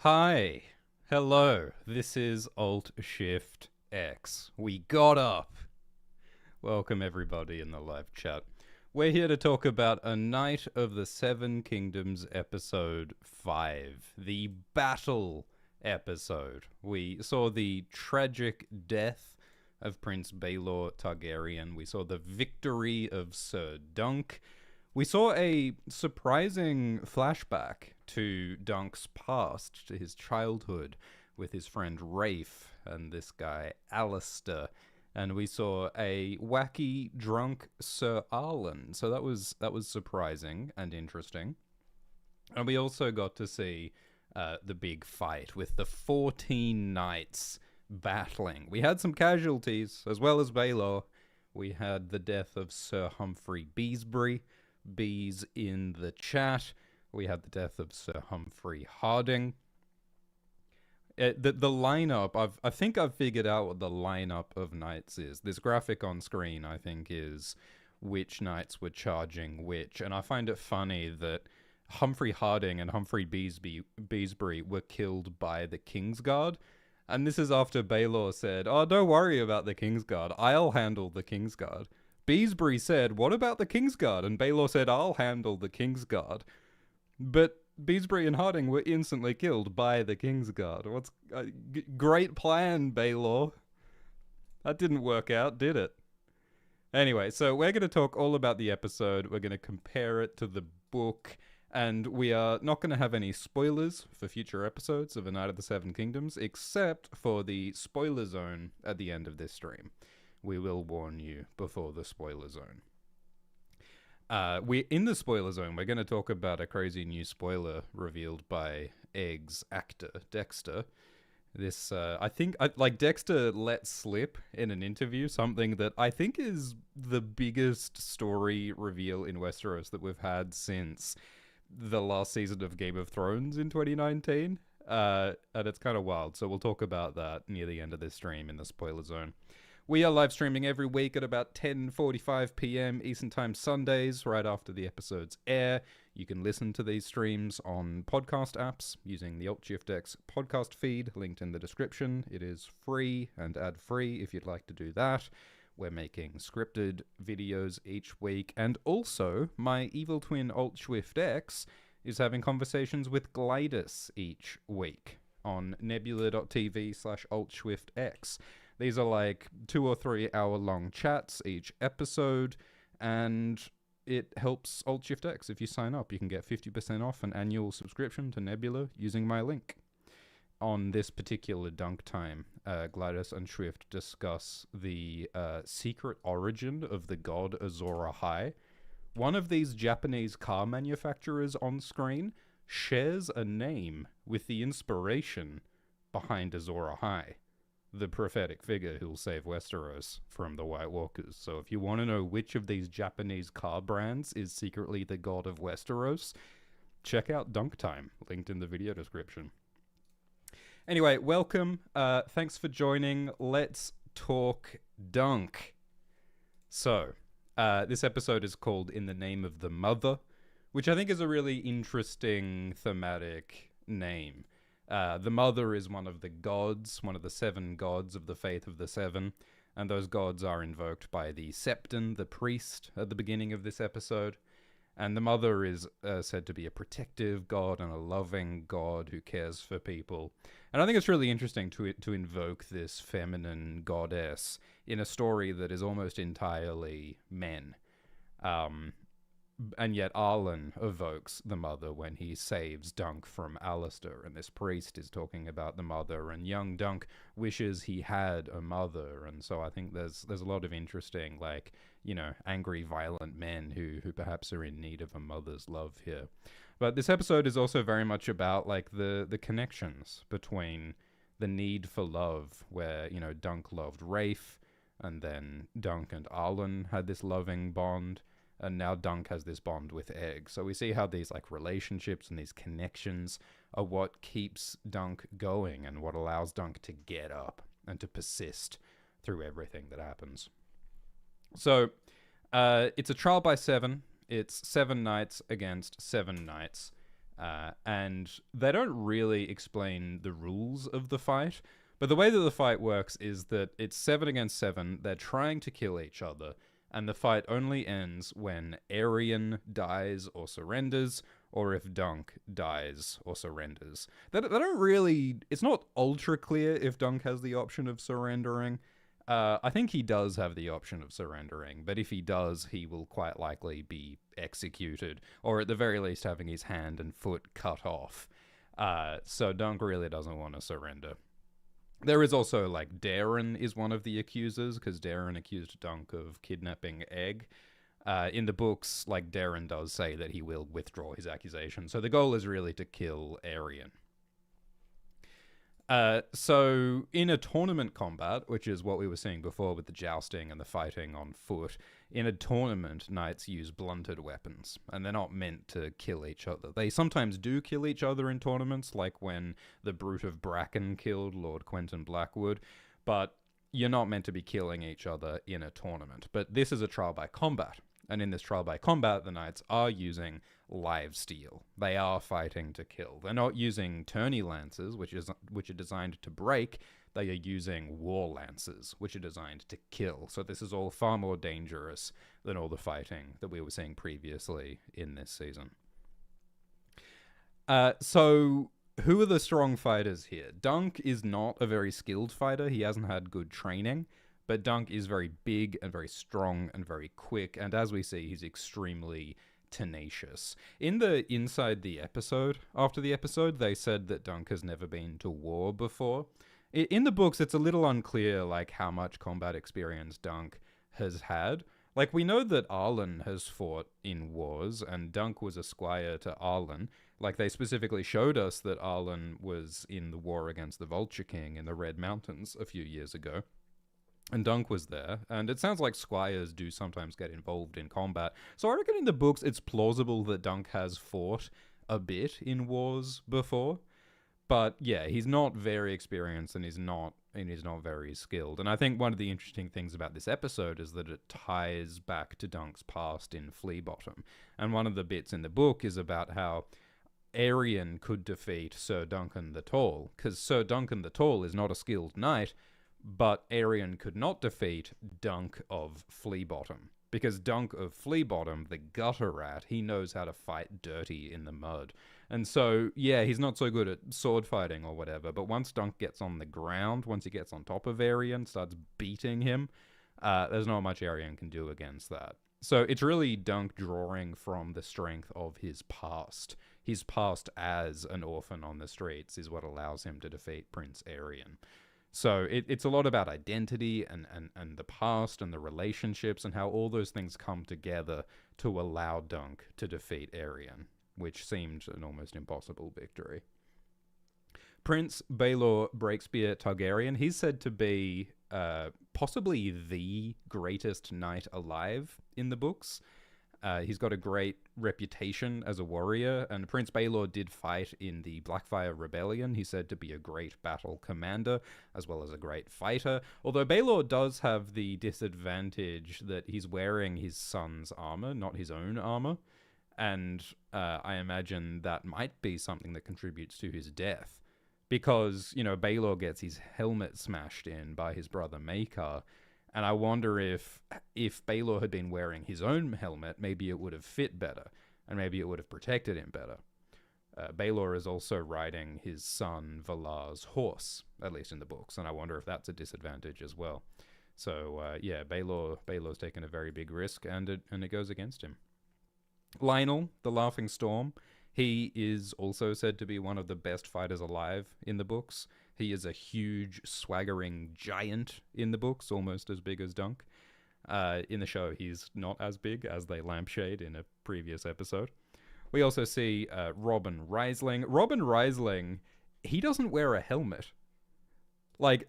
Hi, hello, this is Alt Shift X. We got up. Welcome everybody in the live chat. We're here to talk about A Night of the Seven Kingdoms episode 5, the battle episode. We saw the tragic death of Prince Baelor Targaryen. We saw the victory of Sir Dunk. We saw a surprising flashback to Dunk's past, to his childhood, with his friend Rafe and this guy Alistair. And we saw a wacky, drunk Sir Arlen. So that was surprising and interesting. And we also got to see the big fight with the 14 knights battling. We had some casualties, as well as Baelor. We had the death of Sir Humphrey Beesbury. Bees in the chat. We had the death of Sir Humphrey Harding. The lineup, I think I've figured out what the lineup of knights is. This graphic on screen, I think, is which knights were charging which. And I find it funny that Humphrey Harding and Humphrey Beesbury were killed by the Kingsguard. And this is after Baelor said, "Oh, don't worry about the Kingsguard. I'll handle the Kingsguard." Beesbury said, "What about the Kingsguard?" And Baelor said, "I'll handle the Kingsguard." But Beesbury and Harding were instantly killed by the Kingsguard. What's great plan, Baelor? That didn't work out, did it? Anyway, so we're going to talk all about the episode. We're going to compare it to the book. And we are not going to have any spoilers for future episodes of A Night of the Seven Kingdoms, except for the spoiler zone at the end of this stream. We will warn you before the spoiler zone. In the spoiler zone, we're going to talk about a crazy new spoiler revealed by Egg's actor, Dexter. This, I think, Dexter let slip in an interview something that I think is the biggest story reveal in Westeros that we've had since the last season of Game of Thrones in 2019. And it's kind of wild, so we'll talk about that near the end of this stream in the spoiler zone. We are live streaming every week at about 10:45 p.m. Eastern Time Sundays, right after the episodes air. You can listen to these streams on podcast apps using the Alt-Shift-X podcast feed, linked in the description. It is free and ad-free if you'd like to do that. We're making scripted videos each week, and also my evil twin Alt-Shift-X is having conversations with Glidus each week on nebula.tv/Alt-Shift-X. These are like 2 or 3 hour long chats each episode, and it helps Alt-Shift-X. If you sign up, you can get 50% off an annual subscription to Nebula using my link. On this particular dunk time, Glidus and Swift discuss the secret origin of the god Azor Ahai. One of these Japanese car manufacturers on screen shares a name with the inspiration behind Azor Ahai, the prophetic figure who'll save Westeros from the White Walkers. So if you want to know which of these Japanese car brands is secretly the god of Westeros, check out Dunk Time, linked in the video description. Anyway, welcome. Thanks for joining. Let's talk Dunk. So, this episode is called In the Name of the Mother, which I think is a really interesting thematic name. The Mother is one of the gods, one of the 7 gods of the Faith of the Seven, and those gods are invoked by the Septon, the priest, at the beginning of this episode. And the Mother is said to be a protective god and a loving god who cares for people. And I think it's really interesting to invoke this feminine goddess in a story that is almost entirely men. And yet Arlen evokes the Mother when he saves Dunk from Alistair, and this priest is talking about the Mother, and young Dunk wishes he had a mother. And so I think there's a lot of interesting, angry, violent men who perhaps are in need of a mother's love here. But this episode is also very much about the connections between the need for love, where Dunk loved Rafe, and then Dunk and Arlen had this loving bond. And now Dunk has this bond with Egg. So we see how these relationships and these connections are what keeps Dunk going and what allows Dunk to get up and to persist through everything that happens. So it's a trial by 7. It's 7 knights against 7 knights. And they don't really explain the rules of the fight. But the way that the fight works is that it's 7 against 7. They're trying to kill each other, and the fight only ends when Aryan dies or surrenders, or if Dunk dies or surrenders. They don't really. It's not ultra clear if Dunk has the option of surrendering. I think he does have the option of surrendering, but if he does, he will quite likely be executed, or at the very least having his hand and foot cut off. So Dunk really doesn't want to surrender. There is also, like, Darren is one of the accusers, because Darren accused Dunk of kidnapping Egg. In the books, like, Darren does say that he will withdraw his accusation, so the goal is really to kill Aryan. So in a tournament combat, which is what we were seeing before with the jousting and the fighting on foot, in a tournament, knights use blunted weapons, and they're not meant to kill each other. They sometimes do kill each other in tournaments, like when the Brute of Bracken killed Lord Quentin Blackwood, but you're not meant to be killing each other in a tournament. But this is a trial by combat, and in this trial by combat, the knights are using live steel. They are fighting to kill. They're not using tourney lances, which are designed to break. They are using war lances, which are designed to kill. So this is all far more dangerous than all the fighting that we were seeing previously in this season. So who are the strong fighters here? Dunk is not a very skilled fighter. He hasn't had good training. But Dunk is very big and very strong and very quick. And as we see, he's extremely tenacious. In the inside the episode, after the episode, they said that Dunk has never been to war before. In the books, it's a little unclear, like, how much combat experience Dunk has had. Like, we know that Arlen has fought in wars, and Dunk was a squire to Arlen. Like, they specifically showed us that Arlen was in the war against the Vulture King in the Red Mountains a few years ago. And Dunk was there, and it sounds like squires do sometimes get involved in combat. So I reckon in the books it's plausible that Dunk has fought a bit in wars before. But yeah, he's not very experienced, and he's not very skilled. And I think one of the interesting things about this episode is that it ties back to Dunk's past in Fleabottom. And one of the bits in the book is about how Aryan could defeat Sir Duncan the Tall, because Sir Duncan the Tall is not a skilled knight, but Aryan could not defeat Dunk of Fleabottom, because Dunk of Fleabottom, the gutter rat, he knows how to fight dirty in the mud. And so, yeah, he's not so good at sword fighting or whatever, but once Dunk gets on the ground, once he gets on top of Aryan, starts beating him, there's not much Aryan can do against that. So it's really Dunk drawing from the strength of his past. His past as an orphan on the streets is what allows him to defeat Prince Aryan. So it's a lot about identity and the past and the relationships and how all those things come together to allow Dunk to defeat Aryan, which seemed an almost impossible victory. Prince Baelor Breakspear Targaryen, he's said to be possibly the greatest knight alive in the books. He's got a great reputation as a warrior, and Prince Baelor did fight in the Blackfire Rebellion. He's said to be a great battle commander, as well as a great fighter. Although Baelor does have the disadvantage that he's wearing his son's armor, not his own armor. And I imagine that might be something that contributes to his death. Because, you know, Baelor gets his helmet smashed in by his brother Maekar. And I wonder if Baelor had been wearing his own helmet, maybe it would have fit better, and maybe it would have protected him better. Baelor is also riding his son Valar's horse, at least in the books, and I wonder if that's a disadvantage as well. So yeah, Baelor's taken a very big risk, and it goes against him. Lionel, the Laughing Storm, he is also said to be one of the best fighters alive in the books. He is a huge, swaggering giant in the books, almost as big as Dunk. In the show, he's not as big as they lampshade in a previous episode. We also see Robin Riesling. Robin Riesling, he doesn't wear a helmet. Like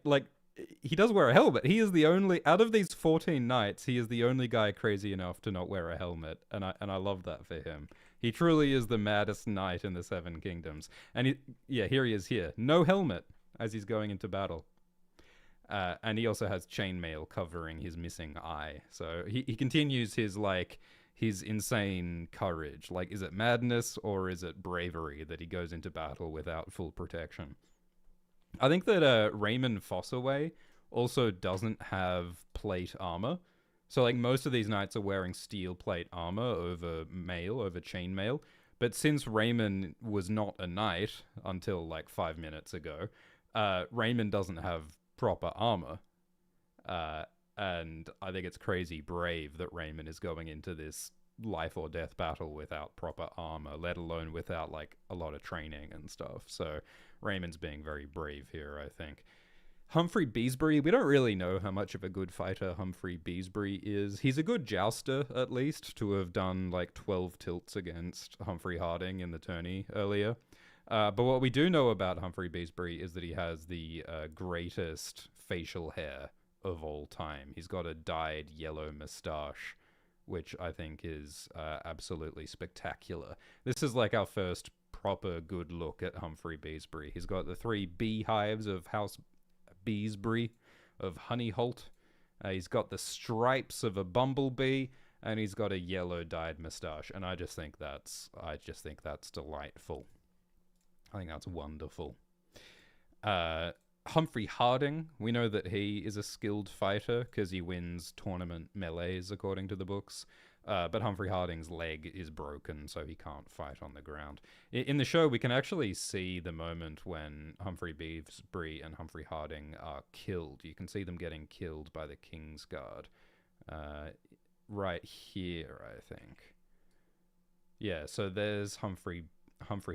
he does wear a helmet. He is the only, out of these 14 knights, he is the only guy crazy enough to not wear a helmet, and I love that for him. He truly is the maddest knight in the Seven Kingdoms. And here he is here. No helmet as he's going into battle. And he also has chainmail covering his missing eye. So he continues his, like, his insane courage. Like, is it madness or is it bravery that he goes into battle without full protection? I think that Raymond Fossaway also doesn't have plate armor. So, like, most of these knights are wearing steel plate armor over mail, over chainmail. But since Raymond was not a knight until like 5 minutes ago, Raymond doesn't have proper armor. And I think it's crazy brave that Raymond is going into this life or death battle without proper armor, let alone without like a lot of training and stuff. So Raymond's being very brave here, I think. Humphrey Beesbury, we don't really know how much of a good fighter Humphrey Beesbury is. He's a good jouster, at least, to have done like 12 tilts against Humphrey Harding in the tourney earlier. But what we do know about Humphrey Beesbury is that he has the greatest facial hair of all time. He's got a dyed yellow moustache, which I think is absolutely spectacular. This is like our first proper good look at Humphrey Beesbury. He's got the 3 beehives of House Beesbury of Honeyholt. He's got the stripes of a bumblebee, and he's got a yellow dyed moustache. And I just think that's delightful. I think that's wonderful. Humphrey Harding, we know that he is a skilled fighter because he wins tournament melees according to the books. But Humphrey Harding's leg is broken, so he can't fight on the ground. In the show, we can actually see the moment when Humphrey Beesbury and Humphrey Harding are killed. You can see them getting killed by the King's Guard. Right here, I think. Yeah, so there's Humphrey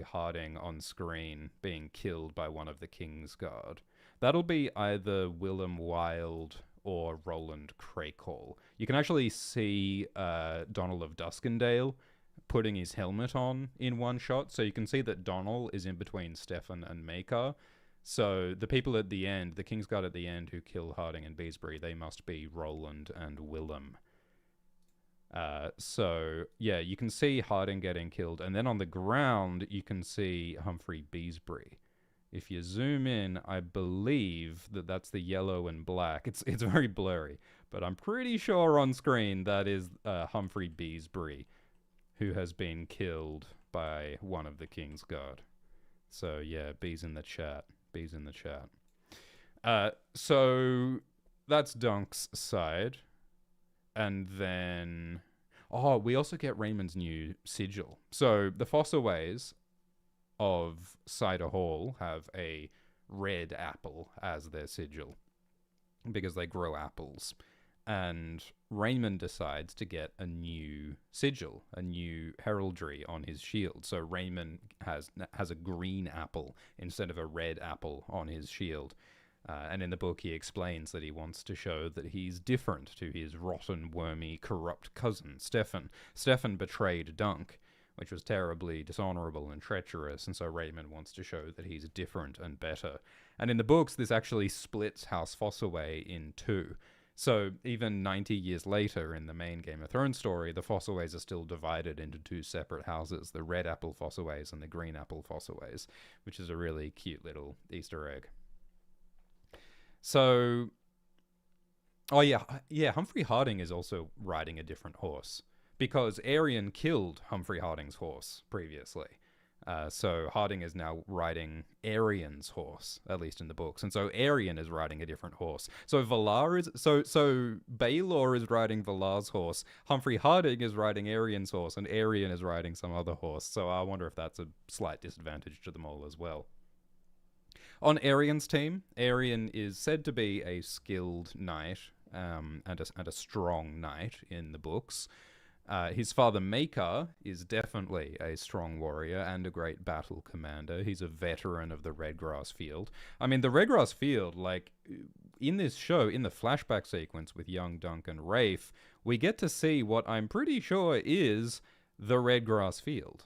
Harding on screen being killed by one of the King's Guard. That'll be either Willem Wilde or Roland Crakehall. You can actually see Donald of Duskendale putting his helmet on in one shot, so you can see that Donald is in between Stefan and Makar. So the people at the end, the King's Guard at the end who kill Harding and Beesbury, they must be Roland and Willem. So yeah, you can see Harding getting killed, and then on the ground you can see Humphrey Beesbury. If you zoom in, I believe that that's the yellow and black. It's very blurry, but I'm pretty sure on screen that is Humphrey Beesbury, who has been killed by one of the King's Guard. So yeah, B's in the chat. B's in the chat. So that's Dunk's side. And then... oh, we also get Raymond's new sigil. So the Fossaways of Cider Hall have a red apple as their sigil because they grow apples. And Raymond decides to get a new sigil, a new heraldry on his shield. So Raymond has a green apple instead of a red apple on his shield. And in the book, he explains that he wants to show that he's different to his rotten, wormy, corrupt cousin, Stefan. Stefan betrayed Dunk, which was terribly dishonorable and treacherous, and so Raymond wants to show that he's different and better. And in the books, this actually splits House Fossaway in two. So even 90 years later, in the main Game of Thrones story, the Fossaways are still divided into two separate houses, the Red Apple Fossaways and the Green Apple Fossaways, which is a really cute little Easter egg. So, oh yeah, Humphrey Harding is also riding a different horse because Aerion killed Humphrey Harding's horse previously. So Harding is now riding Aerion's horse, at least in the books, and so Aerion is riding a different horse. So Baelor is riding Valar's horse, Humphrey Harding is riding Aerion's horse, and Aerion is riding some other horse. So I wonder if that's a slight disadvantage to them all as well. On Aerion's team, Aerion is said to be a skilled knight and a strong knight in the books. His father Makar is definitely a strong warrior and a great battle commander. He's a veteran of the Redgrass Field. I mean, the Redgrass Field, like, in this show, in the flashback sequence with young Dunk and Rafe, we get to see what I'm pretty sure is the Redgrass Field.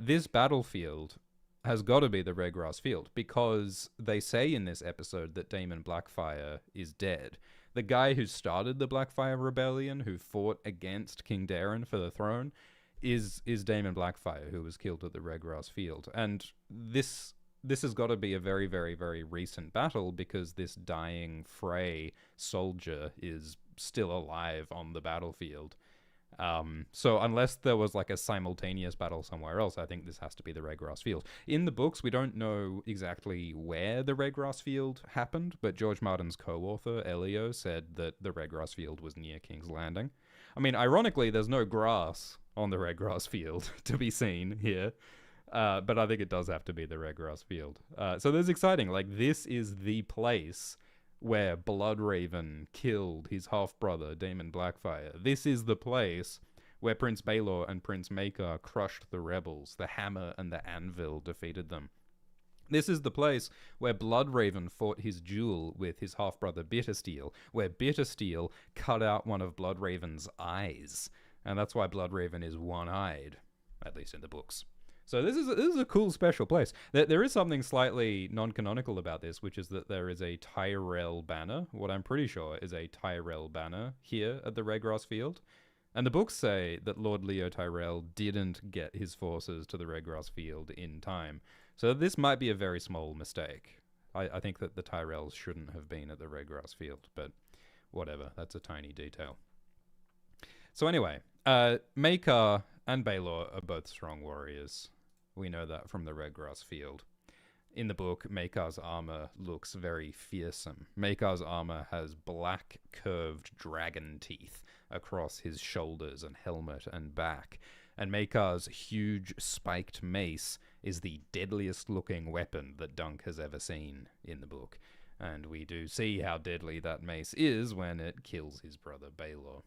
This battlefield has got to be the Redgrass Field because they say in this episode that Daemon Blackfire is dead. The guy who started the Blackfire Rebellion, who fought against King Daeron for the throne, is Daemon Blackfire, who was killed at the Redgrass Field. And this has got to be a very, very, very recent battle because this dying Frey soldier is still alive on the battlefield. So unless there was like a simultaneous battle somewhere else, I think this has to be the Redgrass Field. In the books, we don't know exactly where the Redgrass Field happened, but George Martin's co-author, Elio, said that the Redgrass Field was near King's Landing. I mean, ironically, there's no grass on the Redgrass Field to be seen here. But I think it does have to be the Redgrass Field. So this is exciting. Like, this is the place where Bloodraven killed his half-brother, Daemon Blackfire. This is the place where Prince Baelor and Prince Maekar crushed the rebels. The hammer and the anvil defeated them. This is the place where Bloodraven fought his duel with his half-brother Bittersteel, where Bittersteel cut out one of Bloodraven's eyes. And that's why Bloodraven is one-eyed, at least in the books. So this is a cool special place. There is something slightly non-canonical about this, which is that there is a Tyrell banner, what I'm pretty sure is a Tyrell banner here at the Redgrass Field. And the books say that Lord Leo Tyrell didn't get his forces to the Redgrass Field in time. So this might be a very small mistake. I think that the Tyrells shouldn't have been at the Redgrass Field, but whatever, that's a tiny detail. So anyway, Maekar and Baelor are both strong warriors. We know that from the Redgrass Field. In the book, Maekar's armor looks very fearsome. Maekar's armor has black, curved dragon teeth across his shoulders and helmet and back. And Maekar's huge, spiked mace is the deadliest-looking weapon that Dunk has ever seen in the book. And we do see how deadly that mace is when it kills his brother Baelor.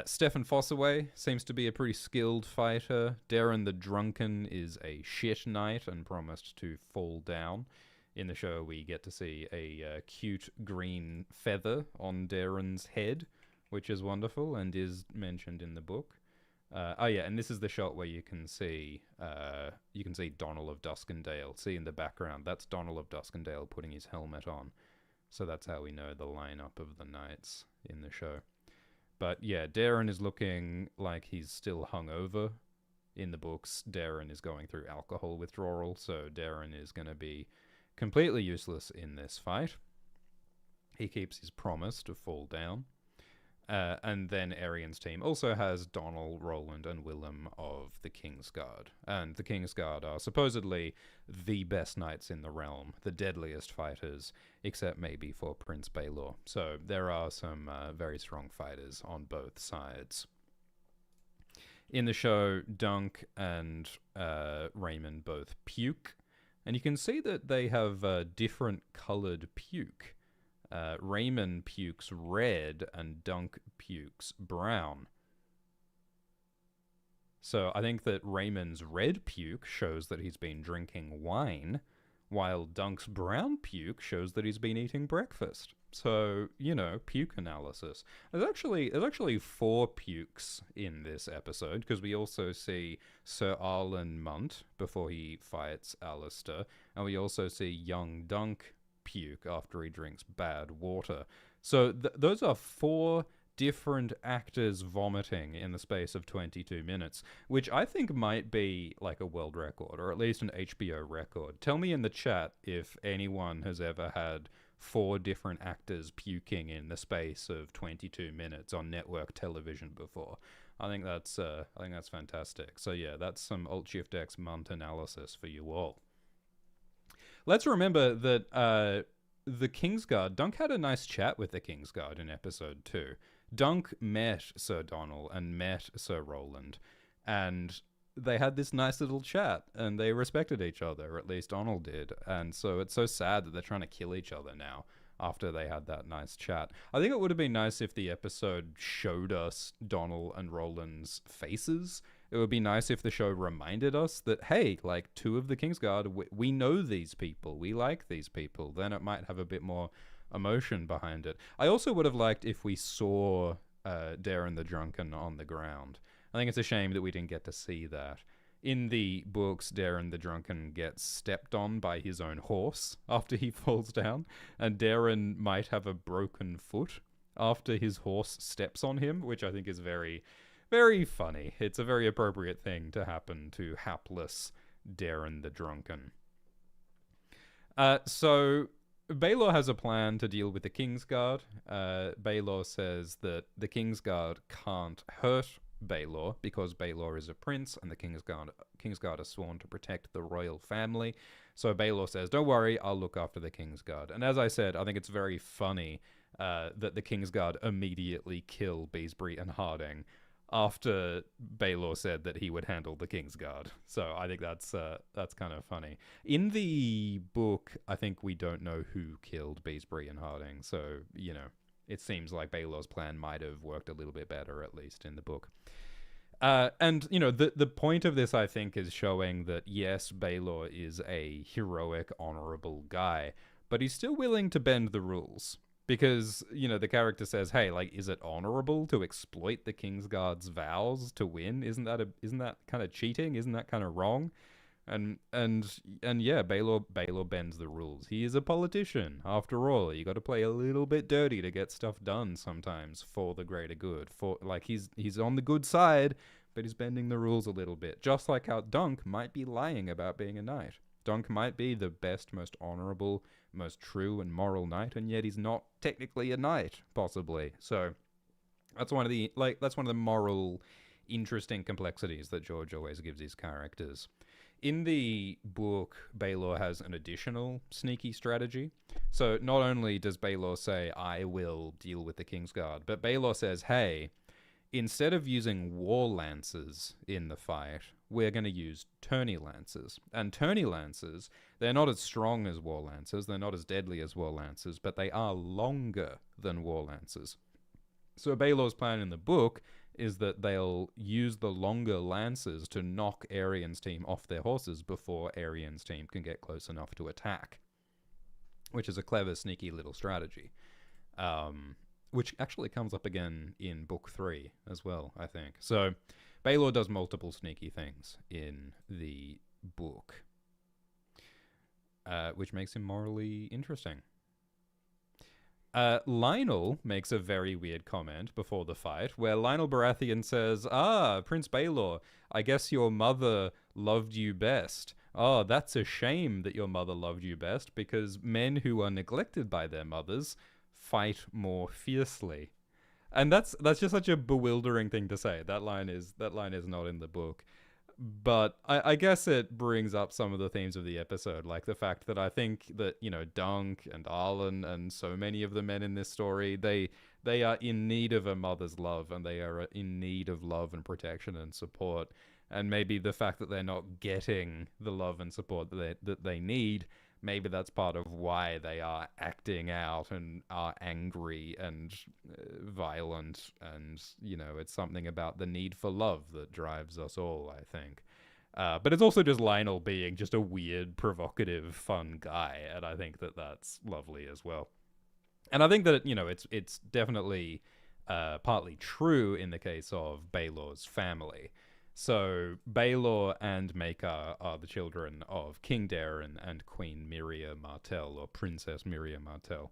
Stefan Fossaway seems to be a pretty skilled fighter. Darren the Drunken is a shit knight and promised to fall down. In the show, we get to see a cute green feather on Darren's head, which is wonderful and is mentioned in the book. And this is the shot where you can see Donald of Duskendale. See in the background, that's Donald of Duskendale putting his helmet on. So that's how we know the lineup of the knights in the show. But yeah, Darren is looking like he's still hungover. In the books, Darren is going through alcohol withdrawal, so Darren is going to be completely useless in this fight. He keeps his promise to fall down. And then Arian's team also has Donald, Roland, and Willem of the Kingsguard. And the Kingsguard are supposedly the best knights in the realm, the deadliest fighters, except maybe for Prince Baelor. So there are some very strong fighters on both sides. In the show, Dunk and Raymond both puke, and you can see that they have different colored puke. Raymond pukes red and Dunk pukes brown. So I think that Raymond's red puke shows that he's been drinking wine, while Dunk's brown puke shows that he's been eating breakfast. So, you know, puke analysis. There's actually 4 pukes in this episode, because we also see Sir Arlen Munt before he fights Alistair, and we also see young Dunk puke after he drinks bad water. So those are 4 different actors vomiting in the space of 22 minutes, which I think might be like a world record, or at least an HBO record. Tell me in the chat if anyone has ever had 4 different actors puking in the space of 22 minutes on network television before. I think that's fantastic. So yeah, that's some Alt-Shift-X Munt analysis for you all. Let's remember that the Kingsguard, Dunk had a nice chat with the Kingsguard in episode 2. Dunk met Sir Donald and met Sir Roland, and they had this nice little chat, and they respected each other, or at least Donald did. And so it's so sad that they're trying to kill each other now after they had that nice chat. I think it would have been nice if the episode showed us Donald and Roland's faces. It would be nice if the show reminded us that, hey, like 2 of the Kingsguard, we know these people, we like these people. Then it might have a bit more emotion behind it. I also would have liked if we saw Darren the Drunken on the ground. I think it's a shame that we didn't get to see that. In the books, Darren the Drunken gets stepped on by his own horse after he falls down, and Darren might have a broken foot after his horse steps on him, which I think is very, very funny. It's a very appropriate thing to happen to hapless Darren the Drunken. So Baelor has a plan to deal with the Kingsguard. Baelor says that the Kingsguard can't hurt Baelor because Baelor is a prince and the Kingsguard are sworn to protect the royal family. So Baelor says, don't worry, I'll look after the Kingsguard. And as I said, I think it's very funny that the Kingsguard immediately kill Beesbury and Harding after Baelor said that he would handle the Kingsguard. So I think that's kind of funny. In the book, I think we don't know who killed Beesbury and Harding. So, you know, it seems like Baelor's plan might have worked a little bit better, at least in the book. And, you know, the point of this, I think, is showing that, yes, Baelor is a heroic, honorable guy, but he's still willing to bend the rules. Because, you know, the character says, hey, like, is it honorable to exploit the Kingsguard's vows to win? Isn't that kind of cheating? Isn't that kind of wrong? And yeah, Baelor bends the rules. He is a politician, after all. You got to play a little bit dirty to get stuff done sometimes for the greater good. For like he's on the good side, but he's bending the rules a little bit. Just like how Dunk might be lying about being a knight. Dunk might be the best, most honorable, most true and moral knight, and yet he's not technically a knight, possibly. So that's one of the moral, interesting complexities that George always gives his characters. In the book, Baelor has an additional sneaky strategy. So not only does Baelor say, I will deal with the Kingsguard, but Baelor says, hey, instead of using war lances in the fight, we're going to use tourney lances. And tourney lances, they're not as strong as war lances, they're not as deadly as war lances, but they are longer than war lances. So Baelor's plan in the book is that they'll use the longer lances to knock Arian's team off their horses before Arian's team can get close enough to attack, which is a clever, sneaky little strategy, which actually comes up again in Book 3 as well, I think. So Baelor does multiple sneaky things in the book, which makes him morally interesting. Lionel makes a very weird comment before the fight, where Lionel Baratheon says, Prince Baelor, I guess your mother loved you best. Oh, that's a shame that your mother loved you best, because men who are neglected by their mothers fight more fiercely. And that's just such a bewildering thing to say. That line is not in the book. But I guess it brings up some of the themes of the episode, like the fact that I think that, you know, Dunk and Arlen and so many of the men in this story, they are in need of a mother's love, and they are in need of love and protection and support. And maybe the fact that they're not getting the love and support that they need, maybe that's part of why they are acting out and are angry and violent. And, you know, it's something about the need for love that drives us all, I think. But it's also just Lionel being just a weird, provocative, fun guy. And I think that that's lovely as well. And I think that, you know, it's definitely partly true in the case of Baelor's family. So Baelor and Maekar are the children of King Daeron and Queen Miria Martell, or Princess Miria Martell.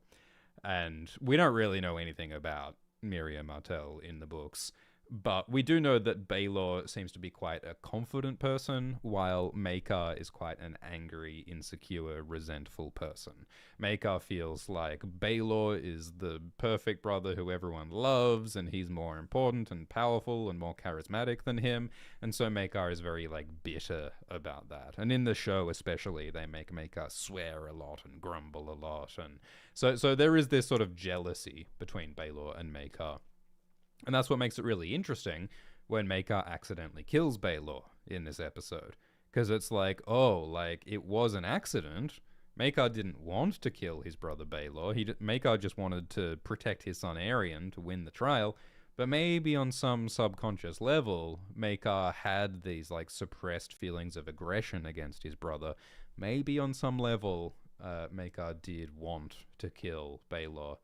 And we don't really know anything about Miria Martell in the books, but we do know that Baelor seems to be quite a confident person, while Maekar is quite an angry, insecure, resentful person. Maekar feels like Baelor is the perfect brother who everyone loves, and he's more important and powerful and more charismatic than him, and so Maekar is very, like, bitter about that. And in the show especially, they make Maekar swear a lot and grumble a lot, and so there is this sort of jealousy between Baelor and Maekar. And that's what makes it really interesting when Maekar accidentally kills Baelor in this episode. Because it's like, oh, like, it was an accident. Maekar didn't want to kill his brother Baelor. Maekar just wanted to protect his son Arian to win the trial. But maybe on some subconscious level, Maekar had these, like, suppressed feelings of aggression against his brother. Maybe on some level, Maekar did want to kill Baelor.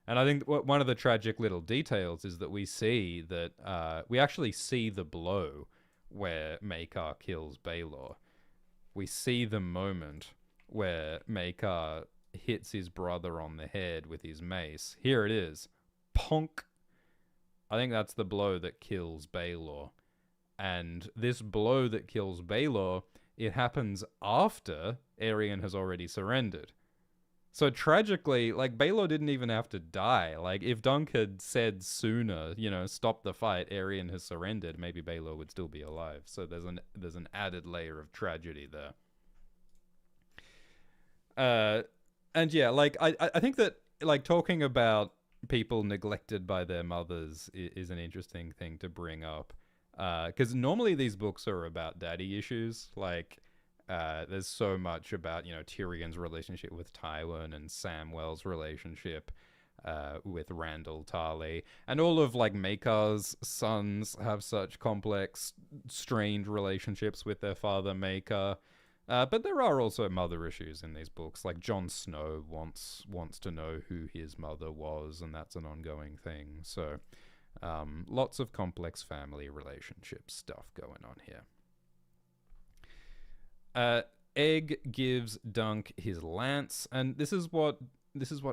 And I think one of the tragic little details is that we see that we actually see the blow where Maekar kills Baelor. We see the moment where Maekar hits his brother on the head with his mace. Here it is. Ponk. I think that's the blow that kills Baelor. And this blow that kills Baelor, it happens after Arian has already surrendered. So tragically, like Baelor didn't even have to die. Like if Dunk had said sooner, stop the fight, Aerion has surrendered, maybe Baelor would still be alive. So there's an added layer of tragedy there. And yeah, like I think that like talking about people neglected by their mothers is an interesting thing to bring up. Because normally these books are about daddy issues. Like, there's so much about Tyrion's relationship with Tywin and Samwell's relationship with Randall Tarley, and all of like Makar's sons have such complex, strained relationships with their father Makar. But there are also mother issues in these books. Like Jon Snow wants to know who his mother was, and that's an ongoing thing. So, lots of complex family relationship stuff going on here. Egg gives Dunk his lance, and this is what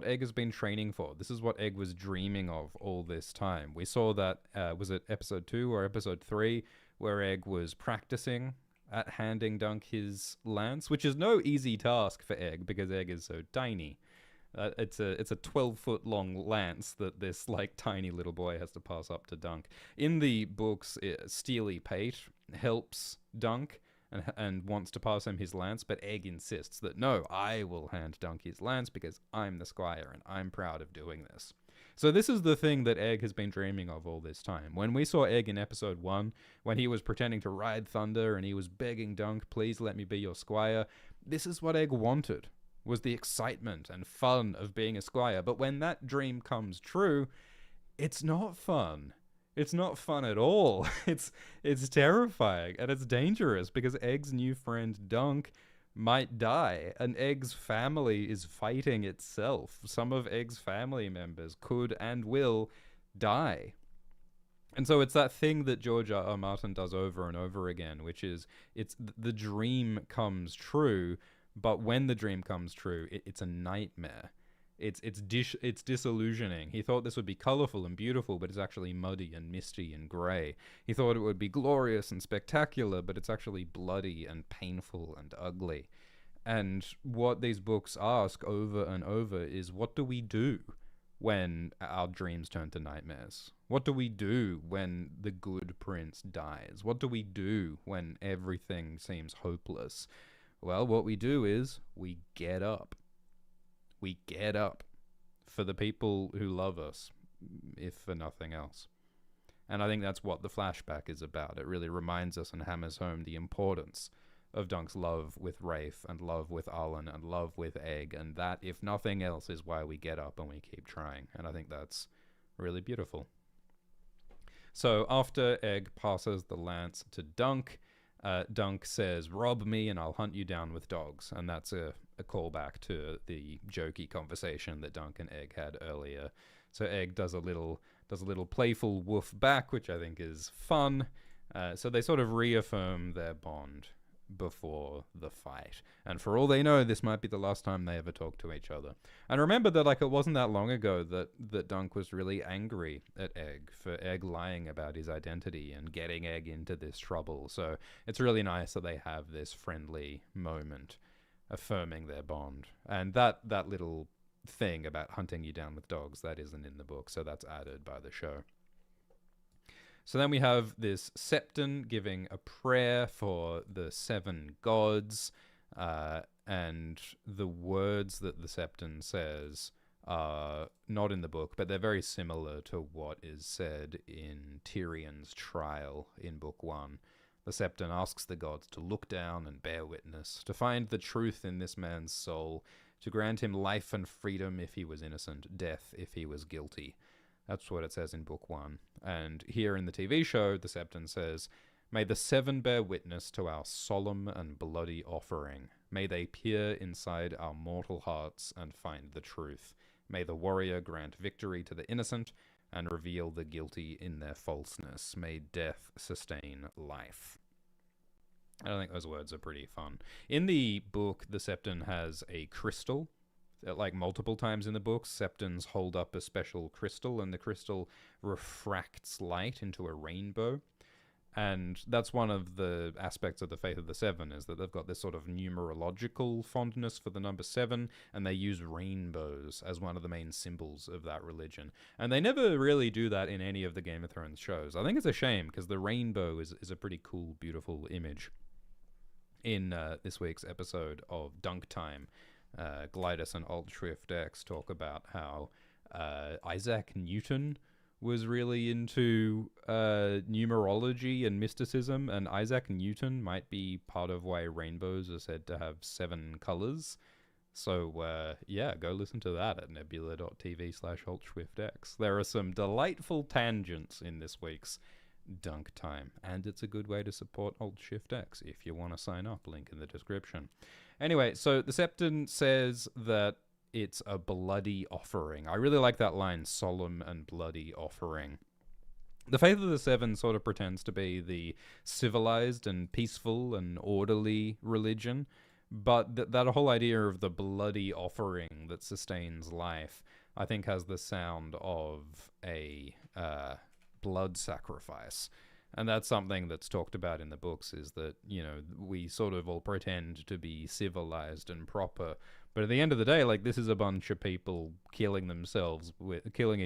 Egg has been training for. This is what Egg was dreaming of all this time. We saw that was it episode 2 or episode 3 where Egg was practicing at handing Dunk his lance, which is no easy task for Egg because Egg is so tiny. It's a 12-foot long lance that this like tiny little boy has to pass up to Dunk. In the books, Steely Pate helps Dunk and wants to pass him his lance, but Egg insists that no, I will hand Dunk his lance because I'm the squire and I'm proud of doing this. So this is the thing that Egg has been dreaming of all this time. When we saw Egg in episode 1, when he was pretending to ride thunder and he was begging Dunk, please let me be your squire, this is what Egg wanted, was the excitement and fun of being a squire. But when that dream comes true, it's not fun. It's not fun at all. It's terrifying and it's dangerous because Egg's new friend Dunk might die, and Egg's family is fighting itself. Some of Egg's family members could and will die. And so it's that thing that George R. R. Martin does over and over again, which is it's the dream comes true, but when the dream comes true, it's a nightmare. It's disillusioning. He thought this would be colorful and beautiful, but it's actually muddy and misty and gray. He thought it would be glorious and spectacular, but it's actually bloody and painful and ugly. And what these books ask over and over is, what do we do when our dreams turn to nightmares? What do we do when the good prince dies? What do we do when everything seems hopeless? Well, what we do is we get up. We get up for the people who love us, if for nothing else. And I think that's what the flashback is about. It really reminds us and hammers home the importance of Dunk's love with Rafe and love with Arlen and love with Egg, and that, if nothing else, is why we get up and we keep trying. And I think that's really beautiful. So after Egg passes the lance to Dunk, Dunk says, rob me and I'll hunt you down with dogs. And that's a callback to the jokey conversation that Dunk and Egg had earlier. So Egg does a little playful woof back, which I think is fun. So they sort of reaffirm their bond before the fight. And for all they know, this might be the last time they ever talk to each other. And remember that like it wasn't that long ago that Dunk was really angry at Egg for Egg lying about his identity and getting Egg into this trouble. So it's really nice that they have this friendly moment affirming their bond. And that little thing about hunting you down with dogs, that isn't in the book, so that's added by the show. So then we have this Septon giving a prayer for the 7 gods, and the words that the Septon says are not in the book, but they're very similar to what is said in Tyrion's trial in Book 1. The Septon asks the gods to look down and bear witness, to find the truth in this man's soul, to grant him life and freedom if he was innocent, death if he was guilty. That's what it says in Book 1. And here in the TV show, the Septon says, may the 7 bear witness to our solemn and bloody offering. May they peer inside our mortal hearts and find the truth. May the warrior grant victory to the innocent and reveal the guilty in their falseness. May death sustain life. I think those words are pretty fun. In the book, the Septon has a crystal. Like multiple times in the book, Septons hold up a special crystal, and the crystal refracts light into a rainbow. And that's one of the aspects of the Faith of the Seven, is that they've got this sort of numerological fondness for the number 7, and they use rainbows as one of the main symbols of that religion. And they never really do that in any of the Game of Thrones shows. I think it's a shame, because the rainbow is a pretty cool, beautiful image. In this week's episode of Dunk Time, Glidus and AltShiftX talk about how Isaac Newton was really into numerology and mysticism, and Isaac Newton might be part of why rainbows are said to have 7 colors. So, yeah, go listen to that at nebula.tv/AltShiftX. There are some delightful tangents in this week's Dunk Time, and it's a good way to support AltShiftX if you want to sign up. Link in the description. Anyway, so the Septon says that it's a bloody offering. I really like that line, solemn and bloody offering. The Faith of the Seven sort of pretends to be the civilized and peaceful and orderly religion, but that whole idea of the bloody offering that sustains life, I think, has the sound of a blood sacrifice. And that's something that's talked about in the books, is that, you know, we sort of all pretend to be civilized and proper, but at the end of the day, like, this is a bunch of people killing each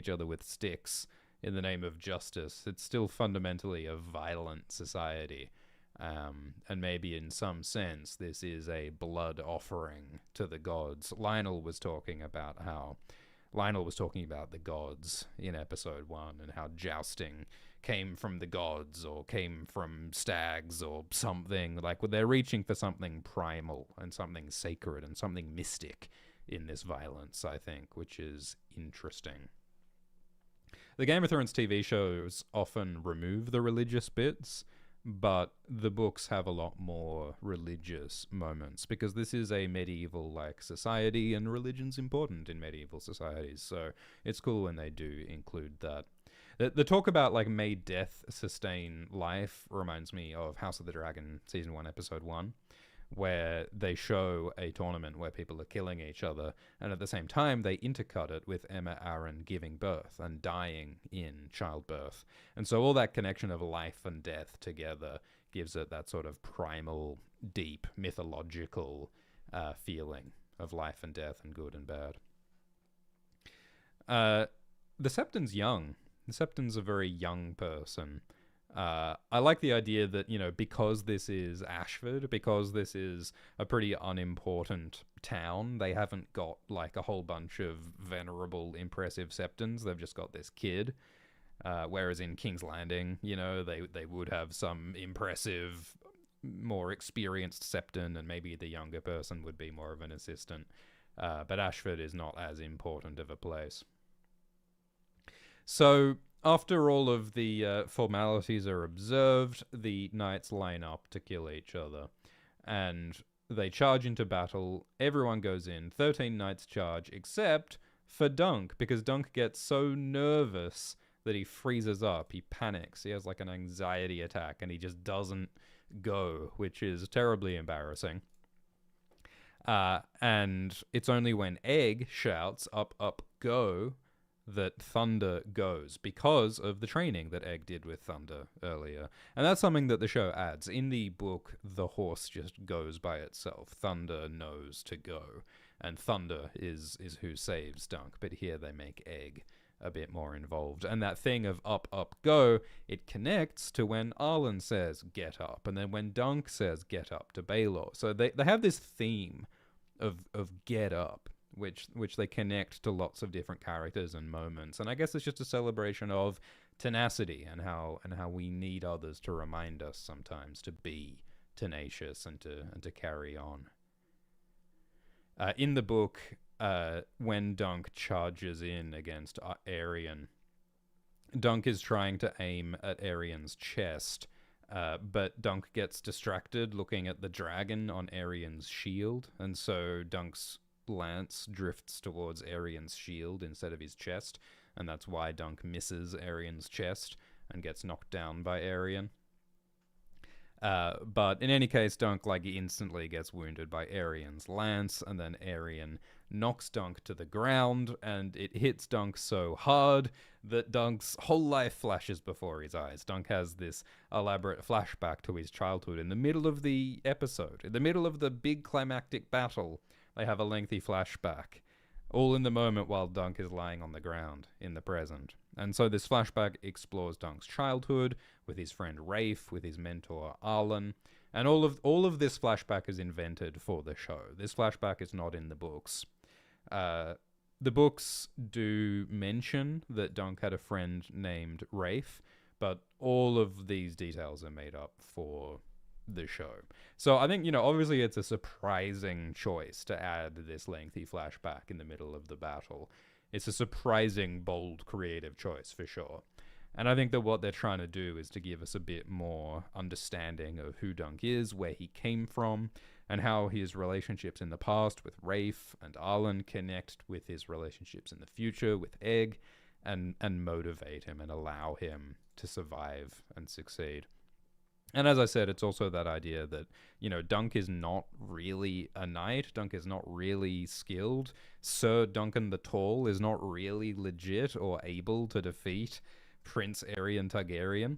other with sticks in the name of justice. It's still fundamentally a violent society. And maybe in some sense, this is a blood offering to the gods. Lionel was talking about the gods in episode 1, and how jousting came from the gods, or came from stags, or something. Like, they're reaching for something primal and something sacred and something mystic in this violence, I think, which is interesting. The Game of Thrones TV shows often remove the religious bits, but the books have a lot more religious moments, because this is a medieval-like society, and religion's important in medieval societies, so it's cool when they do include that. The talk about, like, may death sustain life reminds me of House of the Dragon Season 1, Episode 1, where they show a tournament where people are killing each other, and at the same time they intercut it with Emma Arryn giving birth and dying in childbirth. And so all that connection of life and death together gives it that sort of primal, deep, mythological feeling of life and death and good and bad. The Septon's young. The Septon's a very young person. I like the idea that, you know, because this is Ashford, because this is a pretty unimportant town, they haven't got, like, a whole bunch of venerable, impressive Septons. They've just got this kid. Whereas in King's Landing, you know, they would have some impressive, more experienced Septon, and maybe the younger person would be more of an assistant. But Ashford is not as important of a place. So, after all of the formalities are observed, the knights line up to kill each other. And they charge into battle. Everyone goes in. 13 knights charge, except for Dunk, because Dunk gets so nervous that he freezes up. He panics. He has, like, an anxiety attack, and he just doesn't go, which is terribly embarrassing. And it's only when Egg shouts, up, up, go, that Thunder goes, because of the training that Egg did with Thunder earlier. And that's something that the show adds. In the book, the horse just goes by itself. Thunder knows to go, and Thunder is who saves Dunk. But here they make Egg a bit more involved. And that thing of up, up, go, it connects to when Arlen says, get up, and then when Dunk says, get up, to Baelor. So they have this theme of get up, which they connect to lots of different characters and moments. And I guess it's just a celebration of tenacity, and how we need others to remind us sometimes to be tenacious and to carry on. In the book, when Dunk charges in against Aerion, Dunk is trying to aim at Aerion's chest, but Dunk gets distracted looking at the dragon on Aerion's shield, and so Dunk's lance drifts towards Aerion's shield instead of his chest, and that's why Dunk misses Aerion's chest and gets knocked down by Aerion. But in any case, Dunk like instantly gets wounded by Arian's lance, and then Arian knocks Dunk to the ground, and it hits Dunk so hard that Dunk's whole life flashes before his eyes. Dunk has this elaborate flashback to his childhood in the middle of the episode, in the middle of the big climactic battle. They have a lengthy flashback, all in the moment while Dunk is lying on the ground in the present. And so this flashback explores Dunk's childhood with his friend Rafe, with his mentor Arlen, and all of this flashback is invented for the show. This flashback is not in the books. The books do mention that Dunk had a friend named Rafe, but all of these details are made up for the show. So I think, obviously it's a surprising choice to add this lengthy flashback in the middle of the battle. It's a surprising, bold, creative choice for sure. And I think that what they're trying to do is to give us a bit more understanding of who Dunk is, where he came from, and how his relationships in the past with Rafe and Arlen connect with his relationships in the future with Egg, and motivate him and allow him to survive and succeed. And as I said, it's also that idea that, Dunk is not really a knight. Dunk is not really skilled. Sir Duncan the Tall is not really legit or able to defeat Prince Aerion Targaryen.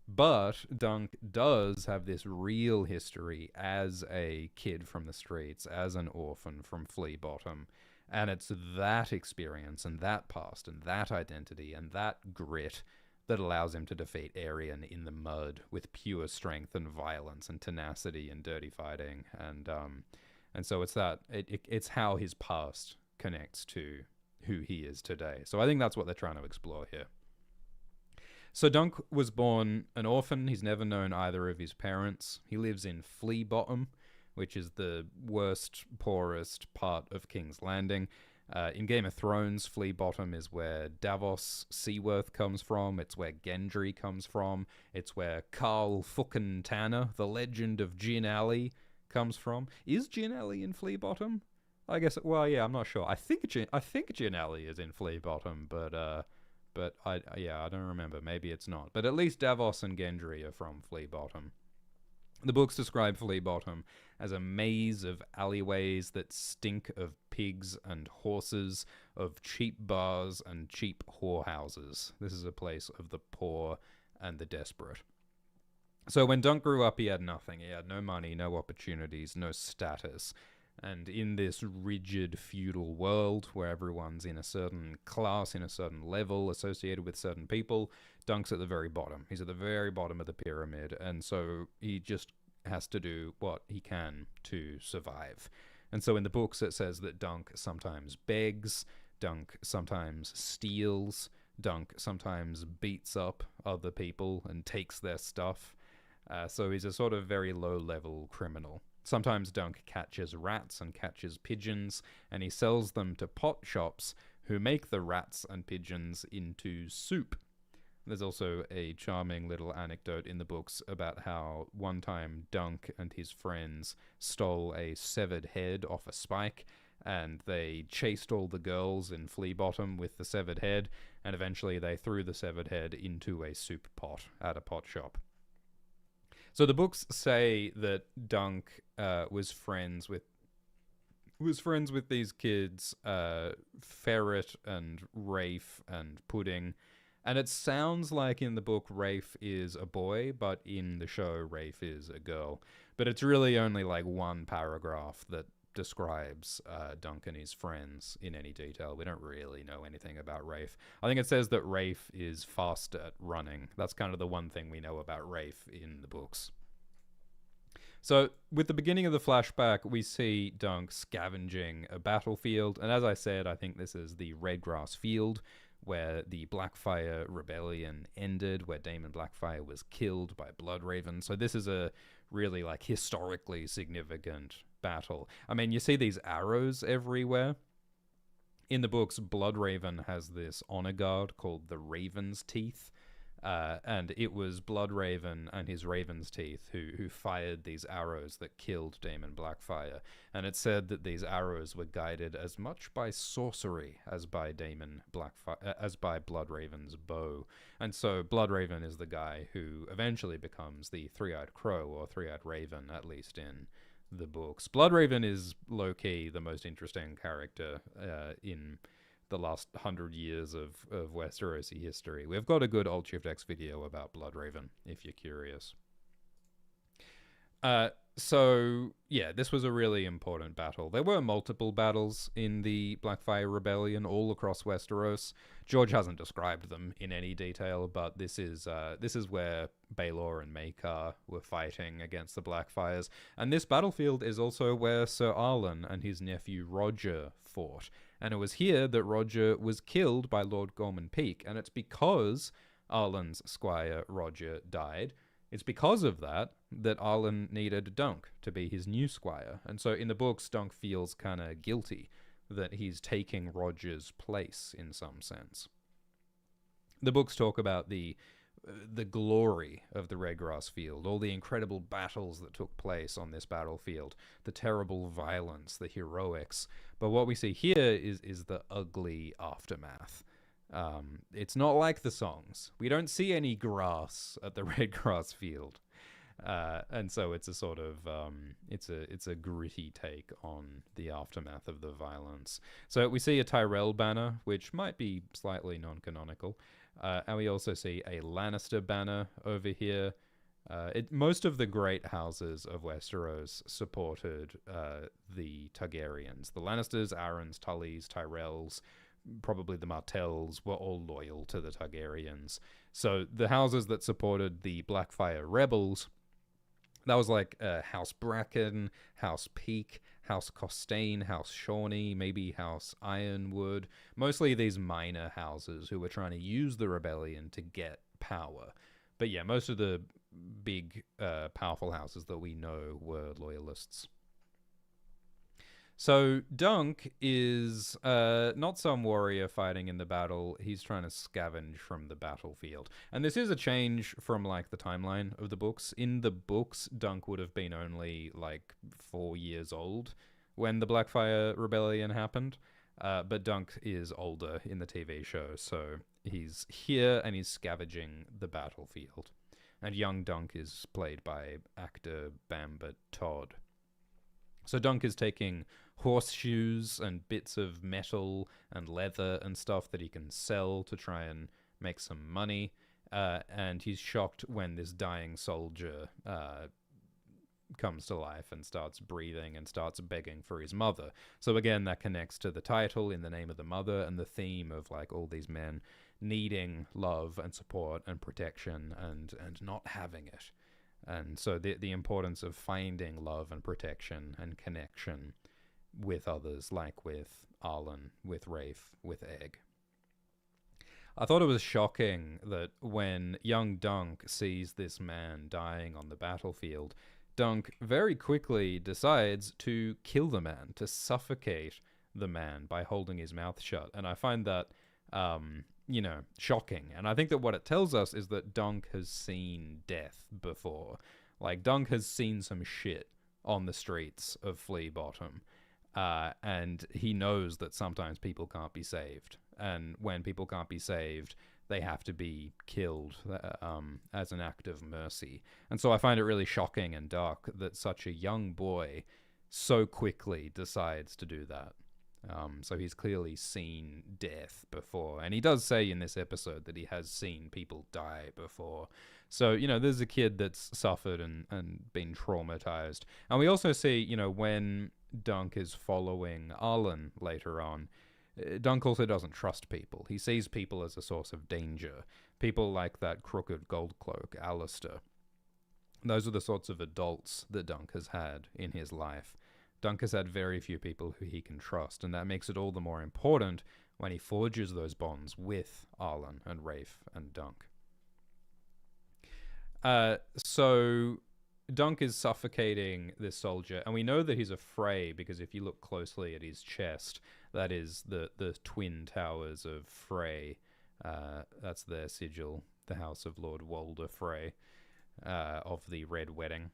But Dunk does have this real history as a kid from the streets, as an orphan from Flea Bottom. And it's that experience and that past and that identity and that grit that allows him to defeat Aerion in the mud with pure strength and violence and tenacity and dirty fighting. And so it's that it's how his past connects to who he is today. So I think that's what they're trying to explore here. So Dunk was born an orphan. He's never known either of his parents. He lives in Flea Bottom, which is the worst, poorest part of King's Landing. In Game of Thrones, Flea Bottom is where Davos Seaworth comes from. It's where Gendry comes from. It's where Carl fucking Tanner, the legend of Gin Alley, comes from. Is Gin Alley in Flea Bottom? I guess. Well, yeah, I'm not sure. I think Gin Alley is in Flea Bottom, but I don't remember. Maybe it's not. But at least Davos and Gendry are from Flea Bottom. The books describe Flea Bottom as a maze of alleyways that stink of pigs and horses, of cheap bars and cheap whorehouses. This is a place of the poor and the desperate. So when Dunk grew up, he had nothing. He had no money, no opportunities, no status. And in this rigid feudal world where everyone's in a certain class, in a certain level, associated with certain people, Dunk's at the very bottom. He's at the very bottom of the pyramid, and so he just has to do what he can to survive. And so in the books it says that Dunk sometimes begs, Dunk sometimes steals, Dunk sometimes beats up other people and takes their stuff. So he's a sort of very low-level criminal. Sometimes Dunk catches rats and catches pigeons, and he sells them to pot shops who make the rats and pigeons into soup. There's also a charming little anecdote in the books about how one time Dunk and his friends stole a severed head off a spike, and they chased all the girls in Flea Bottom with the severed head, and eventually they threw the severed head into a soup pot at a pot shop. So the books say that Dunk was friends with these kids, Ferret and Rafe and Pudding, and it sounds like in the book Rafe is a boy, but in the show Rafe is a girl. But it's really only like one paragraph that describes Dunk and his friends in any detail. We don't really know anything about Rafe. I think it says that Rafe is fast at running. That's kind of the one thing we know about Rafe in the books. So with the beginning of the flashback, we see Dunk scavenging a battlefield. And as I said, I think this is the Redgrass Field, where the Blackfire Rebellion ended, where Daemon Blackfire was killed by Bloodraven. So this is a really like historically significant battle. I mean, you see these arrows everywhere. In the books, Bloodraven has this honor guard called the Raven's Teeth, And it was Bloodraven and his Raven's Teeth who fired these arrows that killed Daemon Blackfire. And it said that these arrows were guided as much by sorcery as by as by Bloodraven's bow. And so Bloodraven is the guy who eventually becomes the Three-Eyed Crow, or Three-Eyed Raven, at least in the books. Bloodraven is low-key the most interesting character in the last 100 years of Westerosi history. We've got a good Alt Shift X video about Bloodraven, if you're curious. So, yeah, this was a really important battle. There were multiple battles in the Blackfire Rebellion all across Westeros. George hasn't described them in any detail, but this is where Baelor and Maekar were fighting against the Blackfires. And this battlefield is also where Sir Arlen and his nephew Roger fought. And it was here that Roger was killed by Lord Gorman Peak, and it's because Arlen's squire Roger died. It's because of that Arlen needed Dunk to be his new squire. And so in the books, Dunk feels kind of guilty that he's taking Roger's place in some sense. The books talk about the glory of the Redgrass Field, all the incredible battles that took place on this battlefield, the terrible violence, the heroics. But what we see here is the ugly aftermath. It's not like the songs. We don't see any grass at the Redgrass Field. And so it's a sort of, it's a gritty take on the aftermath of the violence. So we see a Tyrell banner, which might be slightly non-canonical. And we also see a Lannister banner over here. Most of the great houses of Westeros supported the Targaryens. The Lannisters, Arryns, Tullys, Tyrells, probably the Martells were all loyal to the Targaryens. So the houses that supported the Blackfire rebels, that was like House Bracken, House Peak, House Costain, House Shawnee, maybe House Ironwood. Mostly these minor houses who were trying to use the rebellion to get power. But yeah, most of the big, powerful houses that we know were loyalists. So Dunk is not some warrior fighting in the battle. He's trying to scavenge from the battlefield. And this is a change from like the timeline of the books. In the books, Dunk would have been only like 4 years old when the Blackfire Rebellion happened. But Dunk is older in the TV show. So he's here and he's scavenging the battlefield. And young Dunk is played by actor Bamba Todd. So Dunk is taking horseshoes and bits of metal and leather and stuff that he can sell to try and make some money. And he's shocked when this dying soldier comes to life and starts breathing and starts begging for his mother. So again, that connects to the title, In the Name of the Mother, and the theme of like all these men needing love and support and protection and not having it. And so the importance of finding love and protection and connection with others, like with Arlen, with Rafe, with Egg. I thought it was shocking that when young Dunk sees this man dying on the battlefield, Dunk very quickly decides to kill the man, to suffocate the man by holding his mouth shut. And I find that, shocking. And I think that what it tells us is that Dunk has seen death before. Like, Dunk has seen some shit on the streets of Flea Bottom. And he knows that sometimes people can't be saved. And when people can't be saved, they have to be killed as an act of mercy. And so I find it really shocking and dark that such a young boy so quickly decides to do that. So he's clearly seen death before. And he does say in this episode that he has seen people die before. So, there's a kid that's suffered and been traumatized. And we also see, when Dunk is following Arlen later on, Dunk also doesn't trust people. He sees people as a source of danger. People like that crooked gold cloak, Alistair. Those are the sorts of adults that Dunk has had in his life. Dunk has had very few people who he can trust, and that makes it all the more important when he forges those bonds with Arlen and Rafe and Dunk. So Dunk is suffocating this soldier, and we know that he's a Frey because if you look closely at his chest, that is the twin towers of Frey. That's their sigil the house of Lord Walder Frey of the Red Wedding.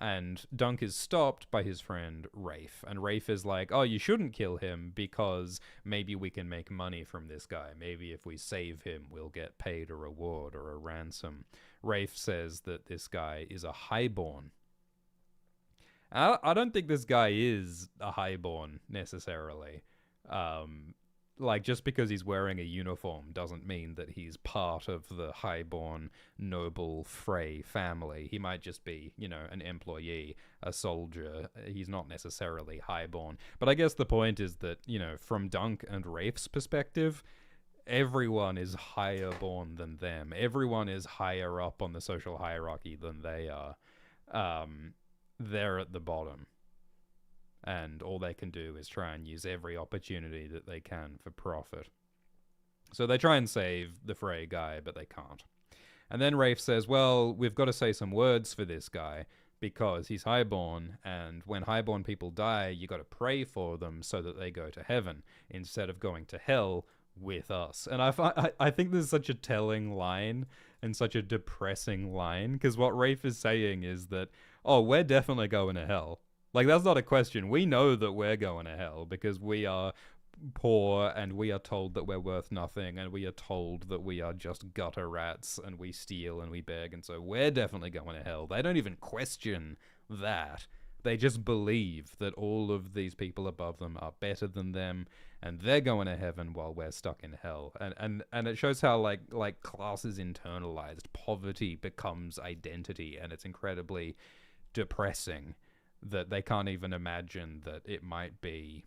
And Dunk is stopped by his friend Rafe. And Rafe is like, oh, you shouldn't kill him because maybe we can make money from this guy. Maybe if we save him, we'll get paid a reward or a ransom. Rafe says that this guy is a highborn. I don't think this guy is a highborn necessarily. Like, just because he's wearing a uniform doesn't mean that he's part of the highborn noble Frey family. He might just be, an employee, a soldier. He's not necessarily highborn. But I guess the point is that, from Dunk and Rafe's perspective, everyone is higher born than them. Everyone is higher up on the social hierarchy than they are. They're at the bottom. And all they can do is try and use every opportunity that they can for profit. So they try and save the Frey guy, but they can't. And then Rafe says, well, we've got to say some words for this guy because he's highborn, and when highborn people die, you got to pray for them so that they go to heaven instead of going to hell with us. And I think this is such a telling line and such a depressing line, because what Rafe is saying is that, oh, we're definitely going to hell. Like, that's not a question. We know that we're going to hell because we are poor and we are told that we're worth nothing and we are told that we are just gutter rats and we steal and we beg, and so we're definitely going to hell. They don't even question that. They just believe that all of these people above them are better than them and they're going to heaven while we're stuck in hell. And it shows how like class is internalized. Poverty becomes identity, and it's incredibly depressing that they can't even imagine that it might be,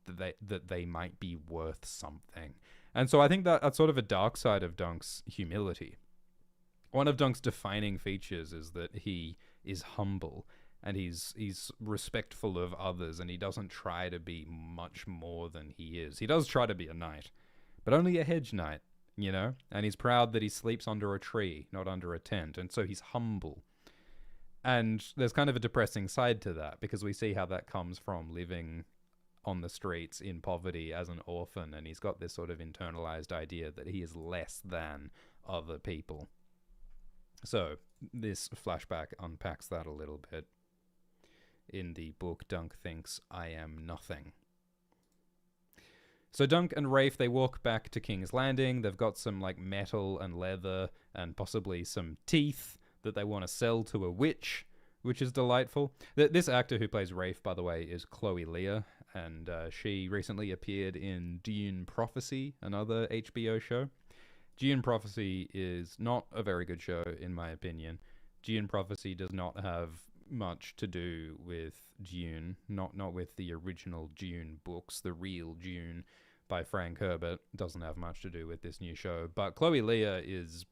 that they might be worth something. And so I think that's sort of a dark side of Dunk's humility. One of Dunk's defining features is that he is humble and he's respectful of others, and he doesn't try to be much more than he is. He does try to be a knight, but only a hedge knight, and he's proud that he sleeps under a tree, not under a tent, and so he's humble. And there's kind of a depressing side to that, because we see how that comes from living on the streets in poverty as an orphan, and he's got this sort of internalized idea that he is less than other people. So this flashback unpacks that a little bit. In the book, Dunk thinks, I am nothing. So Dunk and Rafe, they walk back to King's Landing. They've got some metal and leather and possibly some teeth that they want to sell to a witch, which is delightful. This actor who plays Rafe, by the way, is Chloe Leah, and she recently appeared in Dune Prophecy, another HBO show. Dune Prophecy is not a very good show, in my opinion. Dune Prophecy does not have much to do with Dune, not with the original Dune books. The real Dune by Frank Herbert doesn't have much to do with this new show, but Chloe Leah is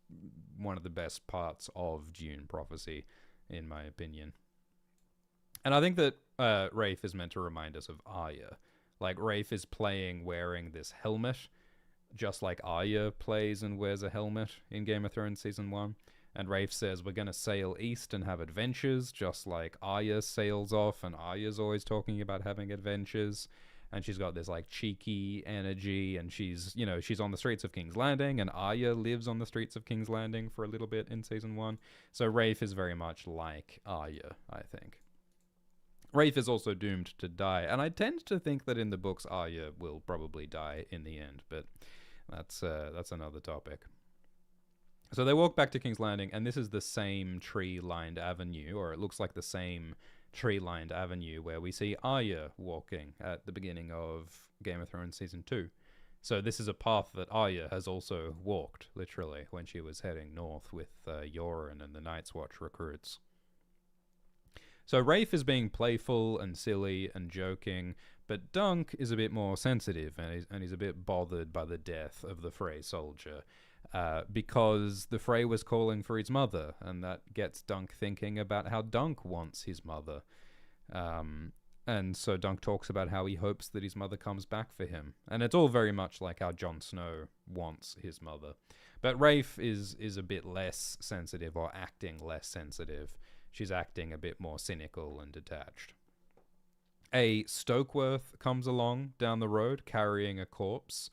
one of the best parts of Dune Prophecy, in my opinion. And I think that Rafe is meant to remind us of Arya. Like, Rafe is playing wearing this helmet, just like Arya plays and wears a helmet in Game of Thrones Season 1. And Rafe says, we're going to sail east and have adventures, just like Arya sails off, and Arya's always talking about having adventures. And she's got this cheeky energy, and she's on the streets of King's Landing, and Arya lives on the streets of King's Landing for a little bit in Season 1. So Rafe is very much like Arya, I think. Rafe is also doomed to die, and I tend to think that in the books Arya will probably die in the end, but that's another topic. So they walk back to King's Landing, and this is the same tree-lined avenue, or it looks like the same tree-lined avenue where we see Arya walking at the beginning of Game of Thrones Season 2. So this is a path that Arya has also walked, literally, when she was heading north with Yoren and the Night's Watch recruits. So Rafe is being playful and silly and joking, but Dunk is a bit more sensitive, and he's a bit bothered by the death of the Frey soldier. Because the Frey was calling for his mother, and that gets Dunk thinking about how Dunk wants his mother. And so Dunk talks about how he hopes that his mother comes back for him. And it's all very much like how Jon Snow wants his mother. But Rafe is a bit less sensitive, or acting less sensitive. She's acting a bit more cynical and detached. A Stokeworth comes along down the road carrying a corpse.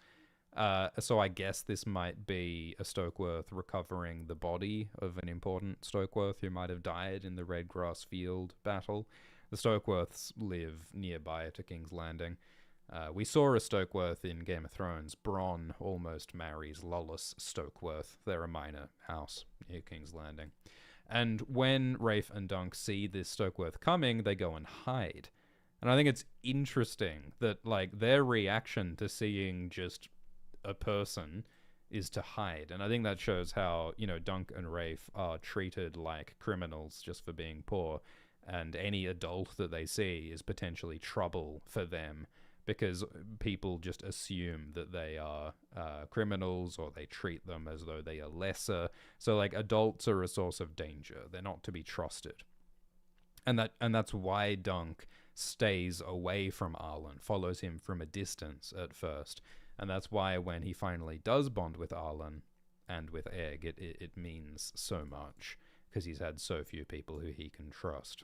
So I guess this might be a Stokeworth recovering the body of an important Stokeworth who might have died in the Redgrass Field battle. The Stokeworths live nearby to King's Landing. We saw a Stokeworth in Game of Thrones. Bronn almost marries Lollys Stokeworth. They're a minor house near King's Landing. And when Rafe and Dunk see this Stokeworth coming, they go and hide. And I think it's interesting that, like, their reaction to seeing just a person is to hide. And I think that shows how, you know, Dunk and Rafe are treated like criminals just for being poor. And any adult that they see is potentially trouble for them, because people just assume that they are criminals, or they treat them as though they are lesser. So, like, adults are a source of danger. They're not to be trusted. And that's why Dunk stays away from Arlen, follows him from a distance at first. And that's why when he finally does bond with Arlen and with Egg, it means so much, because he's had so few people who he can trust.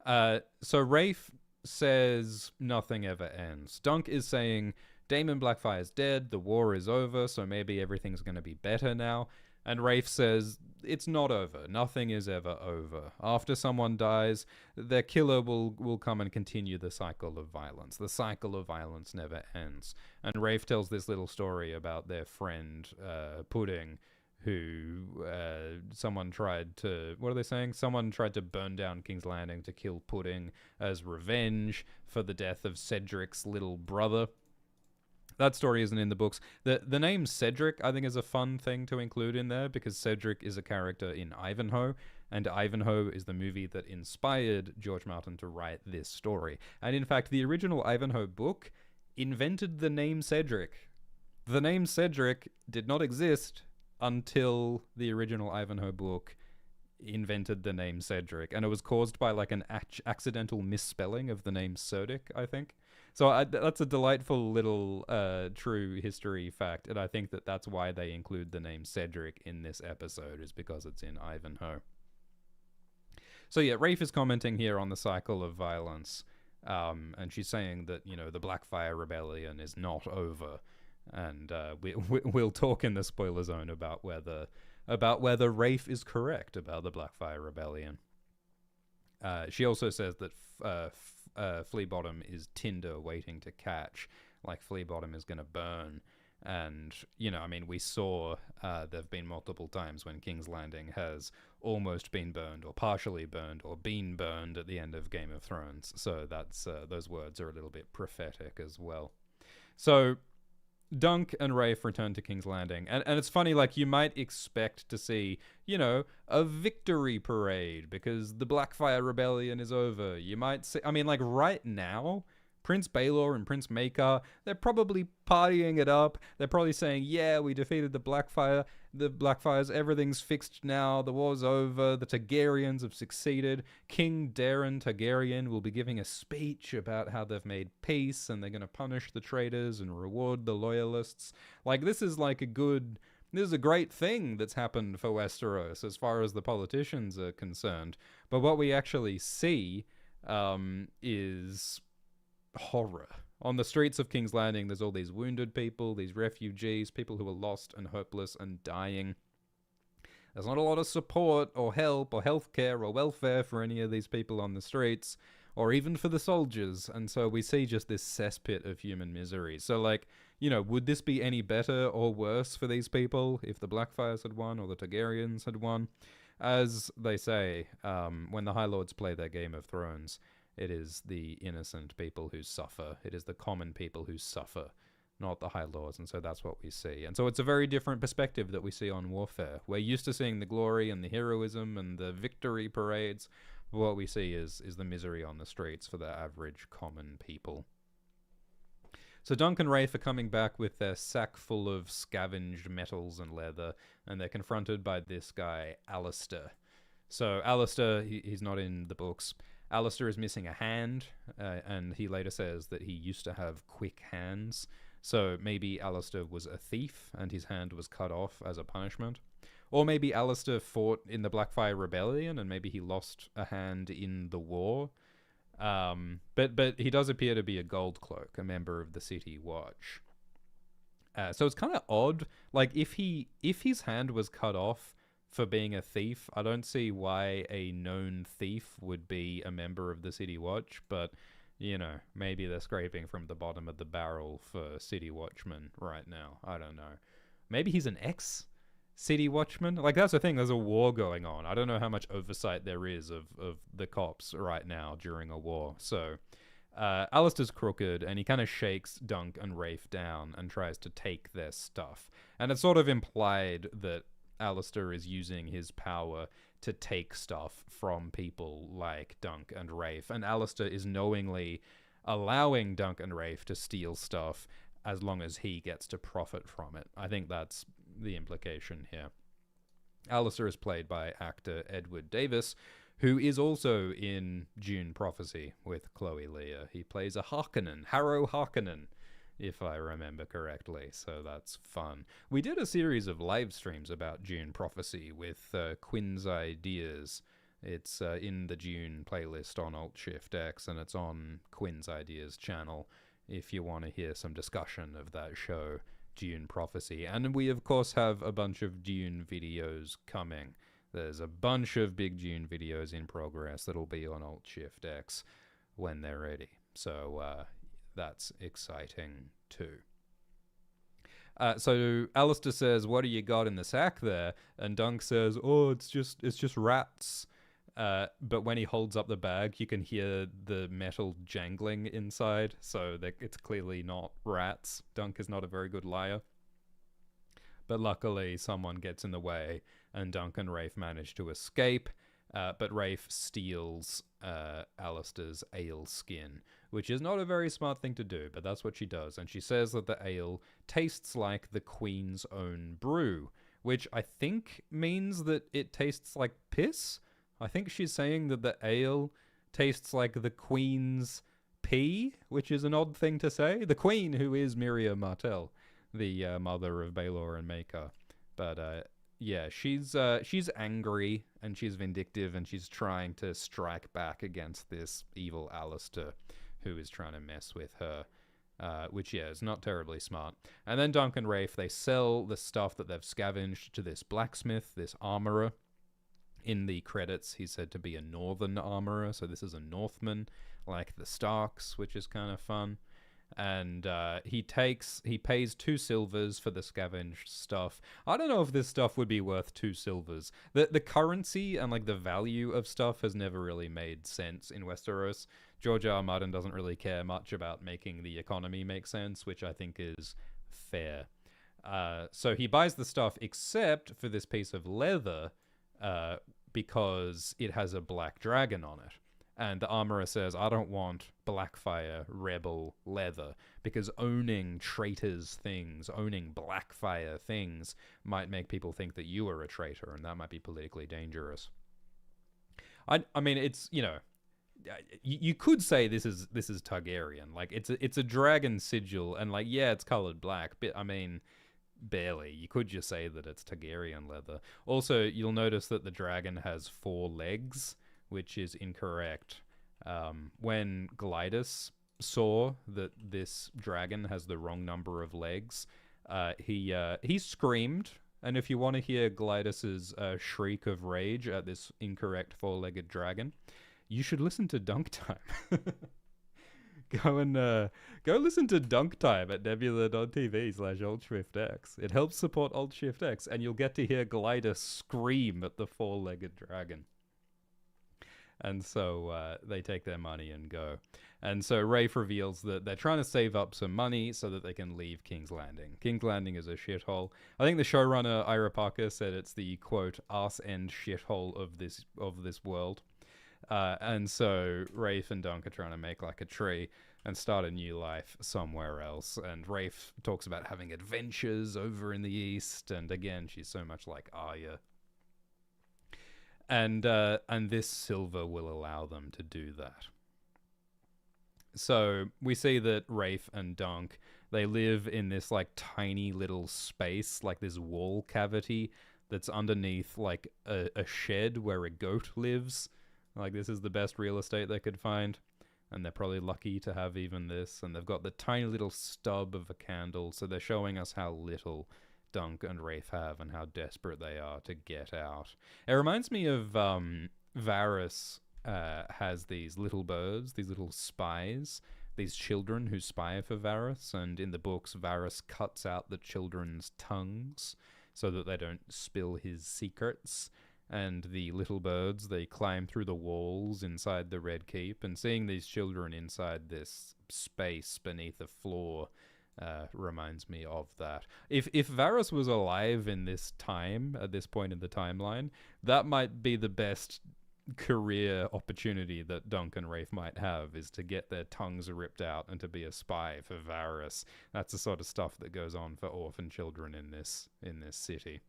So Rafe says nothing ever ends. Dunk is saying Daemon Blackfire's dead, the war is over, so maybe everything's going to be better now. And Rafe says it's not over. Nothing is ever over. After someone dies, their killer will come and continue the cycle of violence. The cycle of violence never ends. And Rafe tells this little story about their friend Pudding, who someone tried to... What are they saying? Someone tried to burn down King's Landing to kill Pudding as revenge for the death of Cedric's little brother. That story isn't in the books. The name Cedric, I think, is a fun thing to include in there, because Cedric is a character in Ivanhoe, and Ivanhoe is the movie that inspired George Martin to write this story. And in fact, the original Ivanhoe book invented the name Cedric. The name Cedric did not exist until the original Ivanhoe book invented the name Cedric, and it was caused by, like, an accidental misspelling of the name Cerdic, I think. So that's a delightful little true history fact, and I think that that's why they include the name Cedric in this episode, is because it's in Ivanhoe. So yeah, Rafe is commenting here on the cycle of violence, and she's saying that, you know, the Blackfire Rebellion is not over, and we'll talk in the spoiler zone about whether Rafe is correct about the Blackfire Rebellion. She also says that Fleabottom is tinder waiting to catch, like Fleabottom is going to burn. And, you know, I mean, we saw there have been multiple times when King's Landing has almost been burned, or partially burned, or been burned at the end of Game of Thrones. So that's those words are a little bit prophetic as well. So Dunk and Rafe return to King's Landing, and it's funny, like, you might expect to see, you know, a victory parade because the Blackfire Rebellion is over. You might see, I mean, like, right now, Prince Baelor and Prince Maekar, they're probably partying it up. They're probably saying, yeah, we defeated the Blackfires, everything's fixed now, the war's over, the Targaryens have succeeded. King Daeron Targaryen will be giving a speech about how they've made peace and they're going to punish the traitors and reward the loyalists. Like, this is a great thing that's happened for Westeros as far as the politicians are concerned. But what we actually see is horror. On the streets of King's Landing, there's all these wounded people, these refugees, people who are lost and hopeless and dying. There's not a lot of support or help or healthcare or welfare for any of these people on the streets, or even for the soldiers. And so we see just this cesspit of human misery. So, like, you know, would this be any better or worse for these people if the Blackfires had won or the Targaryens had won? As they say, when the High Lords play their Game of Thrones, it is the innocent people who suffer. It is the common people who suffer, not the High Lords. And so that's what we see. And so it's a very different perspective that we see on warfare. We're used to seeing the glory and the heroism and the victory parades. But what we see is the misery on the streets for the average common people. So Dunk and Rafe are coming back with their sack full of scavenged metals and leather, and they're confronted by this guy, Alistair. So Alistair, he's not in the books. Alistair is missing a hand, and he later says that he used to have quick hands. So maybe Alistair was a thief, and his hand was cut off as a punishment. Or maybe Alistair fought in the Blackfire Rebellion, and maybe he lost a hand in the war. But he does appear to be a Gold Cloak, a member of the City Watch. So it's kind of odd. Like if his hand was cut off for being a thief, I don't see why a known thief would be a member of the City Watch. But you know, maybe they're scraping from the bottom of the barrel for City Watchmen right now. I don't know. Maybe he's an ex City Watchman. Like that's the thing. There's a war going on. I don't know how much oversight there is of the cops right now during a war. So Alistair's crooked, and he kind of shakes Dunk and Rafe down and tries to take their stuff. And it's sort of implied that Alistair is using his power to take stuff from people like Dunk and Rafe, and Alistair is knowingly allowing Dunk and Rafe to steal stuff as long as he gets to profit from it. I think that's the implication here. Alistair is played by actor Edward Davis, who is also in Dune Prophecy with Chloe Leah. He plays a Harkonnen, Harrow Harkonnen, if I remember correctly, so that's fun. We did a series of live streams about Dune Prophecy with Quinn's Ideas. It's in the Dune playlist on Alt-Shift-X, and it's on Quinn's Ideas channel if you want to hear some discussion of that show, Dune Prophecy. And we, of course, have a bunch of Dune videos coming. There's a bunch of big Dune videos in progress that'll be on Alt-Shift-X when they're ready. So that's exciting too. So Alistair says, "What do you got in the sack there?" And Dunk says, "Oh, it's just rats." But when he holds up the bag, you can hear the metal jangling inside, so it's clearly not rats. Dunk is not a very good liar. But luckily, someone gets in the way, and Dunk and Rafe manage to escape. But Rafe steals Alistair's ale skin, which is not a very smart thing to do, but that's what she does. And she says that the ale tastes like the Queen's own brew, which I think means that it tastes like piss. I think she's saying that the ale tastes like the Queen's pee, which is an odd thing to say. The Queen, who is Miriam Martell, the mother of Baelor and Maker. But yeah, she's angry and she's vindictive and she's trying to strike back against this evil Alistair who is trying to mess with her, which, yeah, is not terribly smart. And then Dunk and Rafe, they sell the stuff that they've scavenged to this blacksmith, this armorer. In the credits, he's said to be a northern armorer, so this is a Northman, like the Starks, which is kind of fun. And he pays 2 silvers for the scavenged stuff. I don't know if this stuff would be worth 2 silvers. The currency and like the value of stuff has never really made sense in Westeros. George R. R. Martin doesn't really care much about making the economy make sense, which I think is fair. So he buys the stuff except for this piece of leather, because it has a black dragon on it. And the armorer says, "I don't want Blackfire rebel leather, because owning traitors' things, owning Blackfire things, might make people think that you are a traitor, and that might be politically dangerous." I mean, it's, you know, you could say this is Targaryen. Like, it's a dragon sigil, and like, yeah, it's colored black, but I mean, barely. You could just say that it's Targaryen leather. Also, you'll notice that the dragon has 4 legs, which is incorrect. When Glidus saw that this dragon has the wrong number of legs, he screamed. And if you want to hear Glidus's shriek of rage at this incorrect 4-legged dragon, you should listen to Dunk Time. Go listen to Dunk Time at nebula.tv/AltShiftX. It helps support Alt-Shift-X, and you'll get to hear Glidus scream at the 4-legged dragon. And so they take their money and go. And so Rafe reveals that they're trying to save up some money so that they can leave King's Landing. King's Landing is a shithole. I think the showrunner, Ira Parker, said it's the, quote, arse-end shithole of this world. And so Rafe and Dunk are trying to make like a tree and start a new life somewhere else. And Rafe talks about having adventures over in the east. And again, she's so much like Arya. And this silver will allow them to do that. So we see that Rafe and Dunk, they live in this like tiny little space, like this wall cavity that's underneath like a shed where a goat lives. Like, this is the best real estate they could find. and they're probably lucky to have even this, and they've got the tiny little stub of a candle, so they're showing us how little Dunk and Rafe have and how desperate they are to get out. It reminds me of Varys has these little birds, these little spies, these children who spy for Varys, and in the books Varys cuts out the children's tongues so that they don't spill his secrets. And the little birds, they climb through the walls inside the Red Keep, and seeing these children inside this space beneath the floor reminds me of that. If Varys was alive in this time, at this point in the timeline, that might be the best career opportunity that Dunk and Rafe might have, is to get their tongues ripped out and to be a spy for Varys. That's the sort of stuff that goes on for orphan children in this city.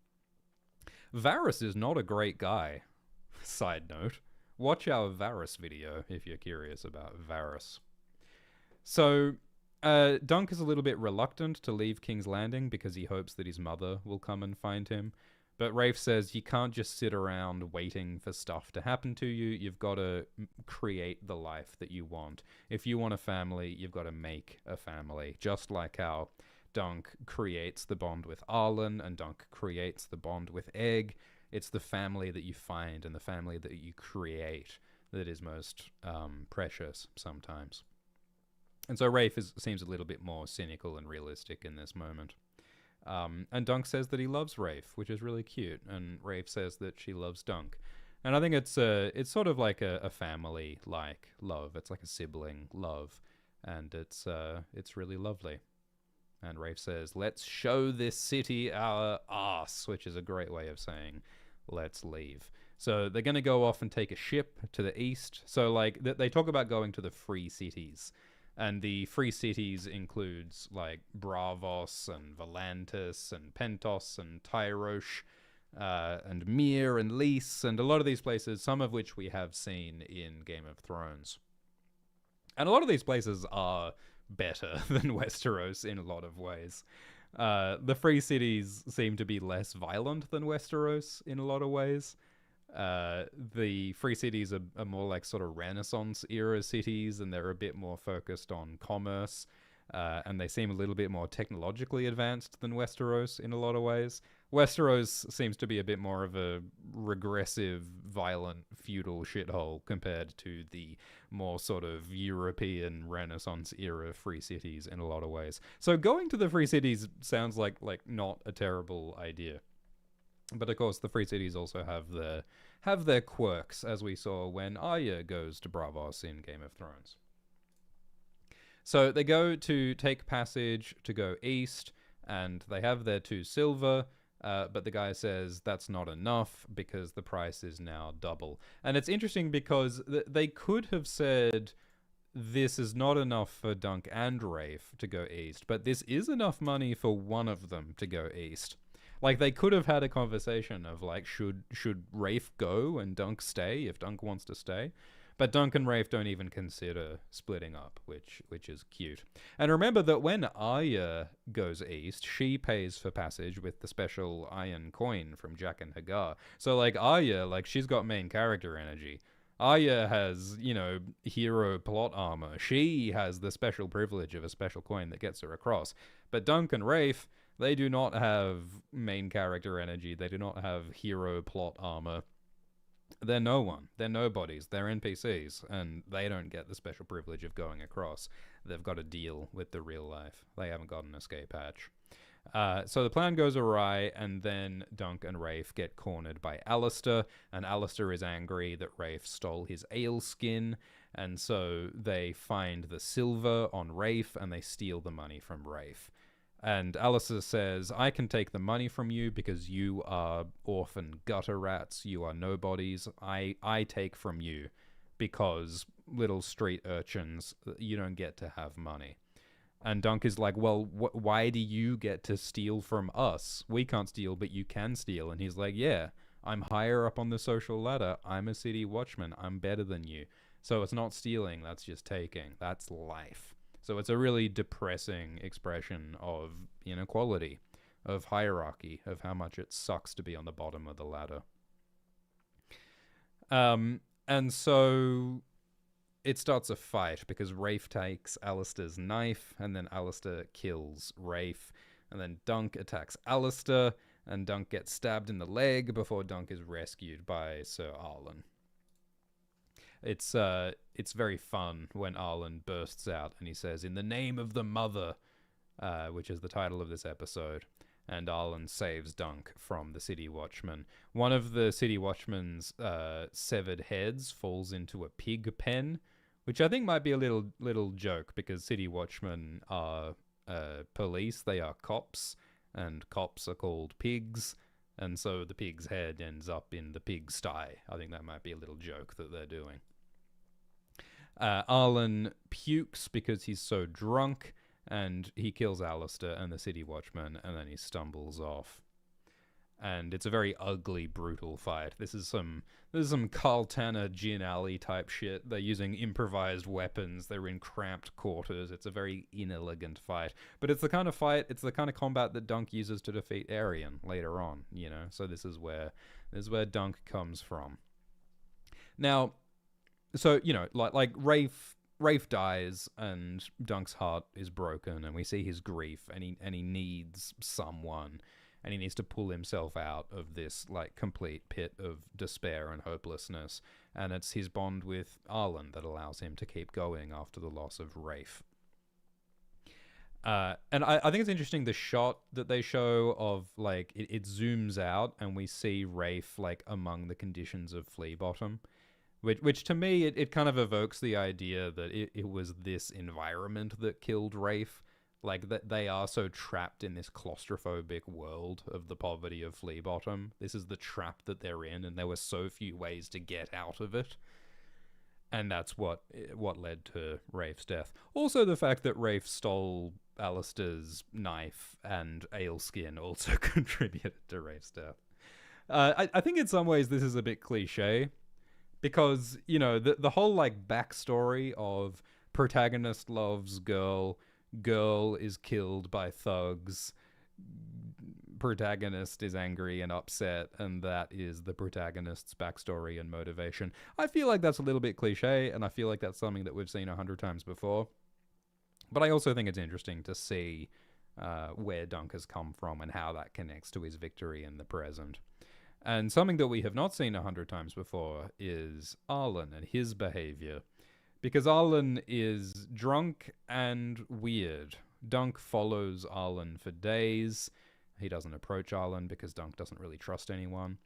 Varys is not a great guy. Side note, watch our Varys video if you're curious about Varys. So, Dunk is a little bit reluctant to leave King's Landing because he hopes that his mother will come and find him. But Rafe says you can't just sit around waiting for stuff to happen to you. You've got to create the life that you want. If you want a family, you've got to make a family. Just like how Dunk creates the bond with Arlen and Dunk creates the bond with Egg. It's the family that you find and the family that you create that is most precious sometimes. And so Rafe seems a little bit more cynical and realistic in this moment. And Dunk says that he loves Rafe, which is really cute. And Rafe says that she loves Dunk. And I think it's sort of like a family-like love. It's like a sibling love. And it's really lovely. And Rafe says, let's show this city our ass, which is a great way of saying, let's leave. So they're going to go off and take a ship to the east. So like they talk about going to the free cities. And the free cities includes like Bravos and Volantis and Pentos and Tyrosh and Mir and Lys and a lot of these places, some of which we have seen in Game of Thrones. And a lot of these places are better than Westeros in a lot of ways. The free cities seem to be less violent than Westeros in a lot of ways. The free cities are more like sort of Renaissance era cities, and they're a bit more focused on commerce, and they seem a little bit more technologically advanced than Westeros in a lot of ways. Westeros seems to be a bit more of a regressive, violent, feudal shithole compared to the more sort of European Renaissance era free cities in a lot of ways. So going to the free cities sounds like not a terrible idea. But of course, the free cities also have their quirks, as we saw when Arya goes to Bravos in Game of Thrones. So they go to take passage to go east, and they have their 2 silver, but the guy says that's not enough because the price is now double. And it's interesting because they could have said this is not enough for Dunk and Rafe to go east, but this is enough money for one of them to go east. Like, they could have had a conversation of, like, should Rafe go and Dunk stay if Dunk wants to stay? But Dunk and Rafe don't even consider splitting up, which is cute. And remember that when Arya goes east, she pays for passage with the special iron coin from Jack and Hagar. So, like, Arya, like, she's got main character energy. Arya has, hero plot armor. She has the special privilege of a special coin that gets her across. But Dunk and Rafe, they do not have main character energy. They do not have hero plot armor. They're no one. They're nobodies. They're NPCs, and they don't get the special privilege of going across. They've got to deal with the real life. They haven't got an escape hatch. So the plan goes awry, and then Dunk and Rafe get cornered by Alistair, and Alistair is angry that Rafe stole his ale skin, and so they find the silver on Rafe, and they steal the money from Rafe. And Alistair says, I can take the money from you because you are orphan gutter rats. You are nobodies. I take from you because little street urchins, you don't get to have money. And Dunk is like, well, why do you get to steal from us? We can't steal, but you can steal. And he's like, yeah, I'm higher up on the social ladder. I'm a city watchman. I'm better than you. So it's not stealing. That's just taking. That's life. So it's a really depressing expression of inequality, of hierarchy, of how much it sucks to be on the bottom of the ladder. And so it starts a fight because Rafe takes Alistair's knife, and then Alistair kills Rafe, and then Dunk attacks Alistair, and Dunk gets stabbed in the leg before Dunk is rescued by Sir Arlen. It's very fun when Arlen bursts out and he says, "In the name of the mother," which is the title of this episode. And Arlen saves Dunk from the City Watchman. One of the City Watchman's severed heads falls into a pig pen, which I think might be a little joke because City Watchmen are police. They are cops, and cops are called pigs. And so the pig's head ends up in the pigsty. I think that might be a little joke that they're doing. Arlen pukes because he's so drunk, and he kills Alistair and the City Watchman, and then he stumbles off. And it's a very ugly, brutal fight. This is some Carl Tanner Gin Alley type shit. They're using improvised weapons. They're in cramped quarters. It's a very inelegant fight. But it's the kind of fight, it's the kind of combat that Dunk uses to defeat Arion later on, you know? So this is where Dunk comes from. Now, so, you know, like Rafe dies, and Dunk's heart is broken, and we see his grief, and he needs someone, and he needs to pull himself out of this like complete pit of despair and hopelessness, and it's his bond with Arlen that allows him to keep going after the loss of Rafe. And I think it's interesting the shot that they show of like it zooms out, and we see Rafe like among the conditions of Flea Bottom. Which to me, it kind of evokes the idea that it was this environment that killed Rafe. Like, that they are so trapped in this claustrophobic world of the poverty of Flea Bottom. This is the trap that they're in, and there were so few ways to get out of it. And that's what led to Rafe's death. Also, the fact that Rafe stole Alistair's knife and ale skin also contributed to Rafe's death. I think in some ways this is a bit cliche. Because, you know, the whole, like, backstory of protagonist loves girl is killed by thugs, protagonist is angry and upset, and that is the protagonist's backstory and motivation. I feel like that's a little bit cliche, and I feel like that's something that we've seen 100 times before. But I also think it's interesting to see where Dunk has come from and how that connects to his victory in the present. And something that we have not seen 100 times before is Arlen and his behavior. Because Arlen is drunk and weird. Dunk follows Arlen for days. He doesn't approach Arlen because Dunk doesn't really trust anyone.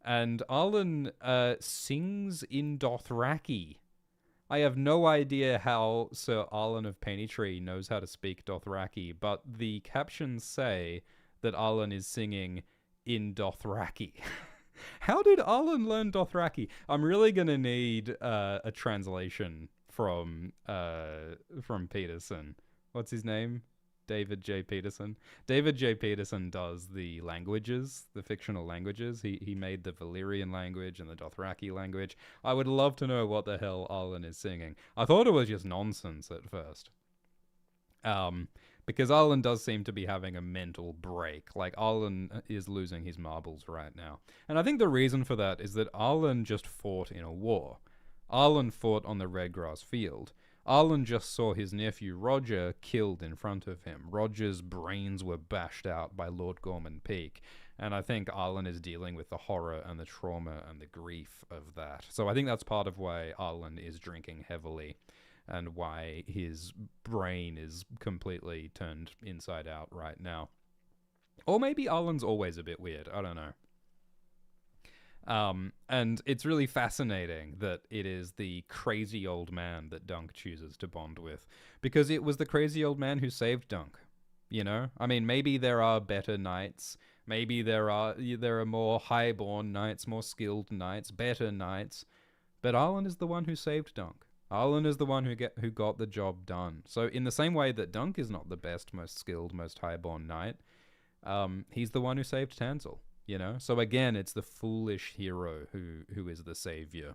And Arlen sings in Dothraki. I have no idea how Sir Arlen of Pennytree knows how to speak Dothraki, but the captions say that Arlen is singing in Dothraki. How did Arlen learn Dothraki? I'm really gonna need a translation from Peterson. What's his name? David J. Peterson. David J. Peterson does the languages, the fictional languages. He made the Valyrian language and the Dothraki language. I would love to know what the hell Arlen is singing. I thought it was just nonsense at first. Because Arlen does seem to be having a mental break. Like, Arlen is losing his marbles right now. And I think the reason for that is that Arlen just fought in a war. Arlen fought on the Redgrass field. Arlen just saw his nephew Roger killed in front of him. Roger's brains were bashed out by Lord Gorman Peak. And I think Arlen is dealing with the horror and the trauma and the grief of that. So I think that's part of why Arlen is drinking heavily, and why his brain is completely turned inside out right now. Or maybe Arlen's always a bit weird. I don't know. And it's really fascinating that it is the crazy old man that Dunk chooses to bond with. Because it was the crazy old man who saved Dunk. You know? I mean, maybe there are better knights. Maybe there are more highborn knights, more skilled knights, better knights. But Arlen is the one who saved Dunk. Arlen is the one who got the job done. So in the same way that Dunk is not the best, most skilled, most highborn knight, he's the one who saved Tansel, you know? So again, it's the foolish hero who is the savior.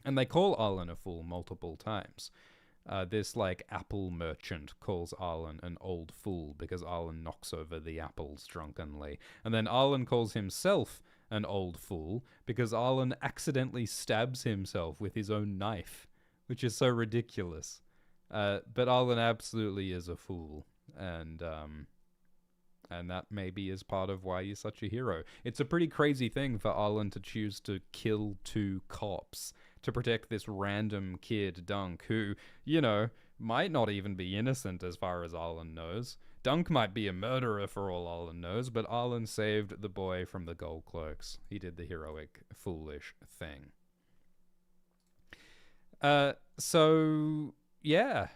And they call Arlen a fool multiple times. This, like, apple merchant calls Arlen an old fool because Arlen knocks over the apples drunkenly. And then Arlen calls himself an old fool because Arlen accidentally stabs himself with his own knife, which is so ridiculous. But Arlen absolutely is a fool, and that maybe is part of why he's such a hero. It's a pretty crazy thing for Arlen to choose to kill two cops to protect this random kid, Dunk, who, you know, might not even be innocent as far as Arlen knows. Dunk might be a murderer for all Arlen knows, but Arlen saved the boy from the Gold Cloaks. He did the heroic, foolish thing. So yeah,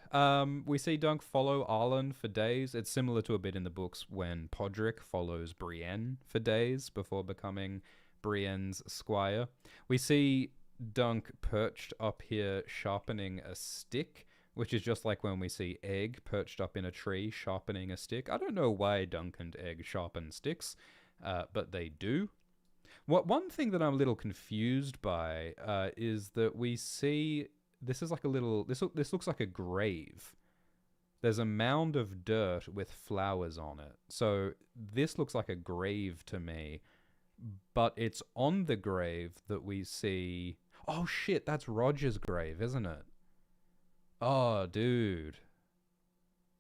we see Dunk follow Arlen for days. It's similar to a bit in the books when Podrick follows Brienne for days before becoming Brienne's squire. We see Dunk perched up here sharpening a stick, which is just like when we see Egg perched up in a tree sharpening a stick. I don't know why Dunk and Egg sharpen sticks, but they do. One thing that I'm a little confused by is that we see this is like a little this looks like a grave. There's a mound of dirt with flowers on it. So this looks like a grave to me, but it's on the grave that we see. Oh shit, that's Roger's grave, isn't it? Oh dude,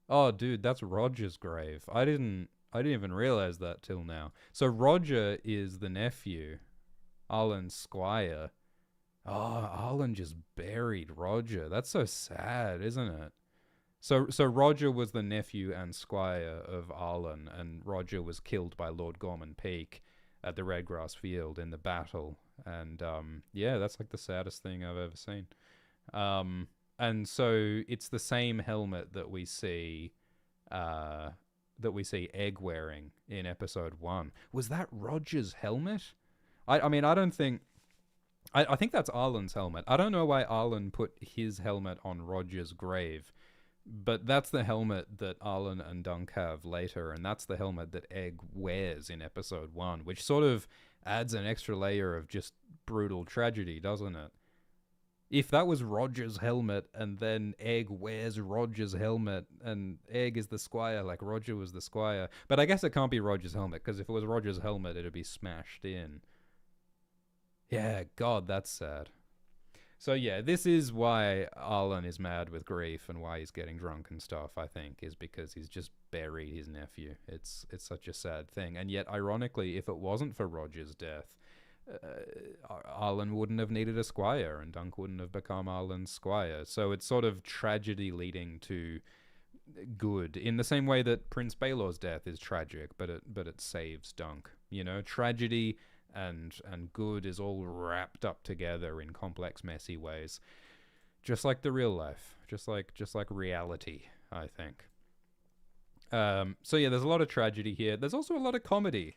that's Roger's grave. I didn't even realize that till now. So Roger is the nephew, Arlen's squire. Oh, Arlen just buried Roger. That's so sad, isn't it? So Roger was the nephew and squire of Arlen, and Roger was killed by Lord Gorman Peak at the Redgrass Field in the battle. And yeah, that's like the saddest thing I've ever seen. And so it's the same helmet that we see Egg wearing in episode 1. Was that Roger's helmet? I mean, I don't think... I think that's Arlen's helmet. I don't know why Arlen put his helmet on Roger's grave, but that's the helmet that Arlen and Dunk have later, and that's the helmet that Egg wears in episode 1, which sort of adds an extra layer of just brutal tragedy, doesn't it? If that was Roger's helmet, and then Egg wears Roger's helmet, and Egg is the squire like Roger was the squire. But I guess it can't be Roger's helmet, because if it was Roger's helmet, it'd be smashed in. Yeah, God, that's sad. So yeah, this is why Arlen is mad with grief and why he's getting drunk and stuff, I think, is because he's just buried his nephew. It's such a sad thing. And yet, ironically, if it wasn't for Roger's death, Arlen wouldn't have needed a squire, and Dunk wouldn't have become Arlen's squire. So it's sort of tragedy leading to good, in the same way that Prince Baelor's death is tragic, but it saves Dunk. You know, tragedy and good is all wrapped up together in complex, messy ways, just like the real life, just like reality, I think. So yeah, there's a lot of tragedy here. There's also a lot of comedy.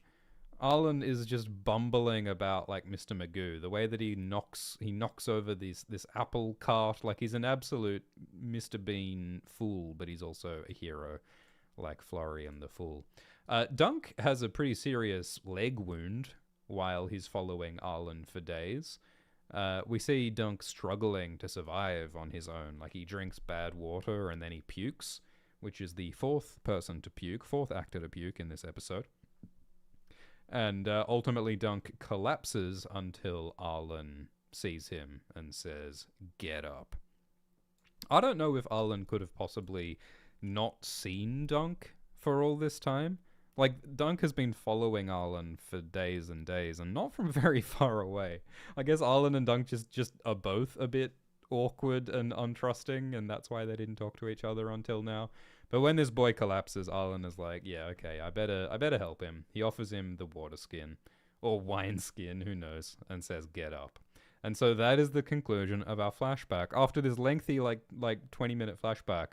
Arlen is just bumbling about like Mr. Magoo. The way that he knocks over this apple cart, like he's an absolute Mr. Bean fool, but he's also a hero, like Florian the Fool. Dunk has a pretty serious leg wound while he's following Arlen for days. We see Dunk struggling to survive on his own. Like he drinks bad water and then he pukes, which is the fourth actor to puke in this episode. And ultimately Dunk collapses until Arlen sees him and says, "Get up." I don't know if Arlen could have possibly not seen Dunk for all this time. Like, Dunk has been following Arlen for days and days, and not from very far away. I guess Arlen and Dunk just are both a bit awkward and untrusting, and that's why they didn't talk to each other until now. But when this boy collapses, Arlen is like, yeah, okay, I better help him. He offers him the water skin, or wine skin, who knows, and says, "Get up." And so that is the conclusion of our flashback. After this lengthy, like 20-minute flashback,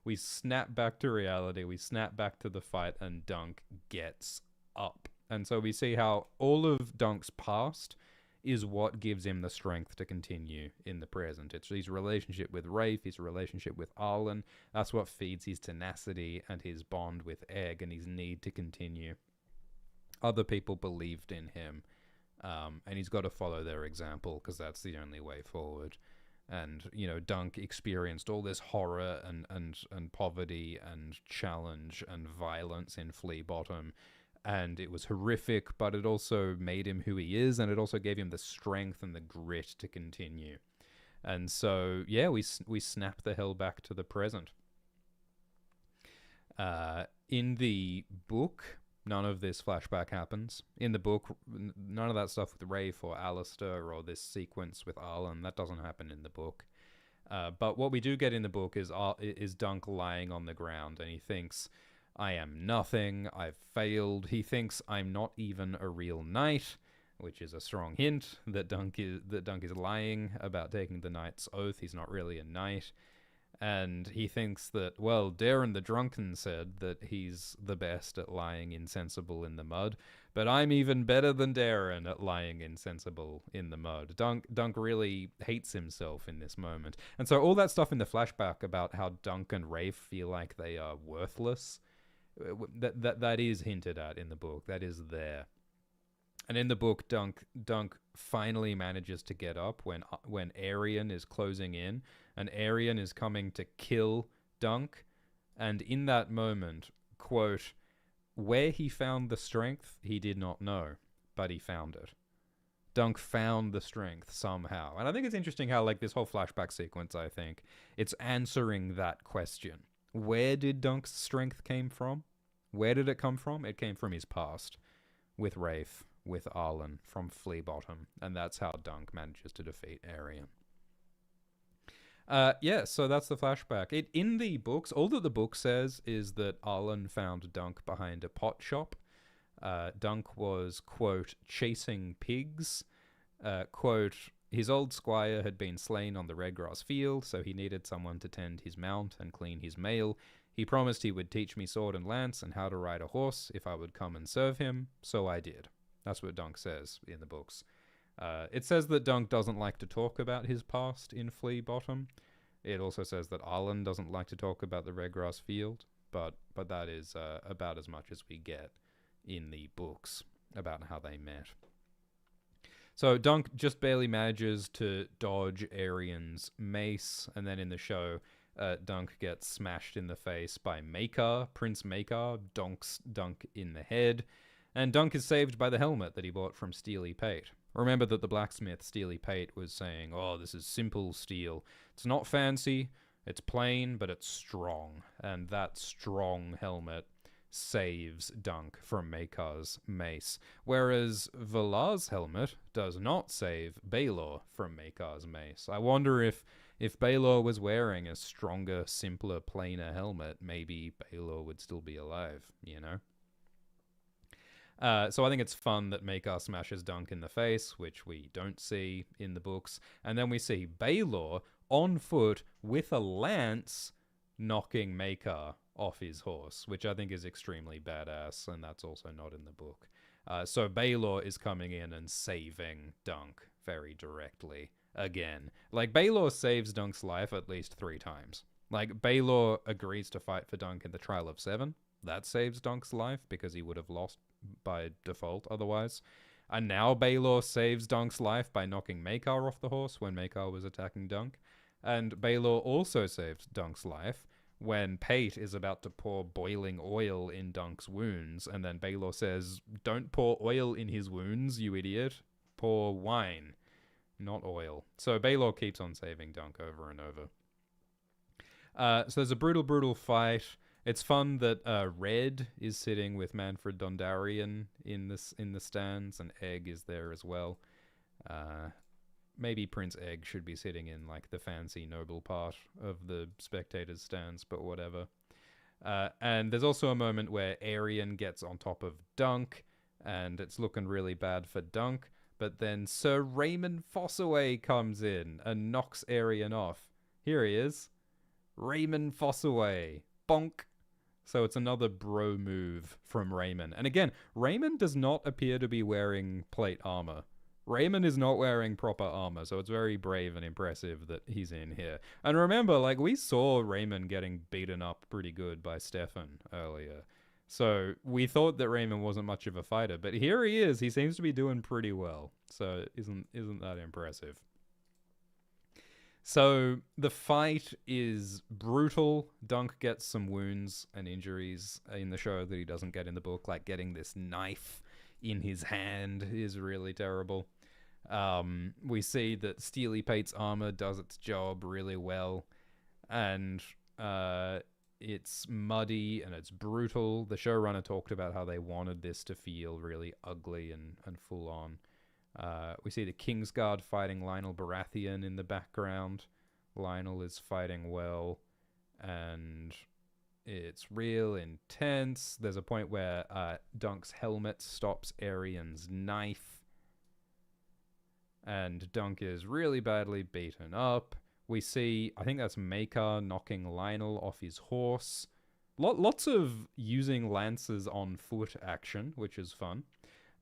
we snap back to reality, we snap back to the fight, and Dunk gets up. And so we see how all of Dunk's past is what gives him the strength to continue in the present. It's his relationship with Rafe, his relationship with Arlen. That's what feeds his tenacity and his bond with Egg and his need to continue. Other people believed in him, and he's got to follow their example because that's the only way forward. And, you know, Dunk experienced all this horror and poverty and challenge and violence in Flea Bottom. And it was horrific, but it also made him who he is, and it also gave him the strength and the grit to continue. And so, yeah, we snap the hell back to the present. In the book, none of this flashback happens. In the book, none of that stuff with Rafe or Alistair or this sequence with Arlen, that doesn't happen in the book. But what we do get in the book is Dunk lying on the ground, and he thinks, I am nothing, I've failed. He thinks, I'm not even a real knight, which is a strong hint that Dunk is lying about taking the knight's oath. He's not really a knight. And he thinks that, well, Darren the Drunken said that he's the best at lying insensible in the mud, but I'm even better than Darren at lying insensible in the mud. Dunk really hates himself in this moment. And so all that stuff in the flashback about how Dunk and Rafe feel like they are worthless, that is hinted at in the book. That is there. And in the book, Dunk finally manages to get up when Arian is closing in, and Arian is coming to kill Dunk. And in that moment, quote, where he found the strength, he did not know, but he found it. Dunk found the strength somehow. And I think it's interesting how, like, this whole flashback sequence, I think, it's answering that question. Where did Dunk's strength came from? Where did it come from? It came from his past, with Rafe, with Arlen, from Flea Bottom, and that's how Dunk manages to defeat Arian. So that's the flashback. In the books, all that the book says is that Arlen found Dunk behind a pot shop. Dunk was, quote, chasing pigs. Quote, his old squire had been slain on the redgrass field, so he needed someone to tend his mount and clean his mail. He promised he would teach me sword and lance and how to ride a horse if I would come and serve him, so I did. That's what Dunk says in the books. It says that Dunk doesn't like to talk about his past in Flea Bottom. It also says that Arlen doesn't like to talk about the redgrass field, but that is about as much as we get in the books about how they met. So Dunk just barely manages to dodge Arian's mace, and then in the show, Dunk gets smashed in the face by Maker. Prince Maker donks Dunk in the head, and Dunk is saved by the helmet that he bought from Steely Pate. Remember that the blacksmith, Steely Pate, was saying, oh, this is simple steel. It's not fancy, it's plain, but it's strong. And that strong helmet saves Dunk from Makar's mace. Whereas Valar's helmet does not save Baelor from Makar's mace. I wonder if Baelor was wearing a stronger, simpler, plainer helmet, maybe Baelor would still be alive, you know? So I think it's fun that Makar smashes Dunk in the face, which we don't see in the books. And then we see Baelor on foot with a lance knocking Makar off his horse, which I think is extremely badass, and that's also not in the book. So Baelor is coming in and saving Dunk very directly again. Like, Baelor saves Dunk's life at least 3 times. Like, Baelor agrees to fight for Dunk in the Trial of Seven. That saves Dunk's life because he would have lost by default otherwise. And now Baelor saves Dunk's life by knocking Makar off the horse when Makar was attacking Dunk. And Baelor also saved Dunk's life when Pate is about to pour boiling oil in Dunk's wounds, and then Baelor says, don't pour oil in his wounds, you idiot. Pour wine, not oil. So Baelor keeps on saving Dunk over and over. So there's a brutal fight. It's fun that Red is sitting with Manfred Dondarrion in the stands, and Egg is there as well. Maybe Prince Egg should be sitting in, like, the fancy noble part of the spectators' stands, but whatever. And there's also a moment where Arian gets on top of Dunk, and it's looking really bad for Dunk, but then Sir Raymond Fossaway comes in and knocks Arian off. Here he is. Raymond Fossaway. Bonk. So it's another bro move from Raymond. And again, Raymond does not appear to be wearing plate armor. Raymond is not wearing proper armor, so it's very brave and impressive that he's in here. And remember, like, we saw Raymond getting beaten up pretty good by Stefan earlier. So we thought that Raymond wasn't much of a fighter, but here he is. He seems to be doing pretty well. So isn't that impressive? So the fight is brutal. Dunk gets some wounds and injuries in the show that he doesn't get in the book, like getting this knife in his hand is really terrible. We see that Steely Pate's armor does its job really well, and it's muddy and it's brutal. The showrunner talked about how they wanted this to feel really ugly and full on. We see the Kingsguard fighting Lionel Baratheon in the background. Lionel is fighting well, and it's real intense. There's a point where Dunk's helmet stops Aerian's knife, and Dunk is really badly beaten up. We see, I think that's Maekar knocking Lionel off his horse. Lots of using lances on foot action, which is fun.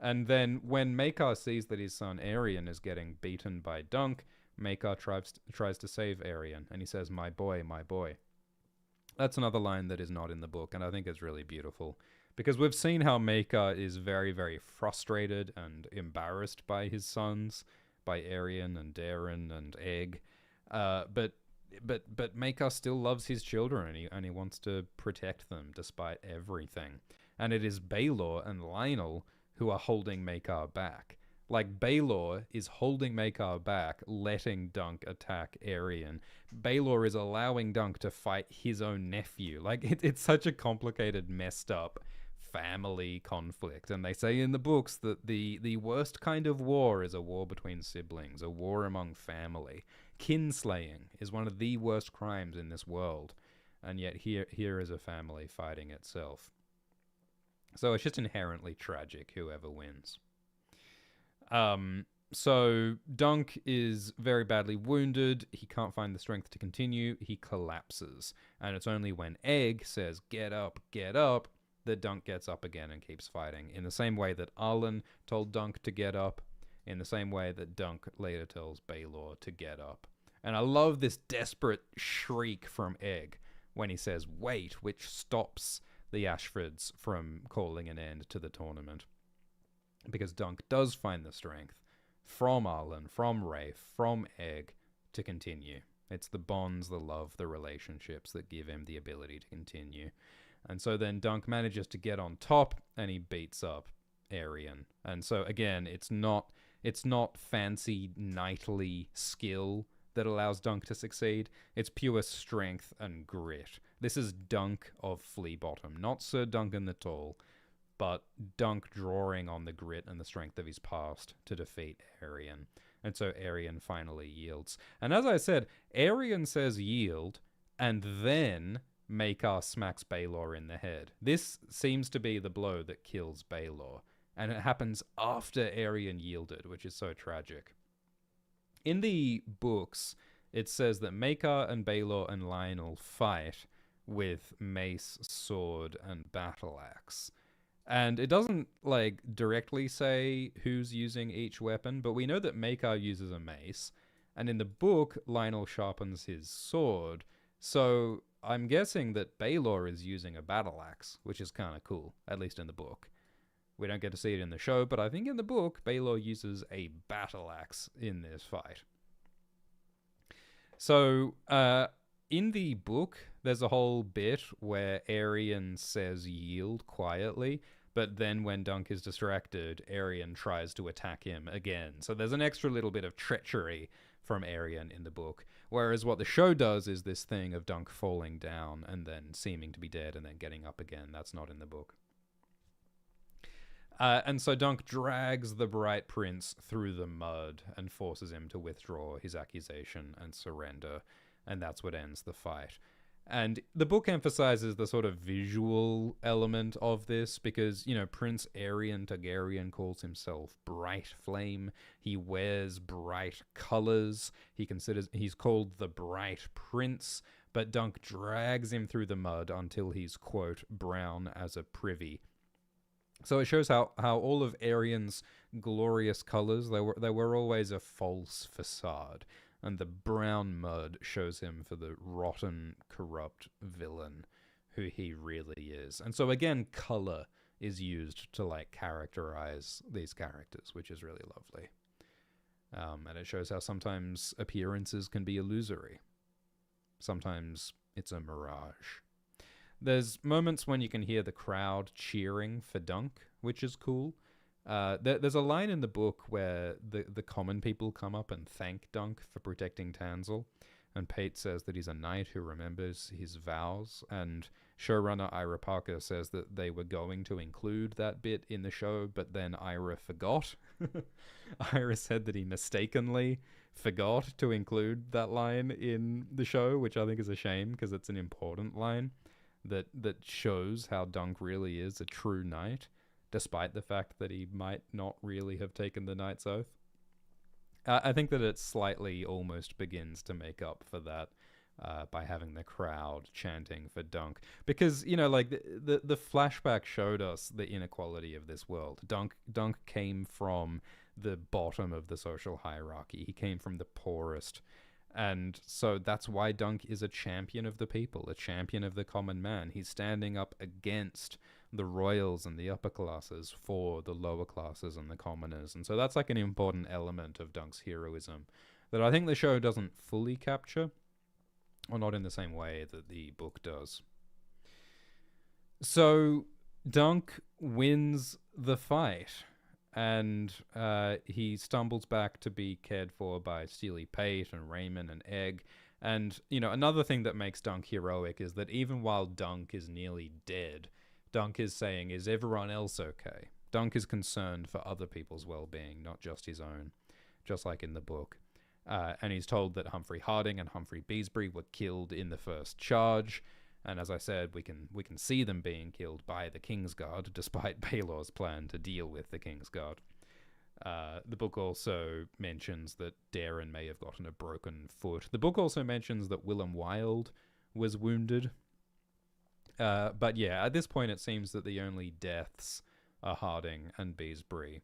And then when Maekar sees that his son Aerion is getting beaten by Dunk, Maekar tries to save Aerion, and he says, "My boy, my boy." That's another line that is not in the book, and I think it's really beautiful. Because we've seen how Maekar is very, very frustrated and embarrassed by his sons, by Aerion and Daeron and Egg. But Maekar still loves his children, and he wants to protect them despite everything. And it is Baelor and Lionel who are holding Maekar back. Like, Baelor is holding Maekar back, letting Dunk attack Aerion. Baelor is allowing Dunk to fight his own nephew. Like, it's such a complicated, messed up family conflict. And they say in the books that the worst kind of war is a war between siblings, a war among family. Kinslaying is one of the worst crimes in this world. And yet here is a family fighting itself. So it's just inherently tragic, whoever wins. So Dunk is very badly wounded. He can't find the strength to continue. He collapses. And it's only when Egg says, get up, that Dunk gets up again and keeps fighting. In the same way that Arlen told Dunk to get up. In the same way that Dunk later tells Baelor to get up. And I love this desperate shriek from Egg when he says, wait, which stops the Ashfords from calling an end to the tournament. Because Dunk does find the strength from Arlen, from Rafe, from Egg to continue. It's the bonds, the love, the relationships that give him the ability to continue. And so then Dunk manages to get on top, and he beats up Aerion. And so again, it's not fancy knightly skill that allows Dunk to succeed. It's pure strength and grit. This is Dunk of Fleabottom, not Sir Duncan the Tall, but Dunk drawing on the grit and the strength of his past to defeat Aerion. And so Aerion finally yields. And as I said, Aerion says yield, and then Maekar smacks Baelor in the head. This seems to be the blow that kills Baelor, and it happens after Aerion yielded, which is so tragic. In the books, it says that Maekar and Baelor and Lionel fight with mace, sword, and battle axe. And it doesn't, like, directly say who's using each weapon, but we know that Maekar uses a mace, and in the book, Lionel sharpens his sword, so I'm guessing that Baelor is using a battle axe, which is kind of cool, at least in the book. We don't get to see it in the show, but I think in the book, Baelor uses a battle axe in this fight. So, in the book, there's a whole bit where Aerion says yield quietly, but then when Dunk is distracted, Aerion tries to attack him again. So there's an extra little bit of treachery from Aerion in the book, whereas what the show does is this thing of Dunk falling down and then seeming to be dead and then getting up again. That's not in the book. And so Dunk drags the Bright Prince through the mud and forces him to withdraw his accusation and surrender. And that's what ends the fight. And the book emphasizes the sort of visual element of this because, you know, Prince Aerion Targaryen calls himself Bright Flame. He wears bright colors. He's called the Bright Prince, but Dunk drags him through the mud until he's, quote, brown as a privy. So it shows how all of Aerion's glorious colors, they were always a false facade. And the brown mud shows him for the rotten, corrupt villain who he really is. And so again, color is used to like characterize these characters, which is really lovely. And it shows how sometimes appearances can be illusory. Sometimes it's a mirage. There's moments when you can hear the crowd cheering for Dunk, which is cool. There's a line in the book where the common people come up and thank Dunk for protecting Tanzel, and Pate says that he's a knight who remembers his vows, and showrunner Ira Parker says that they were going to include that bit in the show, but then Ira forgot. Ira said that he mistakenly forgot to include that line in the show, which I think is a shame because it's an important line that shows how Dunk really is a true knight, despite the fact that he might not really have taken the knight's oath. I think that it slightly almost begins to make up for that by having the crowd chanting for Dunk. Because, you know, like, the flashback showed us the inequality of this world. Dunk came from the bottom of the social hierarchy. He came from the poorest. And so that's why Dunk is a champion of the people, a champion of the common man. He's standing up against the royals and the upper classes for the lower classes and the commoners. And so that's like an important element of Dunk's heroism that I think the show doesn't fully capture, or not in the same way that the book does. So Dunk wins the fight, and he stumbles back to be cared for by Steely Pate and Raymond and Egg. And, you know, another thing that makes Dunk heroic is that even while Dunk is nearly dead, Dunk is saying, is everyone else okay? Dunk is concerned for other people's well-being, not just his own, just like in the book. And he's told that Humphrey Harding and Humphrey Beesbury were killed in the first charge. And as I said, we can see them being killed by the Kingsguard, despite Baelor's plan to deal with the Kingsguard. The book also mentions that Darren may have gotten a broken foot. The book also mentions that Willem Wilde was wounded. But yeah, at this point it seems that the only deaths are Harding and Beesbury.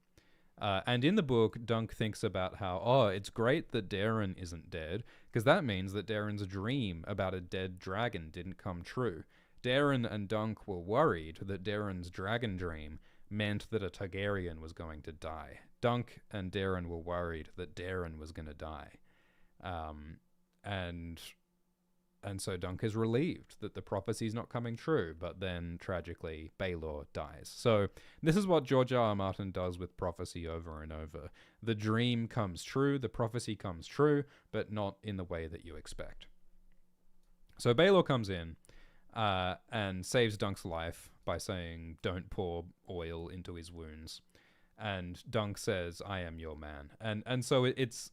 And in the book, Dunk thinks about how, it's great that Darren isn't dead, because that means that Darren's dream about a dead dragon didn't come true. Darren and Dunk were worried that Darren's dragon dream meant that a Targaryen was going to die. Dunk and Darren were worried that Darren was going to die. And so Dunk is relieved that the prophecy's not coming true, but then, tragically, Baelor dies. So this is what George R. R. Martin does with prophecy over and over. The dream comes true, the prophecy comes true, but not in the way that you expect. So Baelor comes in and saves Dunk's life by saying, don't pour oil into his wounds. And Dunk says, I am your man. And so it's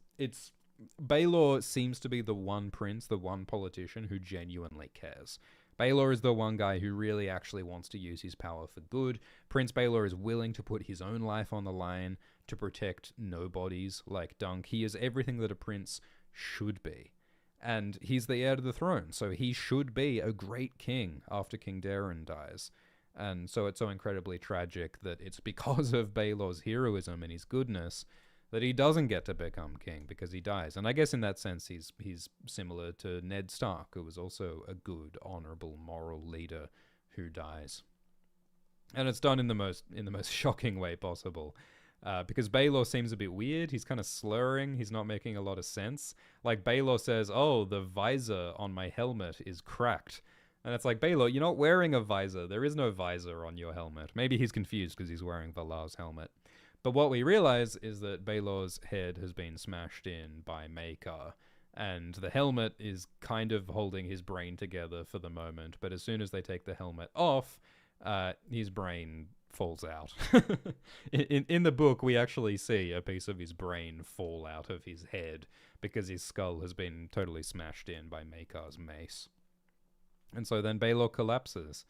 Baelor seems to be the one prince, the one politician who genuinely cares. Baelor is the one guy who really actually wants to use his power for good. Prince Baelor is willing to put his own life on the line to protect nobodies like Dunk. He is everything that a prince should be. And he's the heir to the throne, so he should be a great king after King Darren dies. And so it's so incredibly tragic that it's because of Baelor's heroism and his goodness that he doesn't get to become king, because he dies. And I guess in that sense he's similar to Ned Stark, who was also a good, honorable, moral leader who dies. And it's done in the most shocking way possible. Because Baelor seems a bit weird. He's kind of slurring. He's not making a lot of sense. Like, Baelor says, the visor on my helmet is cracked. And it's like, Baelor, you're not wearing a visor. There is no visor on your helmet. Maybe he's confused because he's wearing Valar's helmet. But what we realize is that Baelor's head has been smashed in by Maekar, and the helmet is kind of holding his brain together for the moment, but as soon as they take the helmet off, his brain falls out. In the book, we actually see a piece of his brain fall out of his head because his skull has been totally smashed in by Maekar's mace. And so then Baelor collapses,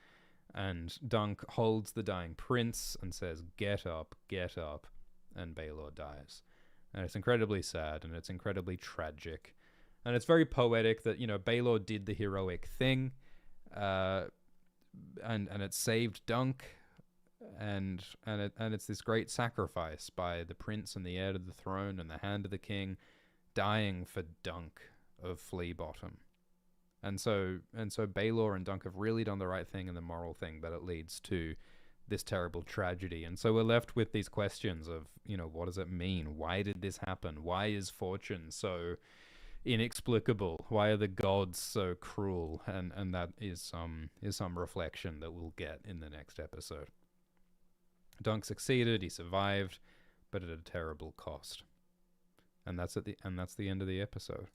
and Dunk holds the dying prince and says, get up, and Baelor dies. And it's incredibly sad, and it's incredibly tragic. And it's very poetic that, Baelor did the heroic thing, and it saved Dunk, and it's this great sacrifice by the prince and the heir to the throne and the hand of the king, dying for Dunk of Flea Bottom. And so Baelor and Dunk have really done the right thing and the moral thing, but it leads to this terrible tragedy. And so we're left with these questions of, what does it mean? Why did this happen? Why is fortune so inexplicable? Why are the gods so cruel? And that is some reflection that we'll get in the next episode. Dunk succeeded, he survived, but at a terrible cost. And that's the end of the episode.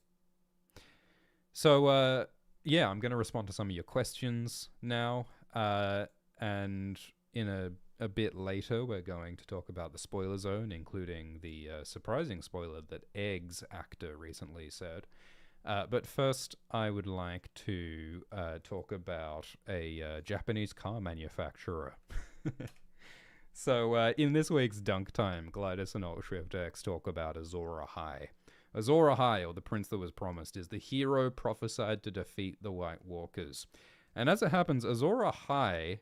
So yeah, I'm going to respond to some of your questions now, and in a bit later, we're going to talk about the spoiler zone, including the surprising spoiler that Egg's actor recently said. But first, I would like to talk about a Japanese car manufacturer. So, in this week's Dunk Time, Glidus and AltShiftX talk about Azora High. Azora High, or the Prince That Was Promised, is the hero prophesied to defeat the White Walkers. And as it happens, Azora High,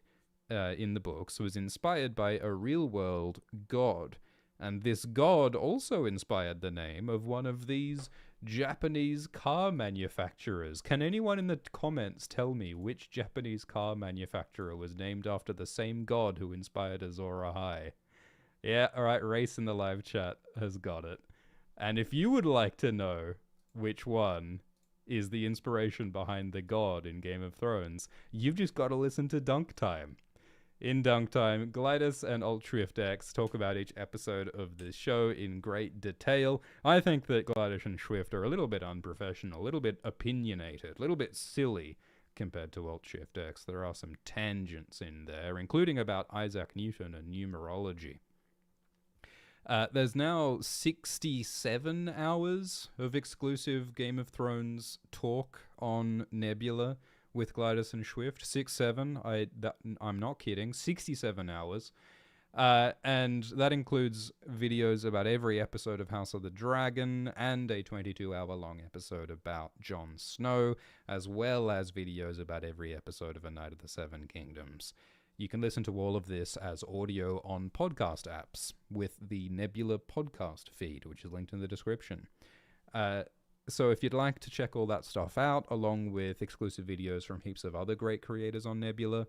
in the books, was inspired by a real-world god. And this god also inspired the name of one of these Japanese car manufacturers. Can anyone in the comments tell me which Japanese car manufacturer was named after the same god who inspired Azora High? Yeah, alright, Race in the live chat has got it. And if you would like to know which one is the inspiration behind the god in Game of Thrones, you've just got to listen to Dunk Time. In Dunk Time, Glidus and AltShiftX talk about each episode of this show in great detail. I think that Glidus and Swift are a little bit unprofessional, a little bit opinionated, a little bit silly compared to AltShiftX. There are some tangents in there, including about Isaac Newton and numerology. There's now 67 hours of exclusive Game of Thrones talk on Nebula with Glidus and Swift. 6-7, I'm not kidding, 67 hours. And that includes videos about every episode of House of the Dragon and a 22-hour-long episode about Jon Snow, as well as videos about every episode of A Night of the Seven Kingdoms. You can listen to all of this as audio on podcast apps with the Nebula podcast feed, which is linked in the description. So if you'd like to check all that stuff out, along with exclusive videos from heaps of other great creators on Nebula,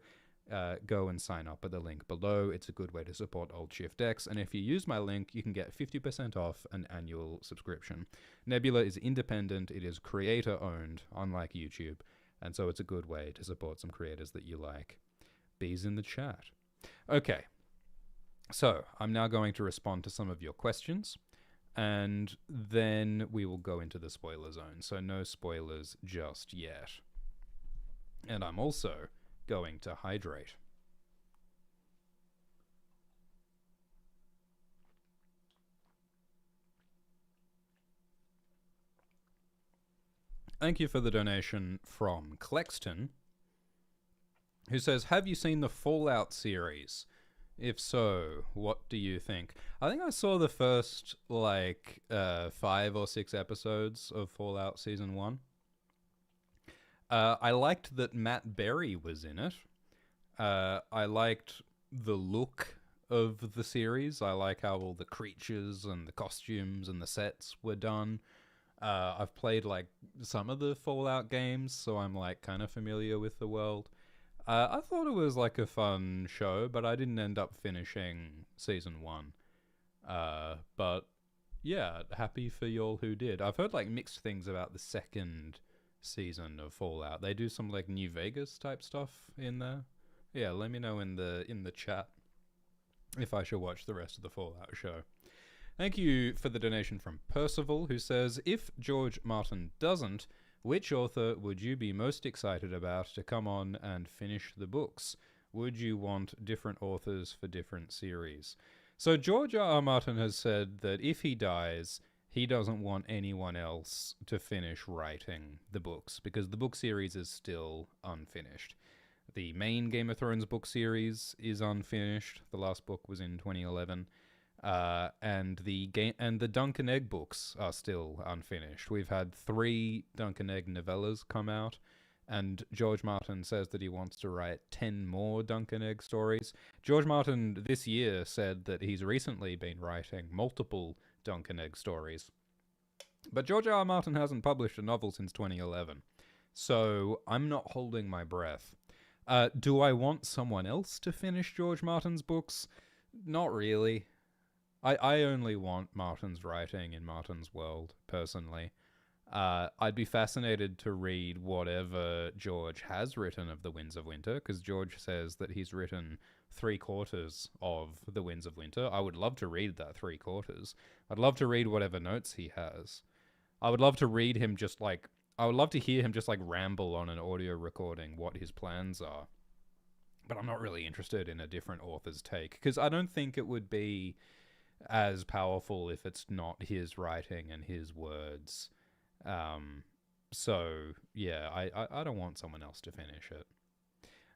go and sign up at the link below. It's a good way to support AltShiftX, and if you use my link, you can get 50% off an annual subscription. Nebula is independent, it is creator-owned, unlike YouTube, and so it's a good way to support some creators that you like. Bees in the chat. Okay, so I'm now going to respond to some of your questions, and then we will go into the spoiler zone, so no spoilers just yet. And I'm also going to hydrate. Thank you for the donation from Clexton, who says, have you seen the Fallout series? If so, what do you think? I think I saw the first, 5 or 6 episodes of Fallout Season 1. I liked that Matt Berry was in it. I liked the look of the series. I like how all the creatures and the costumes and the sets were done. I've played, some of the Fallout games, so I'm, kind of familiar with the world. I thought it was a fun show, but I didn't end up finishing Season 1. But, yeah, happy for y'all who did. I've heard, mixed things about the second season of Fallout. They do some, New Vegas type stuff in there. Yeah, let me know in the chat if I should watch the rest of the Fallout show. Thank you for the donation from Percival, who says, if George Martin doesn't, which author would you be most excited about to come on and finish the books? Would you want different authors for different series? So George R.R. Martin has said that if he dies, he doesn't want anyone else to finish writing the books, because the book series is still unfinished. The main Game of Thrones book series is unfinished. The last book was in 2011. And the Dunk and Egg books are still unfinished. We've had 3 Dunk and Egg novellas come out, and George Martin says that he wants to write 10 more Dunk and Egg stories. George Martin this year said that he's recently been writing multiple Dunk and Egg stories. But George R.R. Martin hasn't published a novel since 2011, so I'm not holding my breath. Do I want someone else to finish George Martin's books? Not really. I only want Martin's writing in Martin's world, personally. I'd be fascinated to read whatever George has written of the Winds of Winter, because George says that he's written 3/4 of the Winds of Winter. I would love to read that 3/4. I'd love to read whatever notes he has. I would love to read him I would love to hear him just like ramble on an audio recording what his plans are. But I'm not really interested in a different author's take, because I don't think it would be as powerful if it's not his writing and his words. So yeah, I don't want someone else to finish it.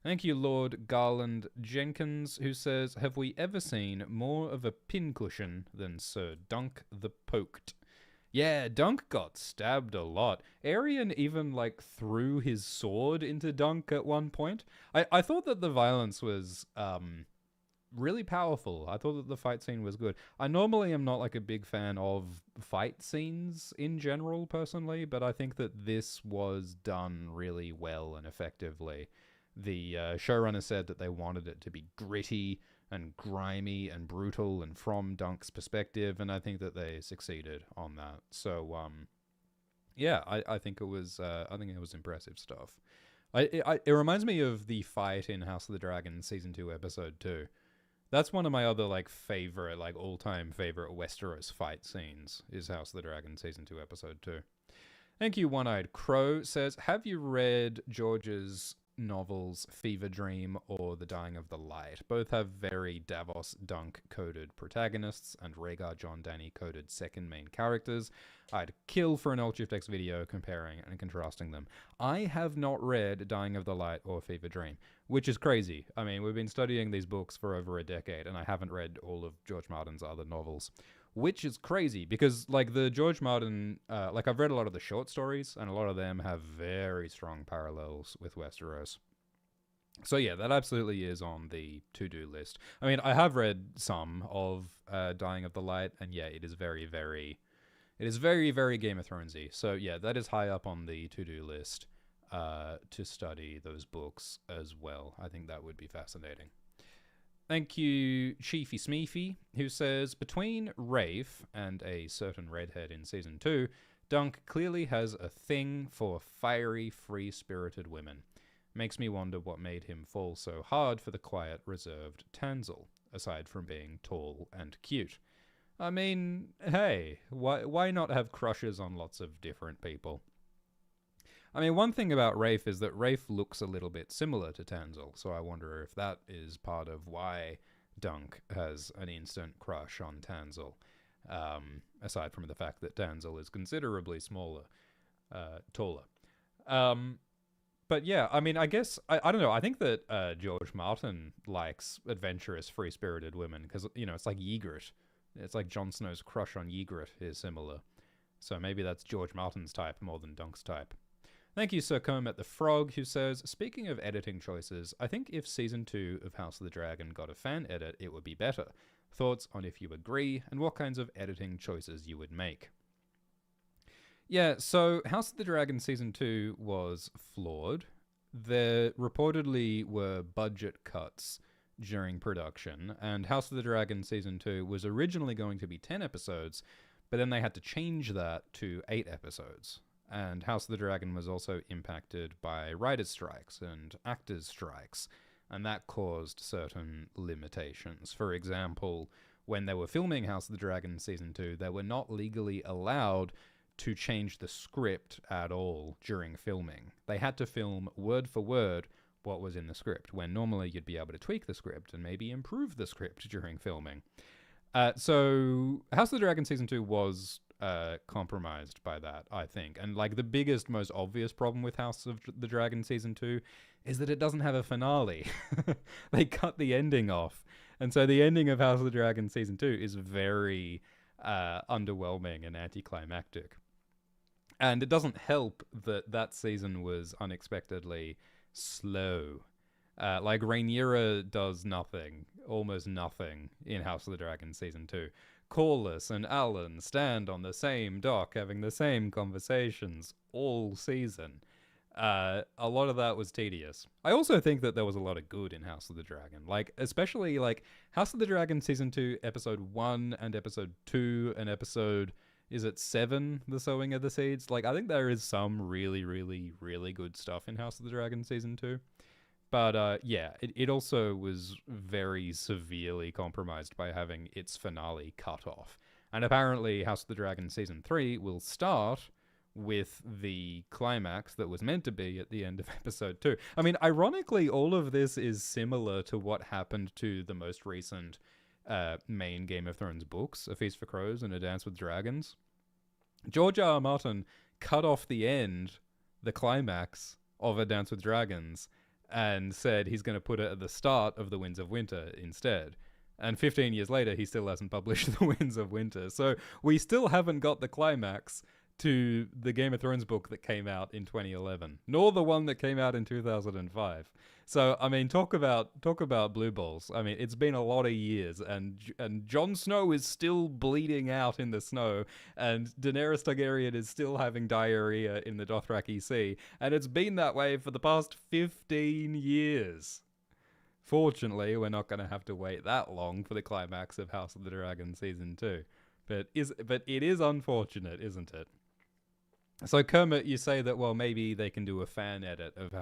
Thank you, Lord Garland Jenkins, who says, have we ever seen more of a pincushion than Sir Dunk the Poked? Yeah, Dunk got stabbed a lot. Arian even, like, threw his sword into Dunk at one point. I thought that the violence was, really powerful. I thought that the fight scene was good. I normally am not, like, a big fan of fight scenes in general, personally, but I think that this was done really well and effectively. The showrunner said that they wanted it to be gritty and grimy and brutal and from Dunk's perspective, and I think that they succeeded on that. So, yeah, I think it was impressive stuff. It reminds me of the fight in House of the Dragon Season 2, Episode 2. That's one of my other, like, favorite, like, all-time favorite Westeros fight scenes, is House of the Dragon Season 2, Episode 2. Thank you, One-Eyed Crow says, have you read George's novels Fever Dream or The Dying of the Light? Both have very Davos Dunk coded protagonists and Rhaegar John Dany coded second main characters. I'd kill for an Alt Shift X video comparing and contrasting them. I have not read Dying of the Light or Fever Dream, which is crazy. I mean, we've been studying these books for over a decade and I haven't read all of George Martin's other novels, which is crazy because, like, the George Martin, like, I've read a lot of the short stories and a lot of them have very strong parallels with Westeros. So yeah, that absolutely is on the to-do list. I mean, I have read some of Dying of the Light, and yeah, it is very, very Game of Thronesy. So yeah, that is high up on the to-do list to study those books as well. I think that would be fascinating. Thank you, Chiefy Smeefy, who says, between Rafe and a certain redhead in Season 2, Dunk clearly has a thing for fiery, free-spirited women. Makes me wonder what made him fall so hard for the quiet, reserved Tanzel, aside from being tall and cute. I mean, hey, why not have crushes on lots of different people? I mean, one thing about Rafe is that Rafe looks a little bit similar to Tanzel, so I wonder if that is part of why Dunk has an instant crush on Tanzel, aside from the fact that Tanzel is considerably taller. But yeah, I mean, I guess, I don't know, I think that George Martin likes adventurous, free-spirited women, because, you know, it's like Ygritte. It's like Jon Snow's crush on Ygritte is similar. So maybe that's George Martin's type more than Dunk's type. Thank you, Sir Kermit the Frog, who says, speaking of editing choices, I think if Season 2 of House of the Dragon got a fan edit, it would be better. Thoughts on if you agree, and what kinds of editing choices you would make. Yeah, so House of the Dragon Season 2 was flawed. There reportedly were budget cuts during production, and House of the Dragon Season 2 was originally going to be 10 episodes, but then they had to change that to 8 episodes. And House of the Dragon was also impacted by writers' strikes and actors' strikes, and that caused certain limitations. For example, when they were filming House of the Dragon Season 2, they were not legally allowed to change the script at all during filming. They had to film word for word what was in the script, when normally you'd be able to tweak the script and maybe improve the script during filming. So House of the Dragon Season 2 was compromised by that, I think. And like the biggest, most obvious problem with House of the Dragon Season 2 is that it doesn't have a finale. They cut the ending off. And so the ending of House of the Dragon Season 2 is very underwhelming and anticlimactic. And it doesn't help that that season was unexpectedly slow. Like Rhaenyra does nothing, almost nothing, in House of the Dragon Season 2. Corlys and Alan stand on the same dock having the same conversations all season. A lot of that was tedious. I also think that there was a lot of good in House of the Dragon. Like, especially, like, House of the Dragon Season 2, Episode 1 and Episode 2 and Episode is it 7, The Sowing of the Seeds? Like, I think there is some really, really, really good stuff in House of the Dragon Season 2. But yeah, it also was very severely compromised by having its finale cut off. And apparently House of the Dragon Season 3 will start with the climax that was meant to be at the end of episode 2. I mean, ironically, all of this is similar to what happened to the most recent main Game of Thrones books, A Feast for Crows and A Dance with Dragons. George R. R. Martin cut off the climax of A Dance with Dragons, and said he's going to put it at the start of The Winds of Winter instead. And 15 years later, he still hasn't published The Winds of Winter. So we still haven't got the climax to the Game of Thrones book that came out in 2011, nor the one that came out in 2005. So, I mean, talk about blue balls. I mean, it's been a lot of years, and Jon Snow is still bleeding out in the snow, and Daenerys Targaryen is still having diarrhea in the Dothraki Sea, and it's been that way for the past 15 years. Fortunately, we're not going to have to wait that long for the climax of House of the Dragon Season 2. But it is unfortunate, isn't it? So Kermit, you say that, well, maybe they can do a fan edit of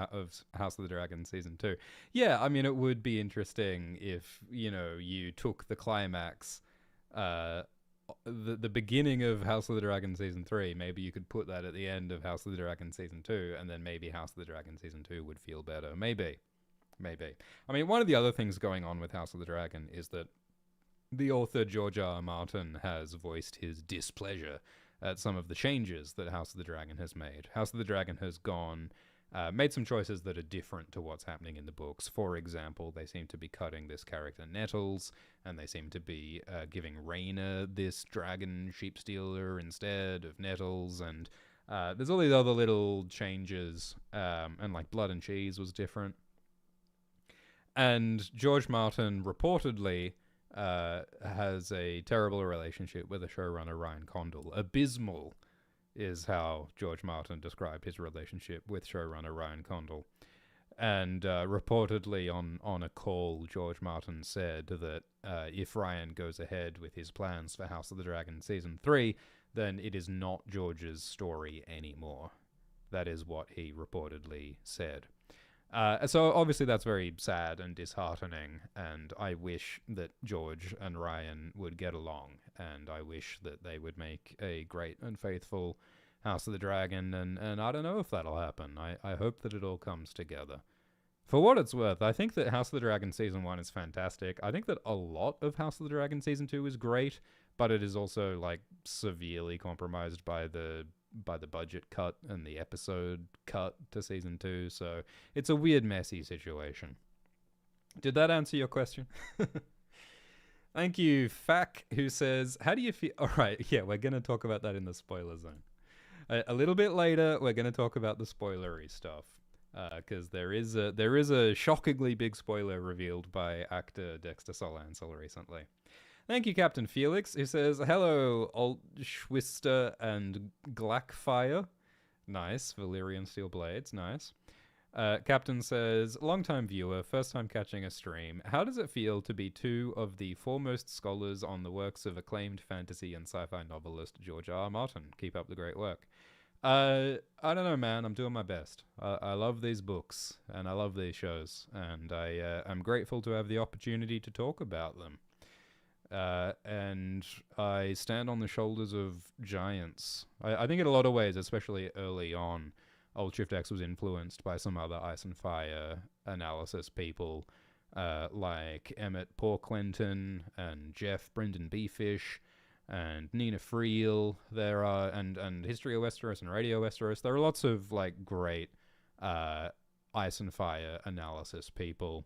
House of the Dragon Season 2. Yeah, I mean, it would be interesting if, you took the climax, the beginning of House of the Dragon Season 3, maybe you could put that at the end of House of the Dragon Season 2, and then maybe House of the Dragon Season 2 would feel better. Maybe. I mean, one of the other things going on with House of the Dragon is that the author George R. R. Martin has voiced his displeasure at some of the changes that House of the Dragon has made. House of the Dragon has made some choices that are different to what's happening in the books. For example, they seem to be cutting this character Nettles, and they seem to be giving Rhaena this dragon sheep stealer instead of Nettles, and there's all these other little changes, and like Blood and Cheese was different. And George Martin reportedly has a terrible relationship with the showrunner Ryan Condal. Abysmal is how George Martin described his relationship with showrunner Ryan Condal. And reportedly on a call, George Martin said that if Ryan goes ahead with his plans for House of the Dragon Season 3, then it is not George's story anymore. That is what he reportedly said. So obviously that's very sad and disheartening, and I wish that George and Ryan would get along, and I wish that they would make a great and faithful House of the Dragon, and I don't know if that'll happen. I hope that it all comes together. For what it's worth, I think that House of the Dragon Season 1 is fantastic. I think that a lot of House of the Dragon Season 2 is great, but it is also, like, severely compromised by the budget cut and the episode cut to Season 2, so it's a weird, messy situation. Did that answer your question? Thank you, Fack, who says, how do you feel... Alright, yeah, we're going to talk about that in the spoiler zone. A little bit later, we're going to talk about the spoilery stuff, because there is a shockingly big spoiler revealed by actor Dexter Solancel recently. Thank you, Captain Felix, who says, hello, Altschwister and Glackfire. Nice. Valyrian Steel Blades. Nice. Captain says, long-time viewer, first time catching a stream. How does it feel to be two of the foremost scholars on the works of acclaimed fantasy and sci-fi novelist George R. R. Martin? Keep up the great work. I don't know, man. I'm doing my best. I love these books, and I love these shows, and I'm grateful to have the opportunity to talk about them. And I stand on the shoulders of giants. I think in a lot of ways, especially early on, Old Shift X was influenced by some other Ice and Fire analysis people, like Emmett Porclenton and Jeff Brendan Beefish and Nina Friel. There are, and History of Westeros and Radio Westeros. There are lots of like great Ice and Fire analysis people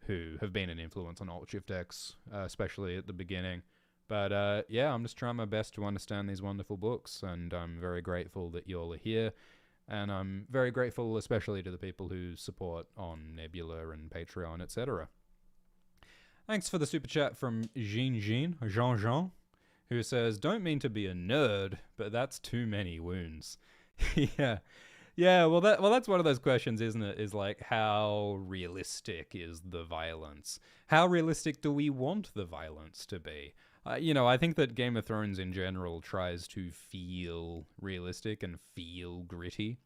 who have been an influence on Alt Shift X, especially at the beginning. But yeah, I'm just trying my best to understand these wonderful books, and I'm very grateful that you all are here. And I'm very grateful especially to the people who support on Nebula and Patreon, etc. Thanks for the super chat from Jean, who says, don't mean to be a nerd, but that's too many wounds. Yeah, well, that's one of those questions, isn't it? Is like, how realistic is the violence? How realistic do we want the violence to be? I think that Game of Thrones in general tries to feel realistic and feel gritty.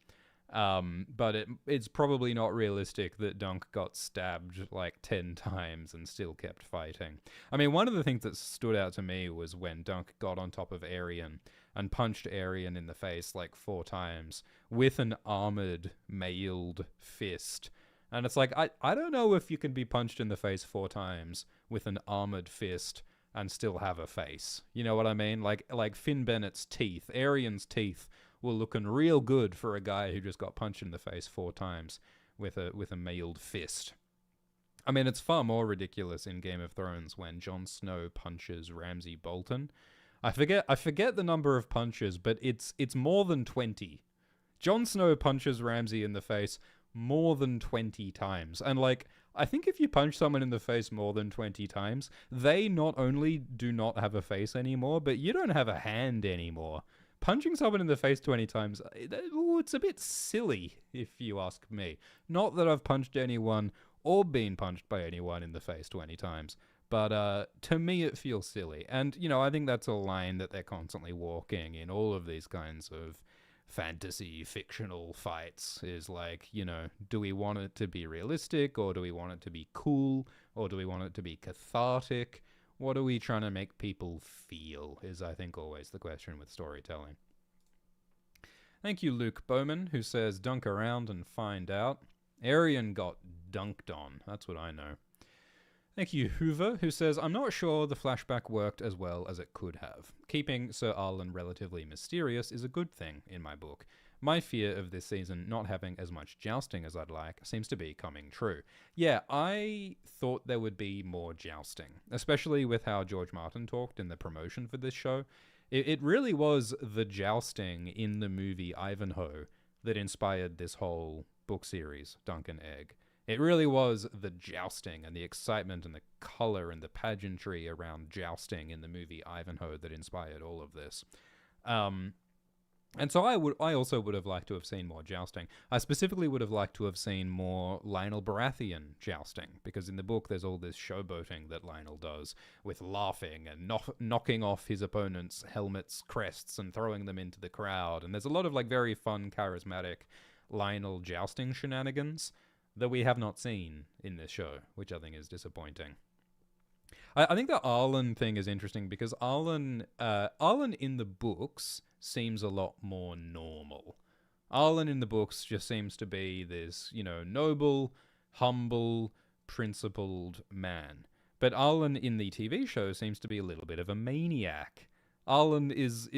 But it's probably not realistic that Dunk got stabbed like 10 times and still kept fighting. I mean, one of the things that stood out to me was when Dunk got on top of Aerion and punched Aerion in the face like 4 times with an armored, mailed fist. And it's like, I don't know if you can be punched in the face 4 times with an armored fist and still have a face. You know what I mean? Like Finn Bennett's teeth, Aerion's teeth were looking real good for a guy who just got punched in the face 4 times with a mailed fist. I mean, it's far more ridiculous in Game of Thrones when Jon Snow punches Ramsay Bolton. I forget the number of punches, but it's more than 20. Jon Snow punches Ramsay in the face more than 20 times. And like, I think if you punch someone in the face more than 20 times, they not only do not have a face anymore, but you don't have a hand anymore. Punching someone in the face 20 times, it's a bit silly, if you ask me. Not that I've punched anyone or been punched by anyone in the face 20 times, but to me it feels silly. And, I think that's a line that they're constantly walking in all of these kinds of fantasy, fictional fights, is like, do we want it to be realistic, or do we want it to be cool, or do we want it to be cathartic? What are we trying to make people feel is, I think, always the question with storytelling. Thank you, Luke Bowman, who says, dunk around and find out. Aerion got dunked on. That's what I know. Thank you, Hoover, who says, I'm not sure the flashback worked as well as it could have. Keeping Sir Arlen relatively mysterious is a good thing in my book. My fear of this season not having as much jousting as I'd like seems to be coming true. Yeah, I thought there would be more jousting, especially with how George Martin talked in the promotion for this show. It really was the jousting in the movie Ivanhoe that inspired this whole book series, Dunk and Egg. It really was the jousting and the excitement and the color and the pageantry around jousting in the movie Ivanhoe that inspired all of this. And so I also would have liked to have seen more jousting. I specifically would have liked to have seen more Lionel Baratheon jousting, because in the book there's all this showboating that Lionel does with laughing and knocking off his opponents' helmets, crests, and throwing them into the crowd. And there's a lot of like very fun, charismatic Lionel jousting shenanigans that we have not seen in this show, which I think is disappointing. I think the Arlen thing is interesting because Arlen in the books seems a lot more normal. Arlen in the books just seems to be this, noble, humble, principled man. But Arlen in the TV show seems to be a little bit of a maniac. Arlen is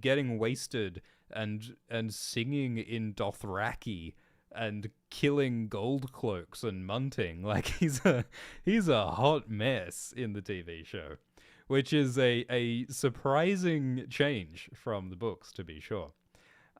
getting wasted and singing in Dothraki and killing gold cloaks and munting. Like, he's a hot mess in the TV show, which is a surprising change from the books, to be sure.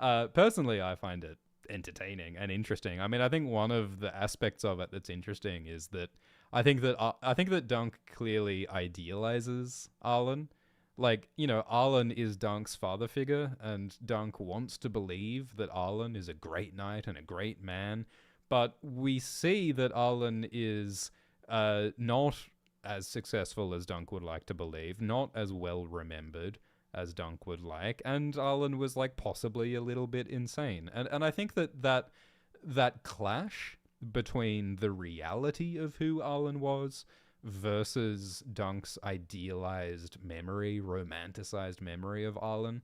Personally, I find it entertaining and interesting. I mean, I think one of the aspects of it that's interesting is that I think that Dunk clearly idealizes Arlen. Like, Arlen is Dunk's father figure, and Dunk wants to believe that Arlen is a great knight and a great man, but we see that Arlen is not as successful as Dunk would like to believe, not as well remembered as Dunk would like, and Arlen was like possibly a little bit insane. And I think that clash between the reality of who Arlen was versus Dunk's idealized memory, romanticized memory of Arlen,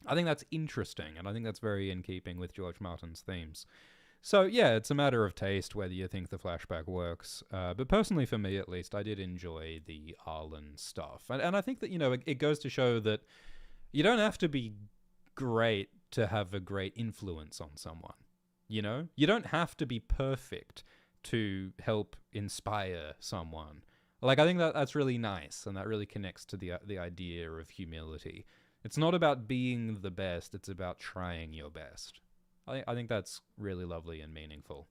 I think that's interesting, and I think that's very in keeping with George Martin's themes. So yeah, it's a matter of taste whether you think the flashback works, but personally for me at least, I did enjoy the Arlen stuff. And I think that, it goes to show that you don't have to be great to have a great influence on someone, You don't have to be perfect to help inspire someone. Like, I think that's really nice, and that really connects to the idea of humility. It's not about being the best, it's about trying your best. I think that's really lovely and meaningful.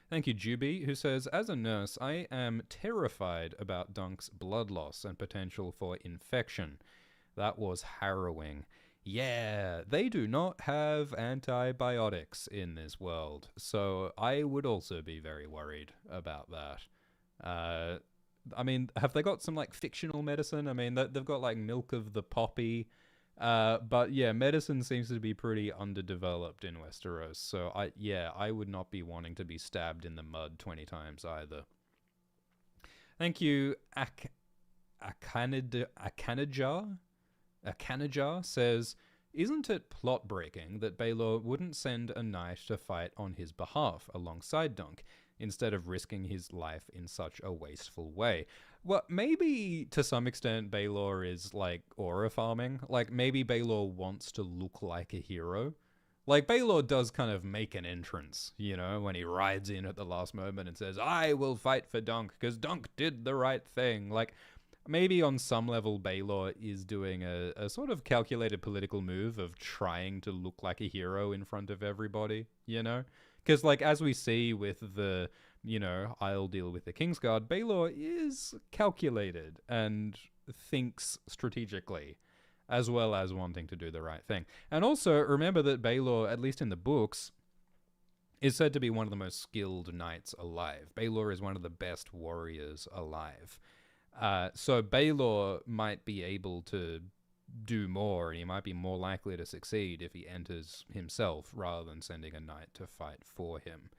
Thank you, Juby, who says, as a nurse, I am terrified about Dunk's blood loss and potential for infection. That was harrowing. Yeah, they do not have antibiotics in this world, so I would also be very worried about that. I mean, have they got some like fictional medicine? I mean, they've got like milk of the poppy. But yeah, medicine seems to be pretty underdeveloped in Westeros. So I would not be wanting to be stabbed in the mud 20 times either. Thank you, Akanajar. Akanajar says, isn't it plot breaking that Baelor wouldn't send a knight to fight on his behalf alongside Dunk, instead of risking his life in such a wasteful way? Well, maybe to some extent Baelor is like aura farming. Like maybe Baelor wants to look like a hero. Like Baelor does kind of make an entrance, you know, when he rides in at the last moment and says, I will fight for Dunk because Dunk did the right thing. Like maybe on some level Baelor is doing a sort of calculated political move of trying to look like a hero in front of everybody, you know? Because, like, as we see with the, you know, I'll deal with the Kingsguard, Baelor is calculated and thinks strategically, as well as wanting to do the right thing. And also, remember that Baelor, at least in the books, is said to be one of the most skilled knights alive. Baelor is one of the best warriors alive. So Baelor might be able to do more, and he might be more likely to succeed if he enters himself rather than sending a knight to fight for him.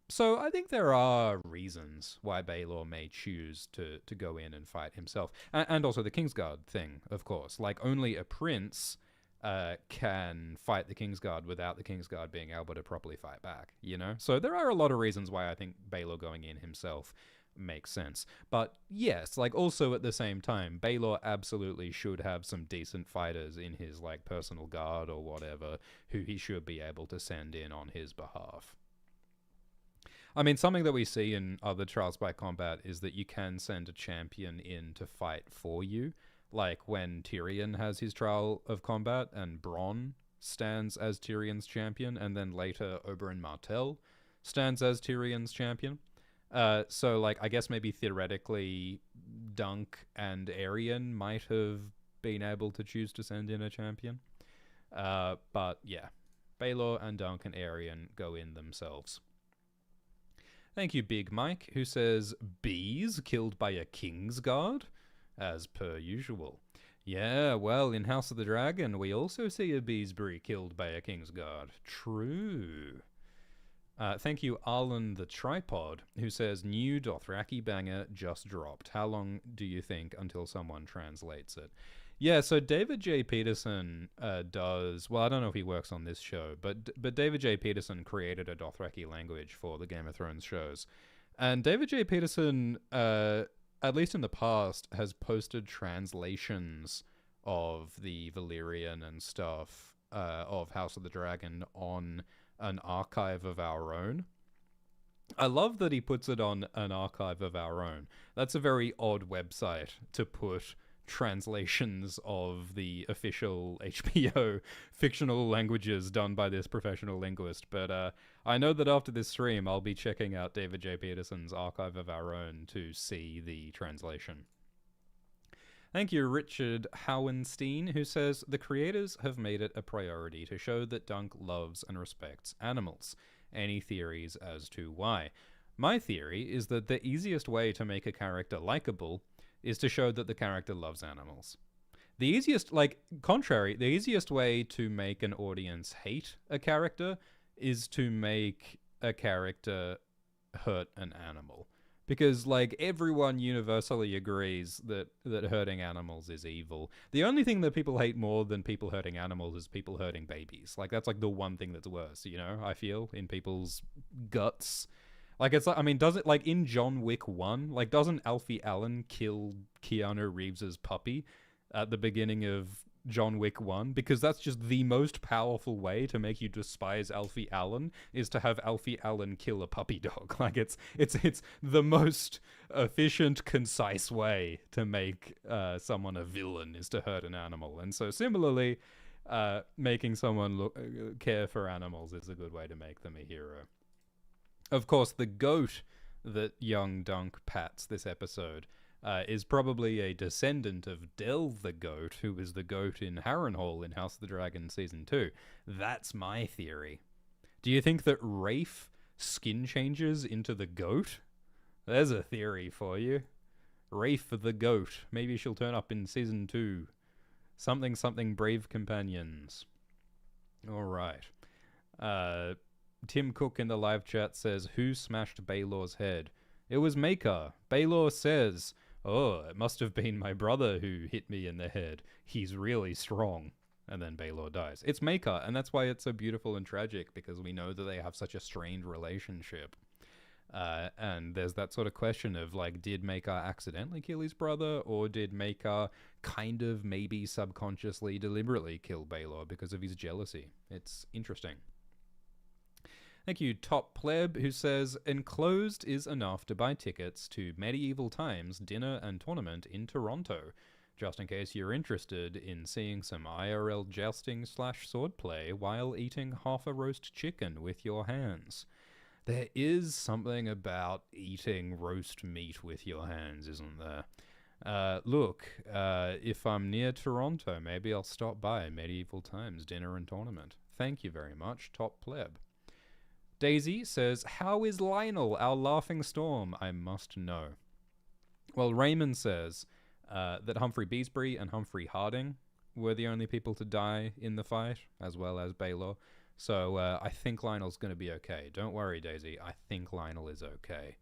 So I think there are reasons why Baelor may choose to go in and fight himself. And also the Kingsguard thing, of course. Like, only a prince can fight the Kingsguard without the Kingsguard being able to properly fight back, you know? So there are a lot of reasons why I think Baelor going in himself makes sense. But yes, like, also at the same time, Baelor absolutely should have some decent fighters in his, like, personal guard or whatever who he should be able to send in on his behalf. I mean, something that we see in other trials by combat is that you can send a champion in to fight for you. Like when Tyrion has his trial of combat and Bronn stands as Tyrion's champion, and then later Oberyn Martell stands as Tyrion's champion. So, like, I guess maybe theoretically Dunk and Aerion might have been able to choose to send in a champion. But yeah, Baelor and Dunk and Aerion go in themselves. Thank you, Big Mike, who says, bees killed by a Kingsguard? As per usual. Yeah, well, in House of the Dragon, we also see a Beesbury killed by a Kingsguard. True. Thank you, Arlen the Tripod, who says, new Dothraki banger just dropped. How long do you think until someone translates it? Yeah, so David J. Peterson does... Well, I don't know if he works on this show, but David J. Peterson created a Dothraki language for the Game of Thrones shows. And David J. Peterson, at least in the past, has posted translations of the Valyrian and stuff of House of the Dragon on an archive of our own. I love that he puts it on an archive of our own. That's a very odd website to put translations of the official HBO fictional languages done by this professional linguist. But I know that after this stream, I'll be checking out David J. Peterson's archive of our own to see the translation. Thank you, Richard Howenstein, who says, the creators have made it a priority to show that Dunk loves and respects animals. Any theories as to why? My theory is that the easiest way to make a character likable is to show that the character loves animals. The easiest way to make an audience hate a character is to make a character hurt an animal. Because, like, everyone universally agrees that hurting animals is evil. The only thing that people hate more than people hurting animals is people hurting babies. Like, that's, like, the one thing that's worse, you know, I feel, in people's guts. Like, it's like, I mean, does it, like, in John Wick 1, like, doesn't Alfie Allen kill Keanu Reeves's puppy at the beginning of John Wick 1? Because that's just the most powerful way to make you despise Alfie Allen, is to have Alfie Allen kill a puppy dog. Like, it's the most efficient, concise way to make someone a villain, is to hurt an animal. And so similarly, making someone care for animals is a good way to make them a hero. Of course, the goat that young Dunk pats this episode is probably a descendant of Delve the Goat, who was the goat in Harrenhal in House of the Dragon Season 2. That's my theory. Do you think that Rafe skin changes into the goat? There's a theory for you. Rafe the goat. Maybe she'll turn up in season 2. Something something brave companions. All right. Tim Cook in the live chat says, "Who smashed Baylor's head?" It was Maker. Baylor says, "Oh, it must have been my brother who hit me in the head. He's really strong." And then Baylor dies. It's Maker, and that's why it's so beautiful and tragic, because we know that they have such a strained relationship. And there's that sort of question of, like, did Maker accidentally kill his brother, or did Maker kind of maybe subconsciously deliberately kill Baylor because of his jealousy? It's interesting. Thank you, Top Pleb, who says, "Enclosed is enough to buy tickets to Medieval Times dinner and tournament in Toronto, just in case you're interested in seeing some IRL jousting / swordplay while eating half a roast chicken with your hands." There is something about eating roast meat with your hands, isn't there? Look, if I'm near Toronto, maybe I'll stop by Medieval Times dinner and tournament. Thank you very much, Top Pleb. Daisy says, "How is Lionel, our laughing storm? I must know." Well, Raymond says that Humphrey Beesbury and Humphrey Harding were the only people to die in the fight, as well as Baylor. So I think Lionel's going to be okay. Don't worry, Daisy. I think Lionel is okay.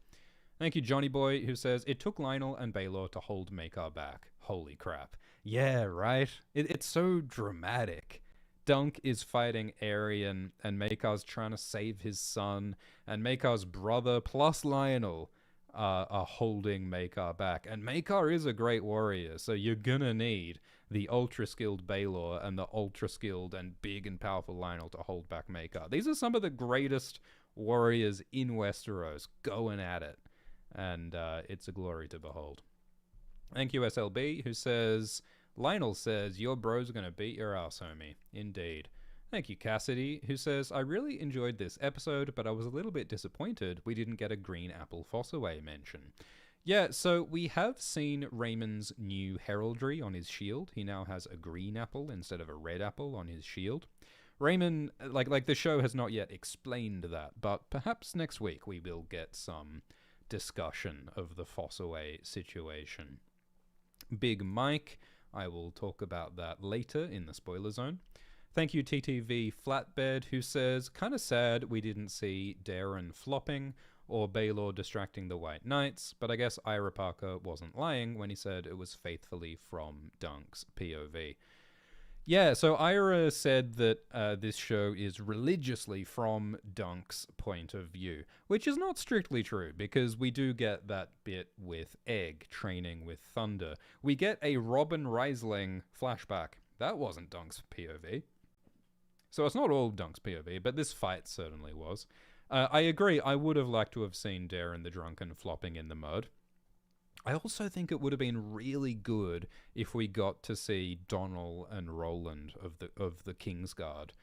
Thank you, Johnny Boy, who says, "It took Lionel and Baylor to hold Maker back." Holy crap. Yeah, right? It's so dramatic. Dunk is fighting Aryan, and Makar's trying to save his son, and Makar's brother plus Lionel are holding Makar back. And Makar is a great warrior, so you're gonna need the ultra-skilled Baylor and the ultra-skilled and big and powerful Lionel to hold back Makar. These are some of the greatest warriors in Westeros going at it, and it's a glory to behold. Thank you, SLB, who says, "Lionel says, your bro's gonna beat your ass, homie." Indeed. Thank you, Cassidy, who says, "I really enjoyed this episode, but I was a little bit disappointed we didn't get a green apple Fossaway mention." Yeah, so we have seen Raymond's new heraldry on his shield. He now has a green apple instead of a red apple on his shield. Raymond, like the show has not yet explained that, but perhaps next week we will get some discussion of the Fossaway situation. Big Mike, I will talk about that later in the spoiler zone. Thank you, TTV Flatbed, who says, "Kinda sad we didn't see Darren flopping or Baylor distracting the White Knights, but I guess Ira Parker wasn't lying when he said it was faithfully from Dunk's POV." Yeah, so Ira said that this show is religiously from Dunk's point of view, which is not strictly true, because we do get that bit with Egg training with Thunder. We get a Robin Riesling flashback. That wasn't Dunk's POV. So it's not all Dunk's POV, but this fight certainly was. I agree, I would have liked to have seen Darren the Drunken flopping in the mud. I also think it would have been really good if we got to see Donal and Roland of the Kingsguard.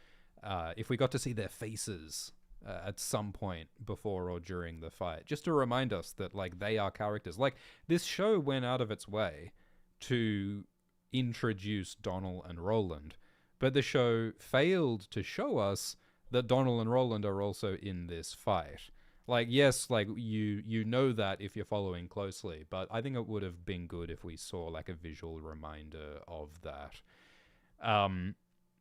If we got to see their faces at some point before or during the fight, just to remind us that, like, they are characters. Like, this show went out of its way to introduce Donal and Roland, but the show failed to show us that Donal and Roland are also in this fight. Like, yes, like, you know that if you're following closely, but I think it would have been good if we saw, like, a visual reminder of that.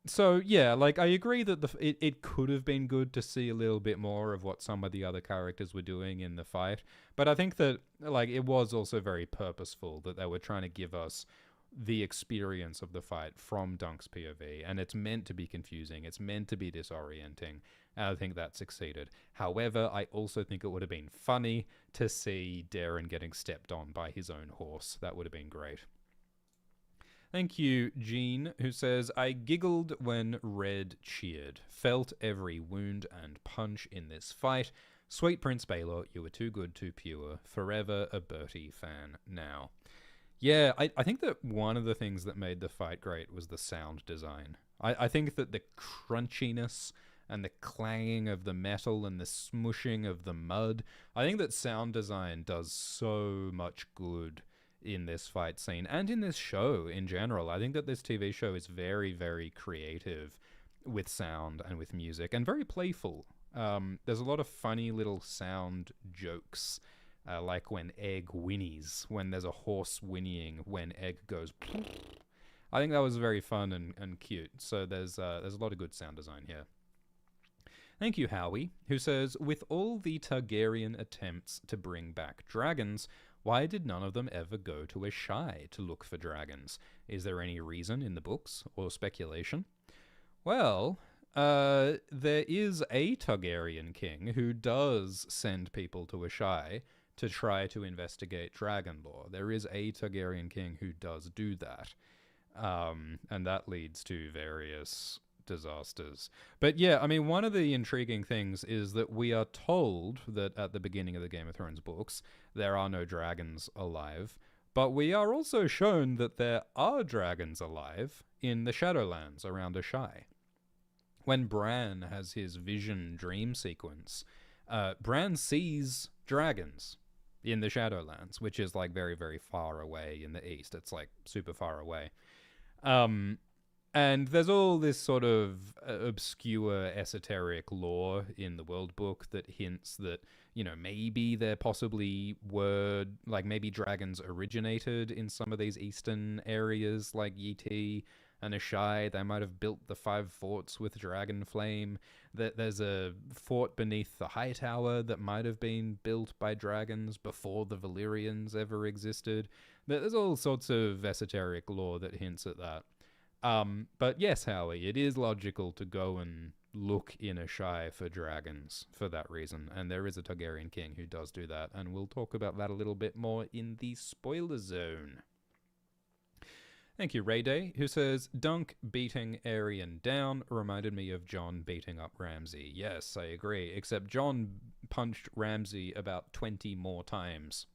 So, yeah, like, I agree that it could have been good to see a little bit more of what some of the other characters were doing in the fight, but I think that, like, it was also very purposeful that they were trying to give us the experience of the fight from Dunk's POV, and it's meant to be confusing, it's meant to be disorienting, and I think that succeeded. However, I also think it would have been funny to see Darren getting stepped on by his own horse. That would have been great. Thank you, Jean, who says, "I giggled when Red cheered. Felt every wound and punch in this fight. Sweet Prince Baylor, you were too good, too pure. Forever a Bertie fan now." Yeah, I think that one of the things that made the fight great was the sound design. I think that the crunchiness and the clanging of the metal and the smushing of the mud, I think that sound design does so much good in this fight scene and in this show in general. I think that this TV show is very, very creative with sound and with music, and very playful. There's a lot of funny little sound jokes like when Egg whinnies, when there's a horse whinnying, when Egg goes. I think that was very fun and cute. So there's a lot of good sound design here. Thank you, Howie, who says, with all the Targaryen attempts to bring back dragons, why did none of them ever go to a Shire to look for dragons? Is there any reason in the books or speculation? Well, there is a Targaryen king who does send people to a Shire to try to investigate dragon lore. There is a Targaryen king who does do that. And that leads to various disasters. But yeah, I mean, one of the intriguing things is that we are told that at the beginning of the Game of Thrones books, there are no dragons alive, but we are also shown that there are dragons alive in the Shadowlands around Ashai. When Bran has his vision dream sequence, Bran sees dragons in the Shadowlands, which is like very, very far away in the east. It's like super far away. And there's all this sort of obscure esoteric lore in the world book that hints that, you know, maybe there possibly were, like, maybe dragons originated in some of these eastern areas like Yiti and Ashai. They might have built the 5 forts with dragon flame. There's a fort beneath the High Tower that might have been built by dragons before the Valyrians ever existed. There's all sorts of esoteric lore that hints at that. But yes, Howie, it is logical to go and look in Ashai for dragons for that reason. And there is a Targaryen king who does do that. And we'll talk about that a little bit more in the spoiler zone. Thank you, Rayday, who says, Dunk beating Aerion down reminded me of Jon beating up Ramsay. Yes, I agree, except Jon punched Ramsay about 20 more times.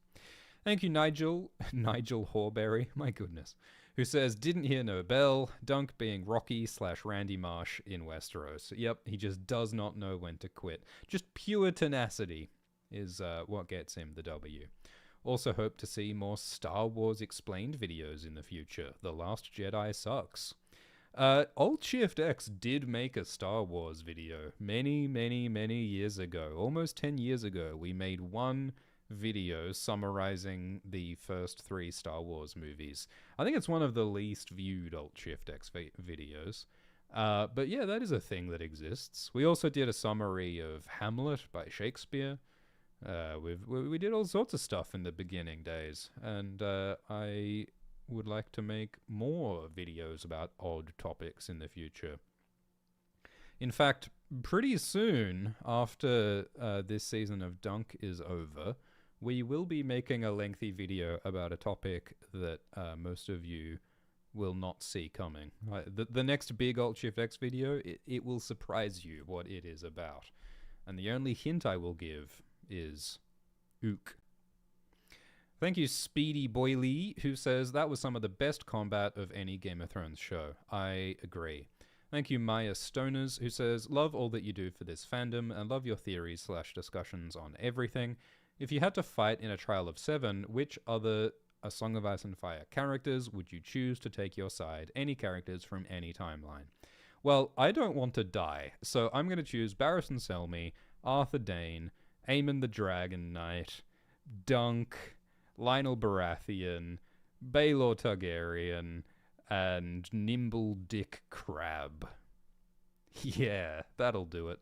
Thank you, Nigel Horbury, my goodness, who says, didn't hear no bell, Dunk being Rocky/Randy Marsh in Westeros. Yep, he just does not know when to quit. Just pure tenacity is what gets him the W. Also hope to see more Star Wars explained videos in the future. The Last Jedi sucks. Alt-Shift-X did make a Star Wars video many, many, many years ago. Almost 10 years ago, we made one video summarizing the first 3 Star Wars movies. I think it's one of the least viewed Alt-Shift-X videos. But yeah, that is a thing that exists. We also did a summary of Hamlet by Shakespeare. We did all sorts of stuff in the beginning days, and I would like to make more videos about odd topics in the future. In fact, pretty soon after this season of Dunk is over, we will be making a lengthy video about a topic that most of you will not see coming. The next big Alt-Shift-X video, it will surprise you what it is about. And the only hint I will give is ook. Thank you, Speedy Boyley, who says that was some of the best combat of any Game of Thrones show. I agree. Thank you, Maya Stoners, who says, love all that you do for this fandom and love your theories/discussions on everything. If you had to fight in a trial of 7, which other A Song of Ice and Fire characters would you choose to take your side? Any characters from any timeline? Well, I don't want to die, so I'm going to choose Barristan Selmy, Arthur Dayne, Aemon the Dragon Knight, Dunk, Lionel Baratheon, Baelor Targaryen, and Nimble Dick Crab. Yeah, that'll do it.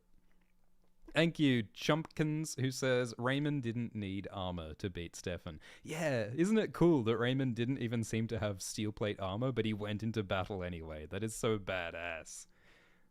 Thank you, Chumpkins, who says, Raymond didn't need armor to beat Stefan. Yeah, isn't it cool that Raymond didn't even seem to have steel plate armor, but he went into battle anyway? That is so badass.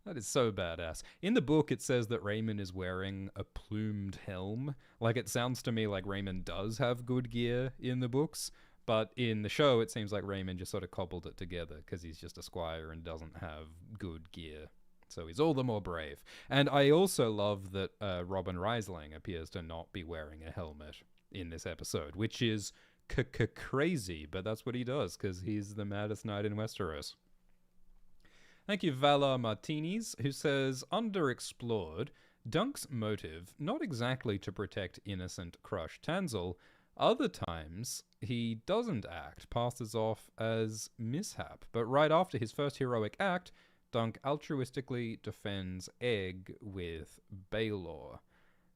That is so badass. In the book, it says that Raymond is wearing a plumed helm. Like, it sounds to me like Raymond does have good gear in the books, but in the show, it seems like Raymond just sort of cobbled it together because he's just a squire and doesn't have good gear. So he's all the more brave. And I also love that Robin Reisling appears to not be wearing a helmet in this episode, which is crazy, but that's what he does because he's the maddest knight in Westeros. Thank you, Valar Martinez, who says, underexplored, Dunk's motive, not exactly to protect innocent Crush Tanzel, other times he doesn't act, passes off as mishap, but right after his first heroic act, Dunk altruistically defends Egg with Baelor.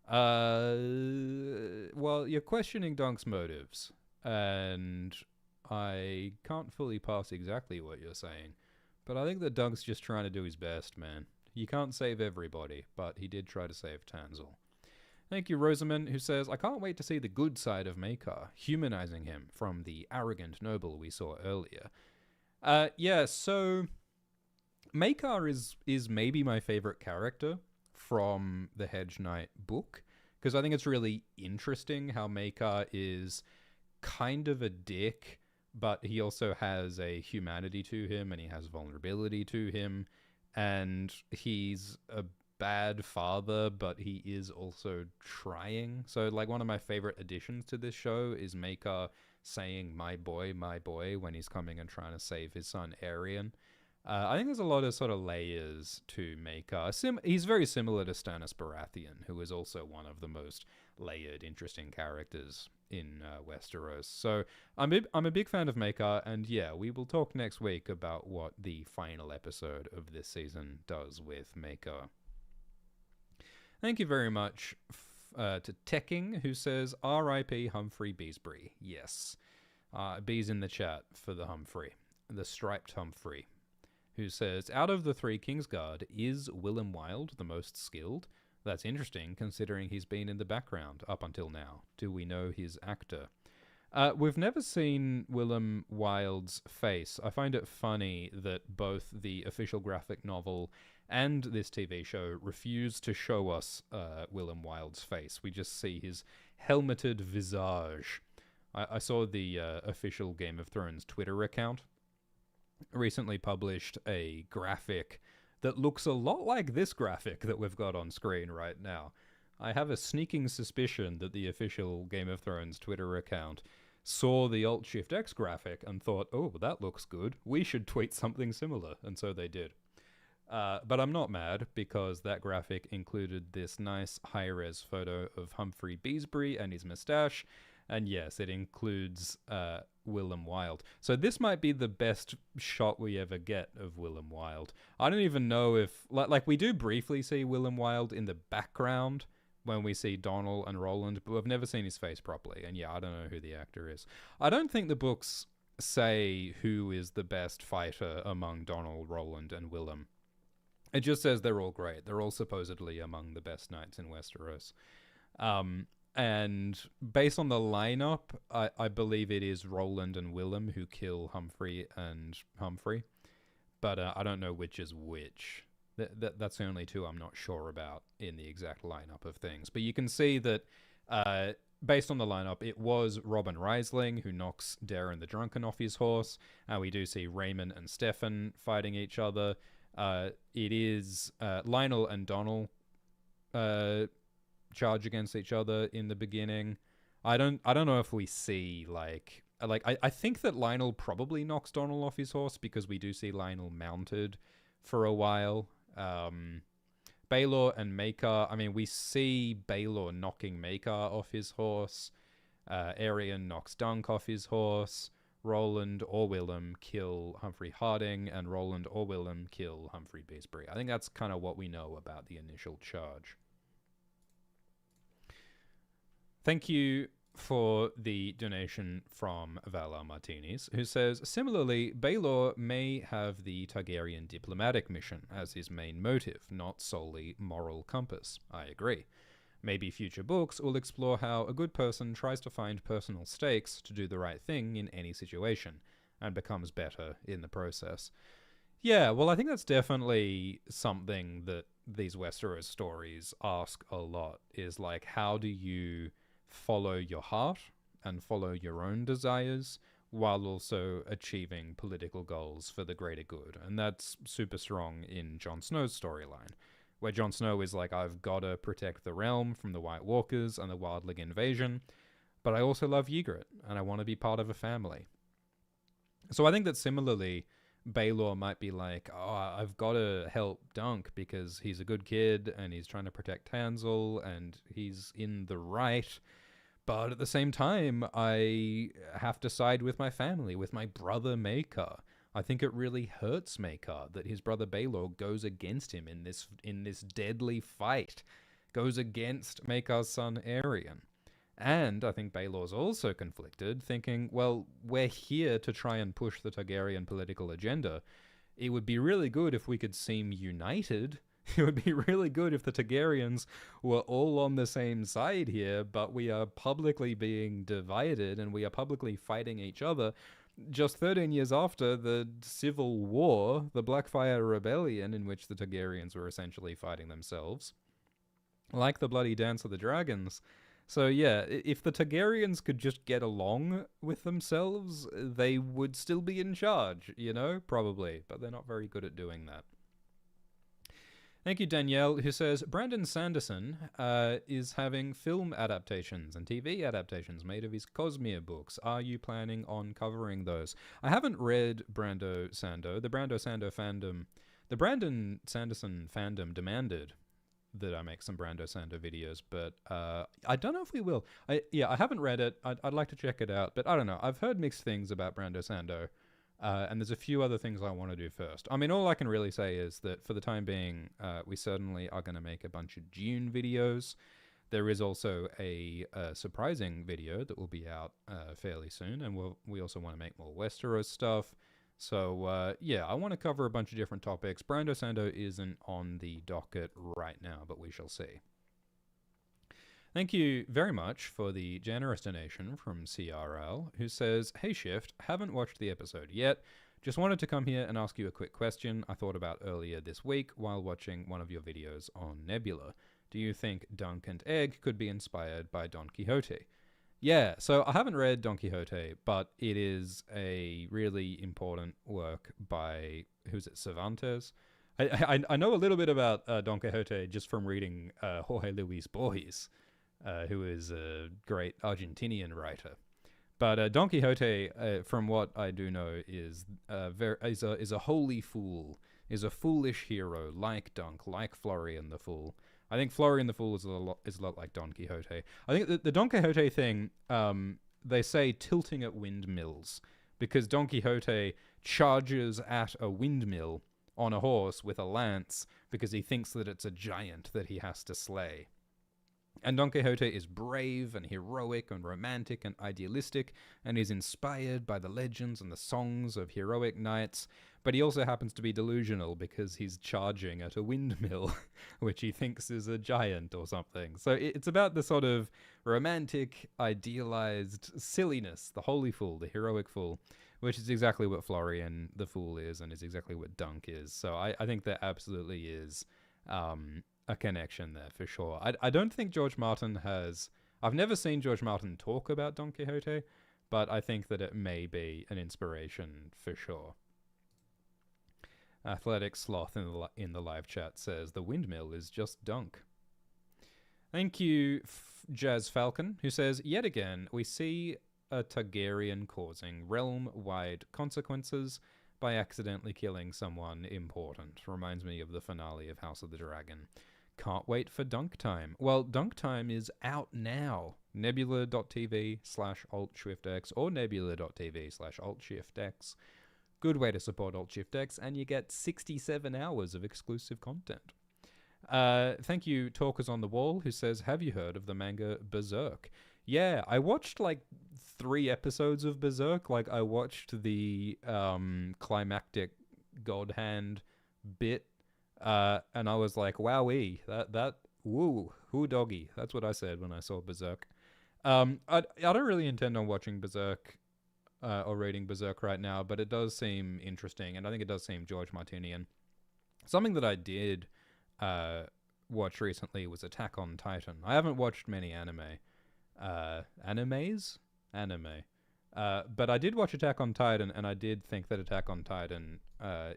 Well, you're questioning Dunk's motives, and I can't fully pass exactly what you're saying, but I think that Dunk's just trying to do his best, man. You can't save everybody, but he did try to save Tanzel. Thank you, Rosamund, who says, I can't wait to see the good side of Makar, humanizing him from the arrogant noble we saw earlier. Yeah, so Makar is maybe my favorite character from the Hedge Knight book, because I think it's really interesting how Makar is kind of a dick, but he also has a humanity to him and he has vulnerability to him, and he's a bad father, but he is also trying. So, like, one of my favorite additions to this show is Makar saying my boy," when he's coming and trying to save his son Arian. I think there's a lot of sort of layers to Makar. He's very similar to Stannis Baratheon, who is also one of the most layered, interesting characters in Westeros. So I'm a big fan of Makar, and yeah, we will talk next week about what the final episode of this season does with Makar. Thank you very much to Tekking, who says, R.I.P. Humphrey Beesbury. Yes. B's in the chat for the Humphrey, the striped Humphrey, who says, out of the three Kingsguard, is Willem Wilde the most skilled? That's interesting, considering he's been in the background up until now. Do we know his actor? We've never seen Willem Wilde's face. I find it funny that both the official graphic novel and this TV show refuse to show us Willem Wilde's face. We just see his helmeted visage. I saw the official Game of Thrones Twitter account recently published a graphic that looks a lot like this graphic that we've got on screen right now. I have a sneaking suspicion that the official Game of Thrones Twitter account saw the Alt-Shift-X graphic and thought, oh, that looks good. We should tweet something similar. And so they did. But I'm not mad, because that graphic included this nice high-res photo of Humphrey Beesbury and his moustache. And yes, it includes Willem Wilde. So this might be the best shot we ever get of Willem Wilde. I don't even know if... Like we do briefly see Willem Wilde in the background when we see Donald and Roland, but we've never seen his face properly. And yeah, I don't know who the actor is. I don't think the books say who is the best fighter among Donald, Roland, and Willem. It just says they're all great. They're all supposedly among the best knights in Westeros. And based on the lineup, I believe it is Roland and Willem who kill Humphrey and Humphrey. But I don't know which is which. That's the only two I'm not sure about in the exact lineup of things. But you can see that based on the lineup, it was Robin Reisling who knocks Darren the Drunken off his horse. We do see Raymond and Stefan fighting each other. It is Lionel and Donald charge against each other in the beginning. I don't know if we see I think that Lionel probably knocks Donald off his horse, because we do see Lionel mounted for a while. Baelor and Makar, I mean, we see Baelor knocking Makar off his horse. Arian knocks Dunk off his horse. Roland or Willem kill Humphrey Harding, and Roland or Willem kill Humphrey Beesbury. I think that's kind of what we know about the initial charge. Thank you for the donation from Valar Martinez, who says, similarly, Baelor may have the Targaryen diplomatic mission as his main motive, not solely moral compass. I agree. Maybe future books will explore how a good person tries to find personal stakes to do the right thing in any situation, and becomes better in the process. Yeah, well, I think that's definitely something that these Westeros stories ask a lot, is like, how do you follow your heart and follow your own desires while also achieving political goals for the greater good? And that's super strong in Jon Snow's storyline, where Jon Snow is like, I've got to protect the realm from the White Walkers and the Wildling invasion, but I also love Ygritte, and I want to be part of a family. So I think that similarly, Baelor might be like, oh, I've got to help Dunk because he's a good kid and he's trying to protect Tansel and he's in the right. But at the same time, I have to side with my family, with my brother Makar. I think it really hurts Makar that his brother Baelor goes against him in this deadly fight, goes against Makar's son Aerion. And I think Baelor's also conflicted, thinking, well, we're here to try and push the Targaryen political agenda. It would be really good if we could seem united. It would be really good if the Targaryens were all on the same side here, but we are publicly being divided and we are publicly fighting each other. Just 13 years after the Civil War, the Blackfire Rebellion, in which the Targaryens were essentially fighting themselves, like the Bloody Dance of the Dragons. So yeah, if the Targaryens could just get along with themselves, they would still be in charge, probably, but they're not very good at doing that. Thank you, Danielle, who says, Brandon Sanderson is having film adaptations and TV adaptations made of his Cosmere books. Are you planning on covering those? I haven't read Brando Sando. The Brando Sando fandom, the Brandon Sanderson fandom demanded that I make some Brando Sando videos, but I don't know if we will. I haven't read it. I'd like to check it out, but I don't know. I've heard mixed things about Brando Sando. And there's a few other things I want to do first. I mean, all I can really say is that for the time being, we certainly are going to make a bunch of Dune videos. There is also a surprising video that will be out fairly soon, and we also want to make more Westeros stuff. So, I want to cover a bunch of different topics. Brando Sando isn't on the docket right now, but we shall see. Thank you very much for the generous donation from CRL, who says, Hey Shift, haven't watched the episode yet. Just wanted to come here and ask you a quick question I thought about earlier this week while watching one of your videos on Nebula. Do you think Dunk and Egg could be inspired by Don Quixote? Yeah, so I haven't read Don Quixote, but it is a really important work by, who's it, Cervantes? I know a little bit about Don Quixote just from reading Jorge Luis Borges, who is a great Argentinian writer. But Don Quixote, from what I do know, is a holy fool, is a foolish hero like Dunk, like Florian the Fool. I think Florian the Fool is a lot like Don Quixote. I think the Don Quixote thing, they say tilting at windmills, because Don Quixote charges at a windmill on a horse with a lance because he thinks that it's a giant that he has to slay. And Don Quixote is brave and heroic and romantic and idealistic and is inspired by the legends and the songs of heroic knights, but he also happens to be delusional because he's charging at a windmill, which he thinks is a giant or something. So it's about the sort of romantic, idealized silliness, the holy fool, the heroic fool, which is exactly what Florian the Fool is and is exactly what Dunk is. So I think there absolutely is a connection there for sure. I don't think George Martin has... I've never seen George Martin talk about Don Quixote, but I think that it may be an inspiration for sure. Athletic Sloth in the live chat says, the windmill is just Dunk. Thank you, Jazz Falcon, who says, yet again, we see a Targaryen causing realm-wide consequences by accidentally killing someone important. Reminds me of the finale of House of the Dragon. Can't wait for Dunk Time. Well, Dunk Time is out now. Nebula.tv/AltShiftX or Nebula.tv/AltShiftX. Good way to support AltShiftX, and you get 67 hours of exclusive content. Thank you, Talkers on the Wall, who says, have you heard of the manga Berserk? Yeah, I watched like 3 episodes of Berserk. Like, I watched the climactic God Hand bit, and I was like, wowee, woo doggy. That's what I said when I saw Berserk. I don't really intend on watching Berserk or reading Berserk right now, but it does seem interesting, and I think it does seem George Martinian. Something that I did watch recently was Attack on Titan. I haven't watched many anime. But I did watch Attack on Titan, and I did think that Attack on Titan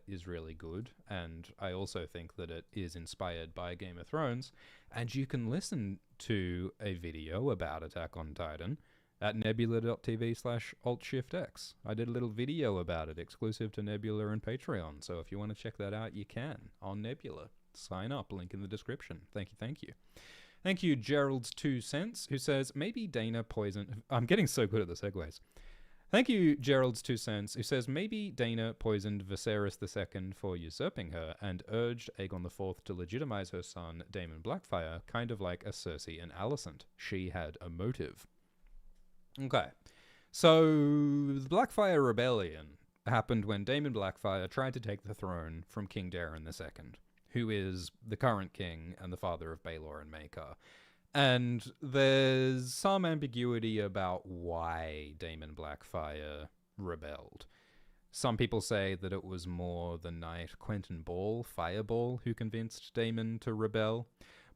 is really good, and I also think that it is inspired by Game of Thrones, and you can listen to a video about Attack on Titan at nebula.tv/AltShiftX. I did a little video about it exclusive to Nebula and Patreon, so if you want to check that out, you can on Nebula. Sign up, link in the description. Thank you. Thank you, Gerald's 2 cents, who says, maybe Dana poisoned... I'm getting so good at the segues. Thank you, Gerald's 2 cents, who says maybe Dana poisoned Viserys II for usurping her and urged Aegon IV to legitimize her son, Daemon Blackfyre, kind of like a Cersei and Alicent. She had a motive. Okay. So, the Blackfyre Rebellion happened when Daemon Blackfyre tried to take the throne from King Daeron II, who is the current king and the father of Baelor and Maekar. And there's some ambiguity about why Daemon Blackfyre rebelled. Some people say that it was more the knight Quentin Fireball, who convinced Daemon to rebel.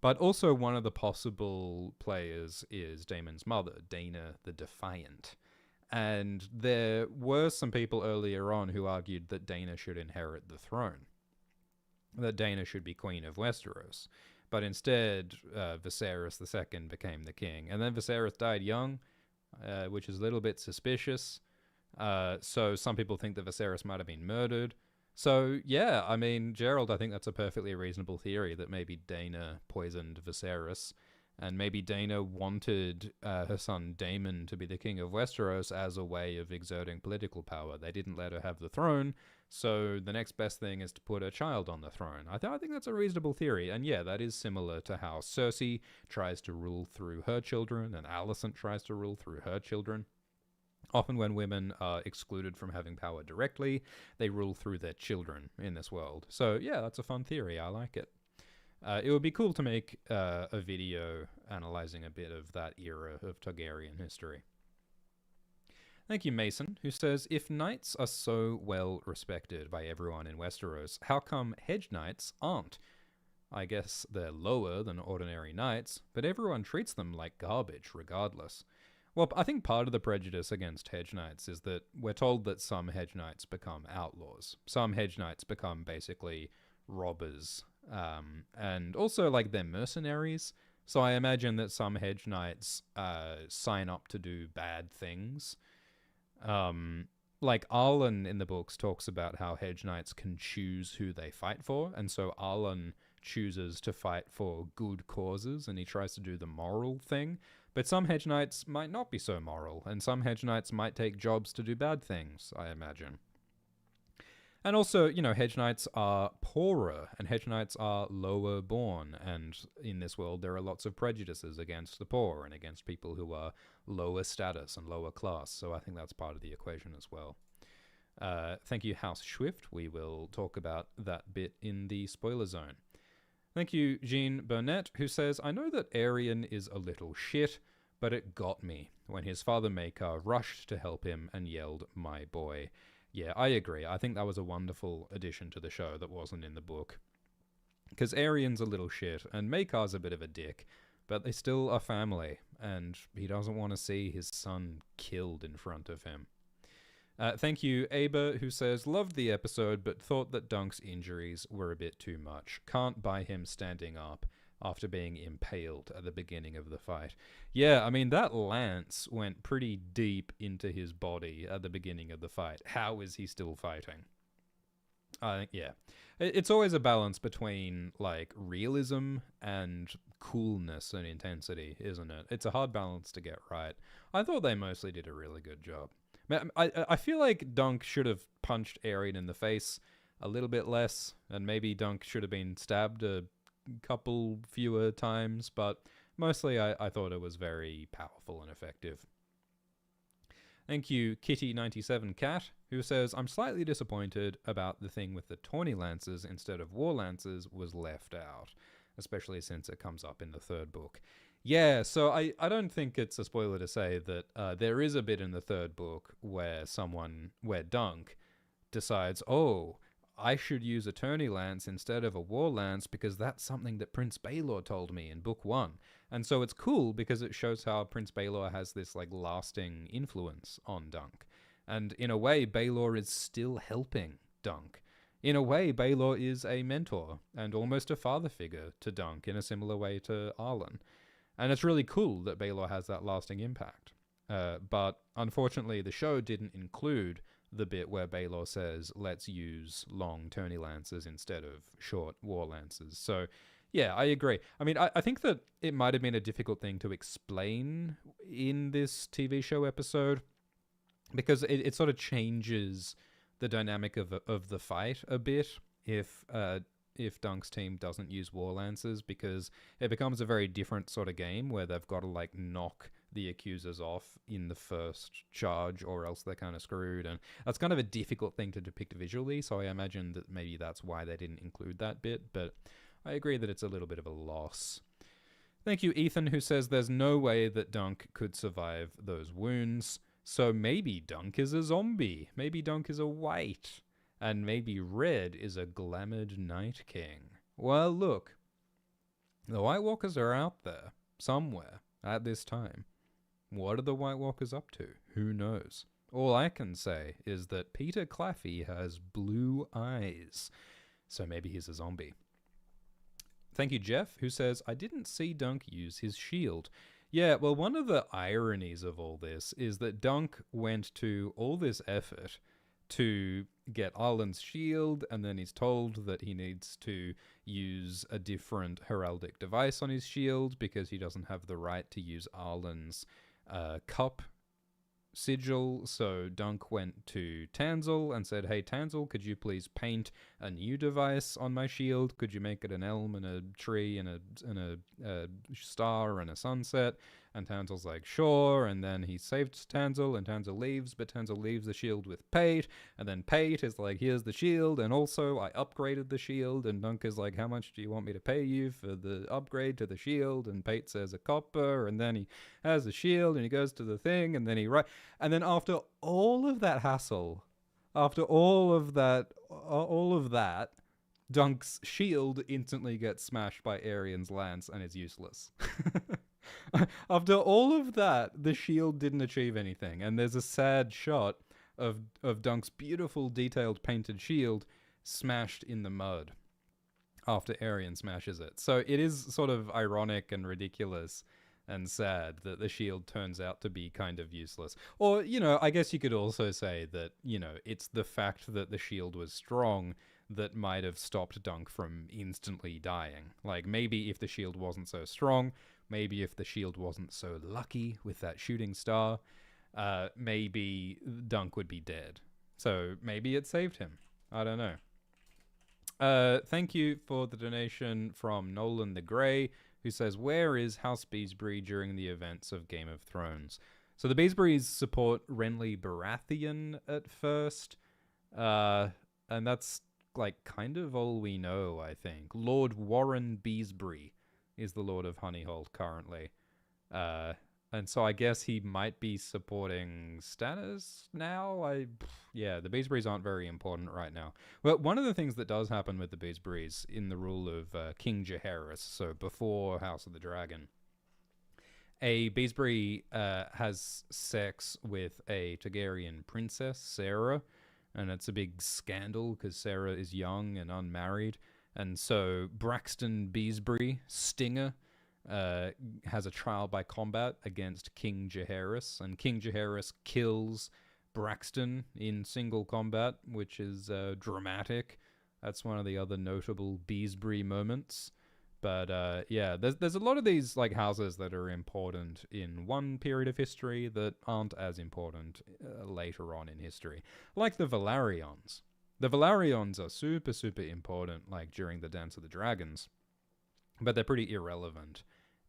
But also one of the possible players is Daemon's mother, Dana the Defiant. And there were some people earlier on who argued that Dana should inherit the throne, that Dana should be Queen of Westeros. But instead, Viserys II became the king. And then Viserys died young, which is a little bit suspicious. So some people think that Viserys might have been murdered. So, yeah, I mean, Gerald, I think that's a perfectly reasonable theory that maybe Dana poisoned Viserys. And maybe Dana wanted her son Daemon to be the king of Westeros as a way of exerting political power. They didn't let her have the throne, so the next best thing is to put a child on the throne. I think that's a reasonable theory. And yeah, that is similar to how Cersei tries to rule through her children and Alicent tries to rule through her children. Often when women are excluded from having power directly, they rule through their children in this world. So yeah, that's a fun theory. I like it. It would be cool to make a video analyzing a bit of that era of Targaryen history. Thank you, Mason, who says, if knights are so well respected by everyone in Westeros, how come hedge knights aren't? I guess they're lower than ordinary knights, but everyone treats them like garbage regardless. Well, I think part of the prejudice against hedge knights is that we're told that some hedge knights become outlaws. Some hedge knights become basically robbers. And also, like, they're mercenaries. So I imagine that some hedge knights sign up to do bad things. Like, Arlen in the books talks about how hedge knights can choose who they fight for. And so Arlen chooses to fight for good causes, and he tries to do the moral thing. But some hedge knights might not be so moral, and some hedge knights might take jobs to do bad things, I imagine. And also, you know, hedge knights are poorer, and hedge knights are lower born, and in this world there are lots of prejudices against the poor and against people who are lower status and lower class, so I think that's part of the equation as well. Thank you, House Swift. We will talk about that bit in the spoiler zone. Thank you, Jean Burnett, who says, I know that Aerion is a little shit, but it got me when his father Maekar rushed to help him and yelled, my boy. Yeah, I agree. I think that was a wonderful addition to the show that wasn't in the book. Because Aerion's a little shit, and Maekar's a bit of a dick, but they still are family, and he doesn't want to see his son killed in front of him. Thank you, Aber, who says, loved the episode, but thought that Dunk's injuries were a bit too much. Can't buy him standing up after being impaled at the beginning of the fight. Yeah, I mean, that lance went pretty deep into his body at the beginning of the fight. How is he still fighting? Yeah. It's always a balance between, like, realism and coolness and intensity, isn't it? It's a hard balance to get right. I thought they mostly did a really good job. I feel like Dunk should have punched Aerion in the face a little bit less, and maybe Dunk should have been stabbed a couple fewer times, but mostly I thought it was very powerful and effective. Thank you, Kitty97Cat, who says, I'm slightly disappointed about the thing with the Tawny Lances instead of War Lances was left out, especially since it comes up in the third book. Yeah, so I don't think it's a spoiler to say that there is a bit in the third book where Dunk decides, oh, I should use a tourney lance instead of a war lance because that's something that Prince Baelor told me in book 1. And so it's cool because it shows how Prince Baelor has this, like, lasting influence on Dunk. And in a way, Baelor is still helping Dunk. In a way, Baelor is a mentor and almost a father figure to Dunk in a similar way to Arlen. And it's really cool that Baelor has that lasting impact. But unfortunately, the show didn't include the bit where Baelor says, let's use long tourney lances instead of short war lances. So, yeah, I agree. I mean, I think that it might have been a difficult thing to explain in this TV show episode. because it sort of changes the dynamic of the fight a bit if Dunk's team doesn't use War Lancers, because it becomes a very different sort of game where they've got to like knock the accusers off in the first charge, or else they're kind of screwed. And that's kind of a difficult thing to depict visually, so I imagine that maybe that's why they didn't include that bit, but I agree that it's a little bit of a loss. Thank you, Ethan, who says there's no way that Dunk could survive those wounds. So maybe Dunk is a zombie. Maybe Dunk is a white. And maybe Red is a glamoured Night King. Well, look. The White Walkers are out there, somewhere, at this time. What are the White Walkers up to? Who knows? All I can say is that Peter Claffey has blue eyes. So maybe he's a zombie. Thank you, Jeff, who says, I didn't see Dunk use his shield. Yeah, well, one of the ironies of all this is that Dunk went to all this effort to get Arlen's shield, and then he's told that he needs to use a different heraldic device on his shield because he doesn't have the right to use Arlen's cup sigil. So Dunk went to Tanzel and said, hey Tanzel, could you please paint a new device on my shield? Could you make it an elm and a tree and a star and a sunset? And Tanzel's like, sure. And then he saved Tanzel, and Tanzel leaves, but Tanzel leaves the shield with Pate, and then Pate is like, here's the shield, and also I upgraded the shield. And Dunk is like, how much do you want me to pay you for the upgrade to the shield? And Pate says a copper, and then he has the shield, and he goes to the thing, and then and then after all of that hassle, after all of that, Dunk's shield instantly gets smashed by Arian's lance and is useless. After all of that, the shield didn't achieve anything, and there's a sad shot of Dunk's beautiful, detailed, painted shield smashed in the mud after Arian smashes it. So it is sort of ironic and ridiculous and sad that the shield turns out to be kind of useless. Or, I guess you could also say that, it's the fact that the shield was strong that might have stopped Dunk from instantly dying. Like, maybe if the shield wasn't so strong, maybe if the shield wasn't so lucky with that shooting star, maybe Dunk would be dead. So maybe it saved him. I don't know. Thank you for the donation from Nolan the Grey, who says, where is House Beesbury during the events of Game of Thrones? So the Beesburys support Renly Baratheon at first, and that's like kind of all we know, I think. Lord Warren Beesbury is the Lord of Honeyhold currently. And so I guess he might be supporting Stannis now. The Beesburys aren't very important right now. Well, one of the things that does happen with the Beesburys in the rule of King Jaehaerys, so before House of the Dragon, a Beesbury has sex with a Targaryen princess, Sarah, and it's a big scandal because Sarah is young and unmarried. And so Braxton Beesbury, Stinger, has a trial by combat against King Jaehaerys, and King Jaehaerys kills Braxton in single combat, which is dramatic. That's one of the other notable Beesbury moments. But there's a lot of these like houses that are important in one period of history that aren't as important later on in history, like the Velaryons. The Velaryons are super, super important, like during the Dance of the Dragons, but they're pretty irrelevant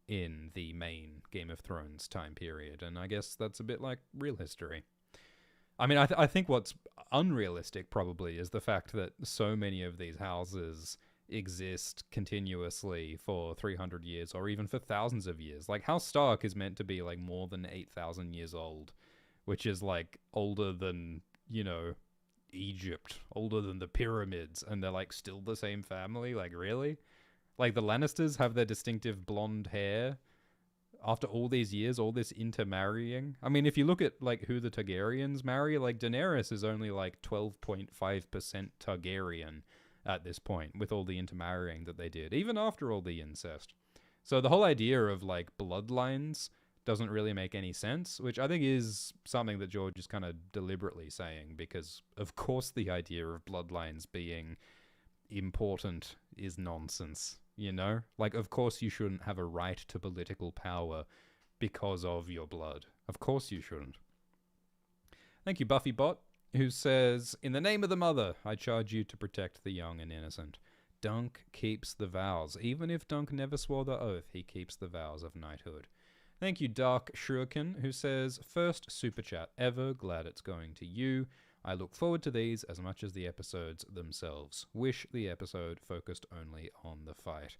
in the main Game of Thrones time period, and I guess that's a bit like real history. I mean, I think what's unrealistic probably is the fact that so many of these houses exist continuously for 300 years or even for thousands of years. Like, House Stark is meant to be like more than 8,000 years old, which is like older than, Egypt, older than the pyramids, and they're like still the same family. Like, really? Like, the Lannisters have their distinctive blonde hair after all these years, all this intermarrying. I mean, if you look at like who the Targaryens marry, like Daenerys is only like 12.5% Targaryen at this point with all the intermarrying that they did, even after all the incest. So the whole idea of like bloodlines doesn't really make any sense, which I think is something that George is kind of deliberately saying, because of course the idea of bloodlines being important is nonsense, Like, of course you shouldn't have a right to political power because of your blood. Of course you shouldn't. Thank you, BuffyBot, who says, "In the name of the mother, I charge you to protect the young and innocent. Dunk keeps the vows. Even if Dunk never swore the oath, he keeps the vows of knighthood." Thank you, Dark Shuriken, who says, "First super chat ever. Glad it's going to you. I look forward to these as much as the episodes themselves. Wish the episode focused only on the fight."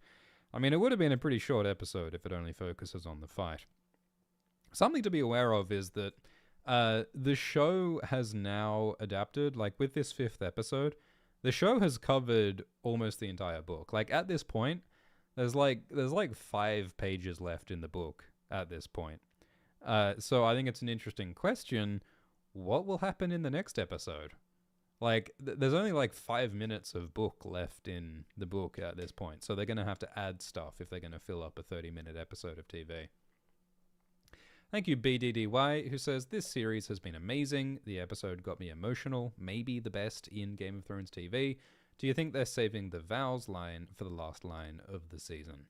I mean, it would have been a pretty short episode if it only focuses on the fight. Something to be aware of is that the show has now adapted, like with this 5th episode, the show has covered almost the entire book. Like at this point, there's like 5 pages left in the book at this point. So I think it's an interesting question. What will happen in the next episode? Like, there's only like 5 minutes of book left in the book at this point. So they're going to have to add stuff if they're going to fill up a 30-minute episode of TV. Thank you, BDDY, who says, "This series has been amazing. The episode got me emotional. Maybe the best in Game of Thrones TV. Do you think they're saving the vows line for the last line of the season?"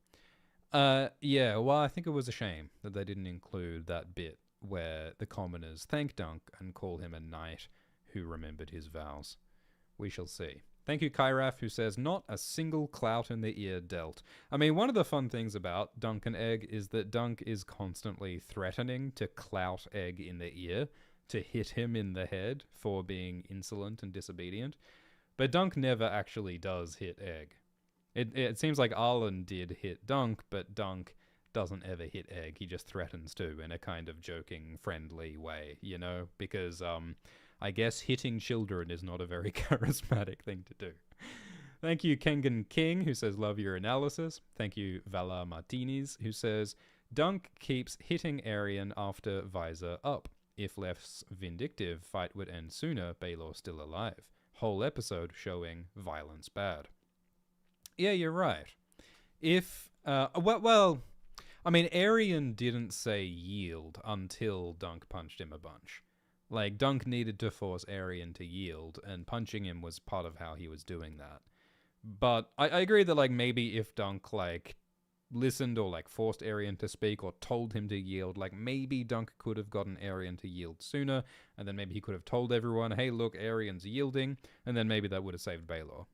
Yeah, well, I think it was a shame that they didn't include that bit where the commoners thank Dunk and call him a knight who remembered his vows. We shall see. Thank you, Kyraf, who says, "Not a single clout in the ear dealt." I mean, one of the fun things about Dunk and Egg is that Dunk is constantly threatening to clout Egg in the ear, to hit him in the head for being insolent and disobedient. But Dunk never actually does hit Egg. It seems like Arlen did hit Dunk, but Dunk doesn't ever hit Egg. He just threatens to in a kind of joking, friendly way, you know? Because, I guess hitting children is not a very charismatic thing to do. Thank you, Kengan King, who says, "Love your analysis." Thank you, Vala Martinez, who says, "Dunk keeps hitting Aryan after visor up. If less vindictive, fight would end sooner, Baelor still alive. Whole episode showing violence bad." Yeah, you're right. If, well, I mean, Aryan didn't say yield until Dunk punched him a bunch. Like, Dunk needed to force Aryan to yield, and punching him was part of how he was doing that. But I agree that, like, maybe if Dunk, like, listened or, like, forced Aryan to speak or told him to yield, like, maybe Dunk could have gotten Aryan to yield sooner, and then maybe he could have told everyone, "Hey, look, Aryan's yielding," and then maybe that would have saved Baelor.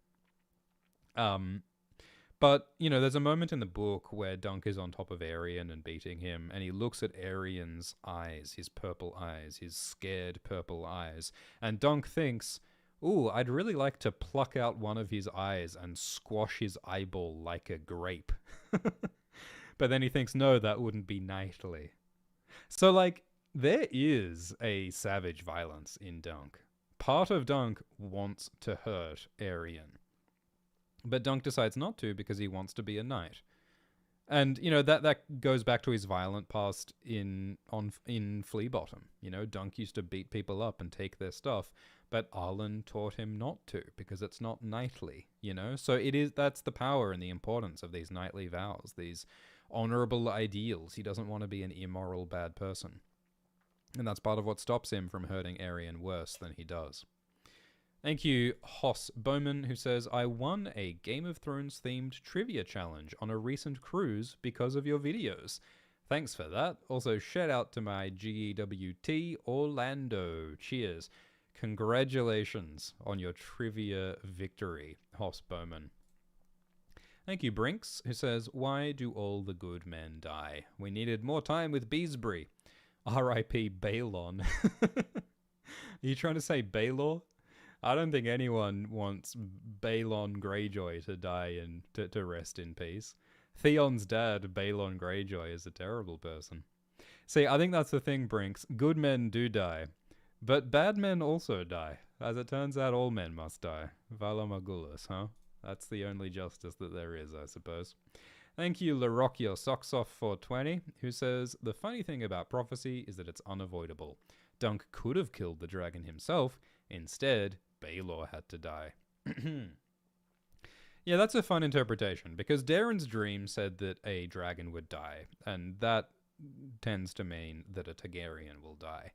But, you know, there's a moment in the book where Dunk is on top of Aryan and beating him, and he looks at Aryan's eyes, his purple eyes, his scared purple eyes, and Dunk thinks, "Ooh, I'd really like to pluck out one of his eyes and squash his eyeball like a grape." But then he thinks, no, that wouldn't be knightly. So, like, there is a savage violence in Dunk. Part of Dunk wants to hurt Aryan. But Dunk decides not to because he wants to be a knight. And, you know, that goes back to his violent past in Flea Bottom. You know, Dunk used to beat people up and take their stuff, but Arlen taught him not to because it's not knightly, you know? So that's the power and the importance of these knightly vows, these honorable ideals. He doesn't want to be an immoral bad person. And that's part of what stops him from hurting Aryan worse than he does. Thank you, Hoss Bowman, who says, "I won a Game of Thrones themed trivia challenge on a recent cruise because of your videos. Thanks for that. Also, shout out to my GEWT Orlando. Cheers. Congratulations on your trivia victory, Hoss Bowman." Thank you, Brinks, who says, "Why do all the good men die? We needed more time with Beesbury. R.I.P. Balon." Are you trying to say Baelor? I don't think anyone wants Balon Greyjoy to die and to rest in peace. Theon's dad, Balon Greyjoy, is a terrible person. See, I think that's the thing, Brinks. Good men do die, but bad men also die. As it turns out, all men must die. Vala Magulus, huh? That's the only justice that there is, I suppose. Thank you, Larocchio Socksoff 420, who says, "The funny thing about prophecy is that it's unavoidable. Dunk could have killed the dragon himself. Instead, Baelor had to die." Yeah, that's a fun interpretation, because Darren's dream said that a dragon would die, and that tends to mean that a Targaryen will die.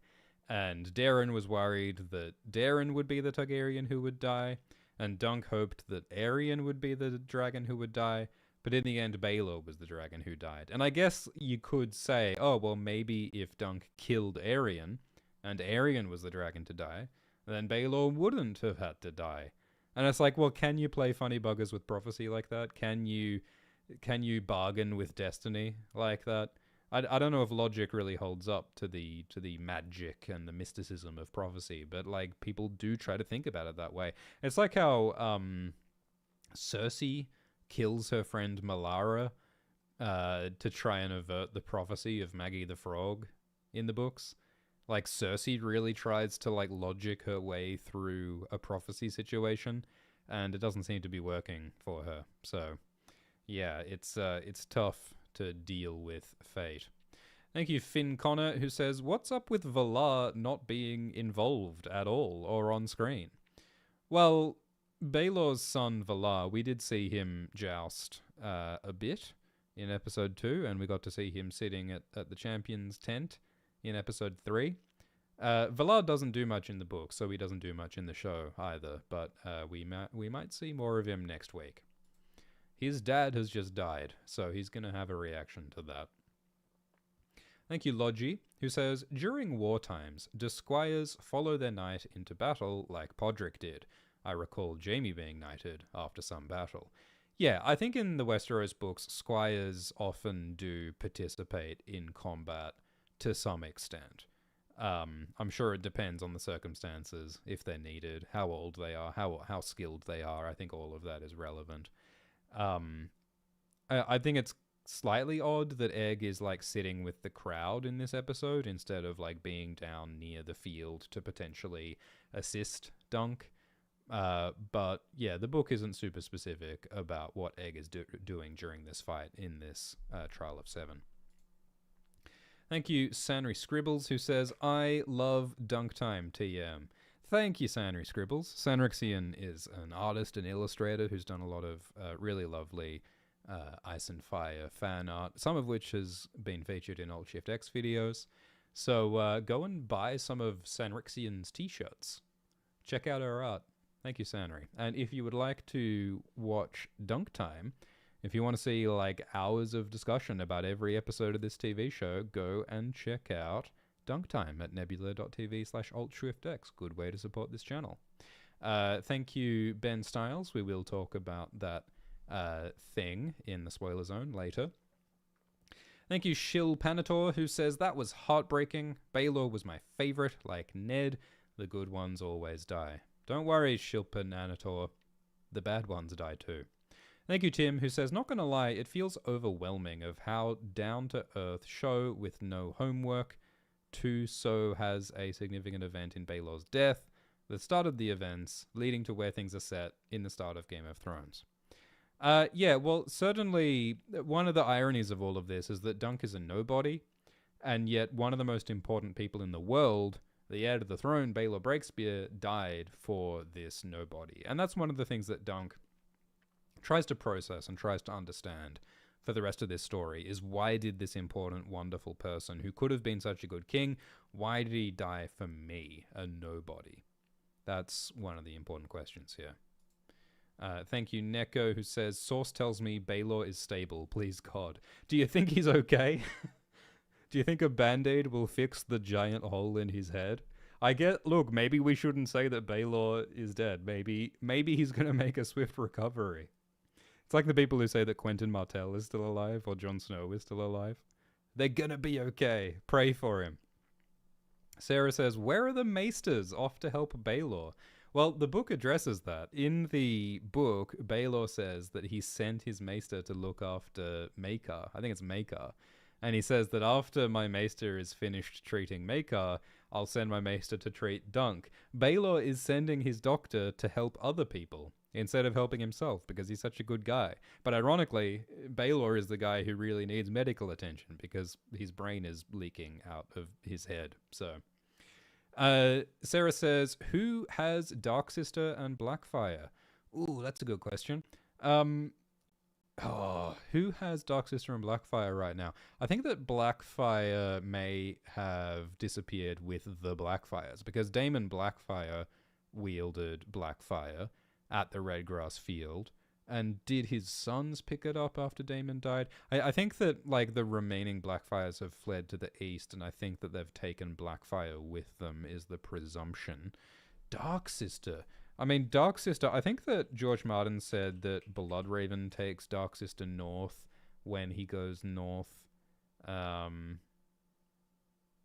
And Darren was worried that Darren would be the Targaryen who would die, and Dunk hoped that Aryan would be the dragon who would die, but in the end, Baelor was the dragon who died. And I guess you could say, oh, well, maybe if Dunk killed Aryan, and Arion was the dragon to die, then Baelor wouldn't have had to die. And it's like, well, can you play funny buggers with prophecy like that? Can you bargain with destiny like that? I don't know if logic really holds up to the magic and the mysticism of prophecy, but like people do try to think about it that way. It's like how Cersei kills her friend Melara to try and avert the prophecy of Maggie the Frog in the books. Like Cersei really tries to like logic her way through a prophecy situation, and it doesn't seem to be working for her. So yeah, it's tough to deal with fate. Thank you, Finn Connor, who says, "What's up with Valar not being involved at all or on screen?" Well, Baelor's son Valar, we did see him joust a bit in episode 2, and we got to see him sitting at the champion's tent in episode 3. Valar doesn't do much in the book, so he doesn't do much in the show either, but we might see more of him next week. His dad has just died, so he's going to have a reaction to that. Thank you, Logi, who says, "During war times, do squires follow their knight into battle like Podrick did? I recall Jaime being knighted after some battle." Yeah, I think in the Westeros books, squires often do participate in combat to some extent. I'm sure it depends on the circumstances, if they're needed, how old they are, how skilled they are. I think all of that is relevant. I think it's slightly odd that Egg is like sitting with the crowd in this episode instead of like being down near the field to potentially assist Dunk. But yeah, the book isn't super specific about what Egg is doing during this fight in this Trial of Seven. Thank you, Sanri Scribbles, who says, "I love Dunk Time, TM." Thank you, Sanri Scribbles. Sanrixian is an artist and illustrator who's done a lot of really lovely Ice and Fire fan art, some of which has been featured in Alt Shift X videos. So go and buy some of Sanrixian's t-shirts. Check out her art. Thank you, Sanri. And if you would like to watch Dunk Time, if you want to see like hours of discussion about every episode of this TV show, go and check out Dunk Time at nebula.tv/AltShiftX. Good way to support this channel. Thank you, Ben Styles. We will talk about that thing in the spoiler zone later. Thank you, Shill Panator, who says, "That was heartbreaking. Baelor was my favorite, like Ned. The good ones always die." Don't worry, Shill Panator. The bad ones die too. Thank you, Tim, who says, "Not gonna lie, it feels overwhelming of how down-to-earth show with no homework. So has a significant event in Baelor's death, the start of the events, leading to where things are set in the start of Game of Thrones." Yeah, well, certainly one of the ironies of all of this is that Dunk is a nobody, and yet one of the most important people in the world, the heir to the throne, Baelor Breakspear, died for this nobody. And that's one of the things that Dunk tries to process and tries to understand for the rest of this story, is why did this important, wonderful person who could have been such a good king, why did he die for me, a nobody? That's one of the important questions here. Thank you, Neko, who says, "Source tells me Baelor is stable, please God." Do you think he's okay? Do you think a band-aid will fix the giant hole in his head? Look, maybe we shouldn't say that Baelor is dead. Maybe he's going to make a swift recovery. It's like the people who say that Quentin Martell is still alive or Jon Snow is still alive. They're going to be okay. Pray for him. Sarah says, "Where are the maesters off to help Baelor?" Well, the book addresses that. In the book, Baelor says that he sent his maester to look after Maekar. I think it's Maekar. And he says that after my maester is finished treating Maekar, I'll send my maester to treat Dunk. Baelor is sending his doctor to help other people instead of helping himself because he's such a good guy. But ironically, Baelor is the guy who really needs medical attention because his brain is leaking out of his head. So, Sarah says, "Who has Dark Sister and Blackfire?" Ooh, that's a good question. Who has Dark Sister and Blackfire right now? I think that Blackfire may have disappeared with the Blackfires because Daemon Blackfire wielded Blackfire at the Redgrass Field And did his sons pick it up after Daemon died? I think that like the remaining Blackfires have fled to the east, and I think that they've taken Blackfire with them is the presumption. Dark Sister. I mean, Dark Sister, I think that George Martin said that Bloodraven takes Dark Sister north when he goes north.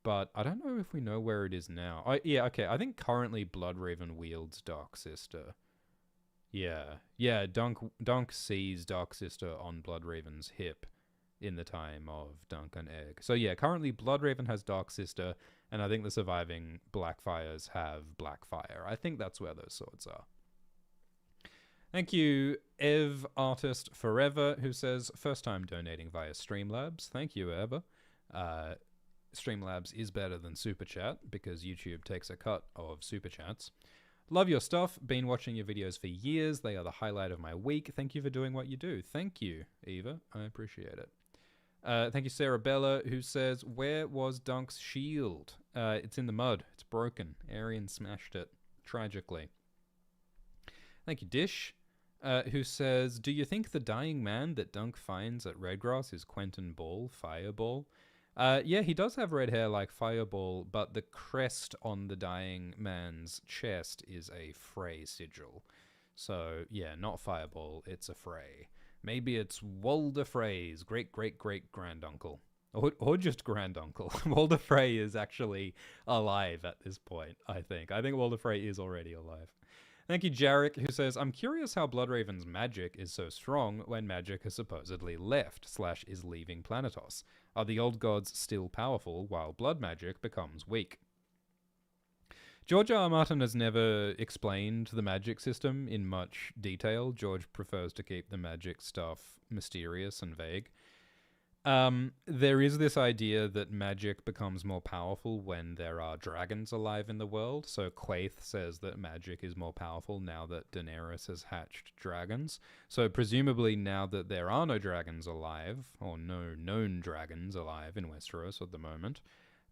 But I don't know if we know where it is now. Yeah, okay. I think currently Bloodraven wields Dark Sister. Yeah. Dunk sees Dark Sister on Bloodraven's hip in the time of Dunk and Egg. So yeah, currently Bloodraven has Dark Sister, and I think the surviving Blackfires have Blackfire. I think that's where those swords are. Thank you, Ev Artist Forever, who says, first time donating via Streamlabs. Thank you, Eva. Streamlabs is better than Super Chat because YouTube takes a cut of Super Chats. Love your stuff. Been watching your videos for years. They are the highlight of my week. Thank you for doing what you do. Thank you, Eva. I appreciate it. Thank you, Sarah Bella, who says, where was Dunk's shield? It's in the mud. It's broken. Arian smashed it. Tragically. Thank you, Dish, who says, do you think the dying man that Dunk finds at Redgrass is Quentin Ball, Fireball? Yeah, he does have red hair like Fireball, but the crest on the dying man's chest is a Frey sigil. So, yeah, not Fireball, it's a Frey. Maybe it's Walder Frey's great-great-great-granduncle. Or just granduncle. Walder Frey is actually alive at this point, I think. I think Walder Frey is already alive. Thank you, Jarek, who says, I'm curious how Bloodraven's magic is so strong when magic has supposedly left / is leaving Planetos. Are the old gods still powerful while blood magic becomes weak? George R. R. Martin has never explained the magic system in much detail. George prefers to keep the magic stuff mysterious and vague. There is this idea that magic becomes more powerful when there are dragons alive in the world. So Quaithe says that magic is more powerful now that Daenerys has hatched dragons. So presumably now that there are no dragons alive, or no known dragons alive in Westeros at the moment,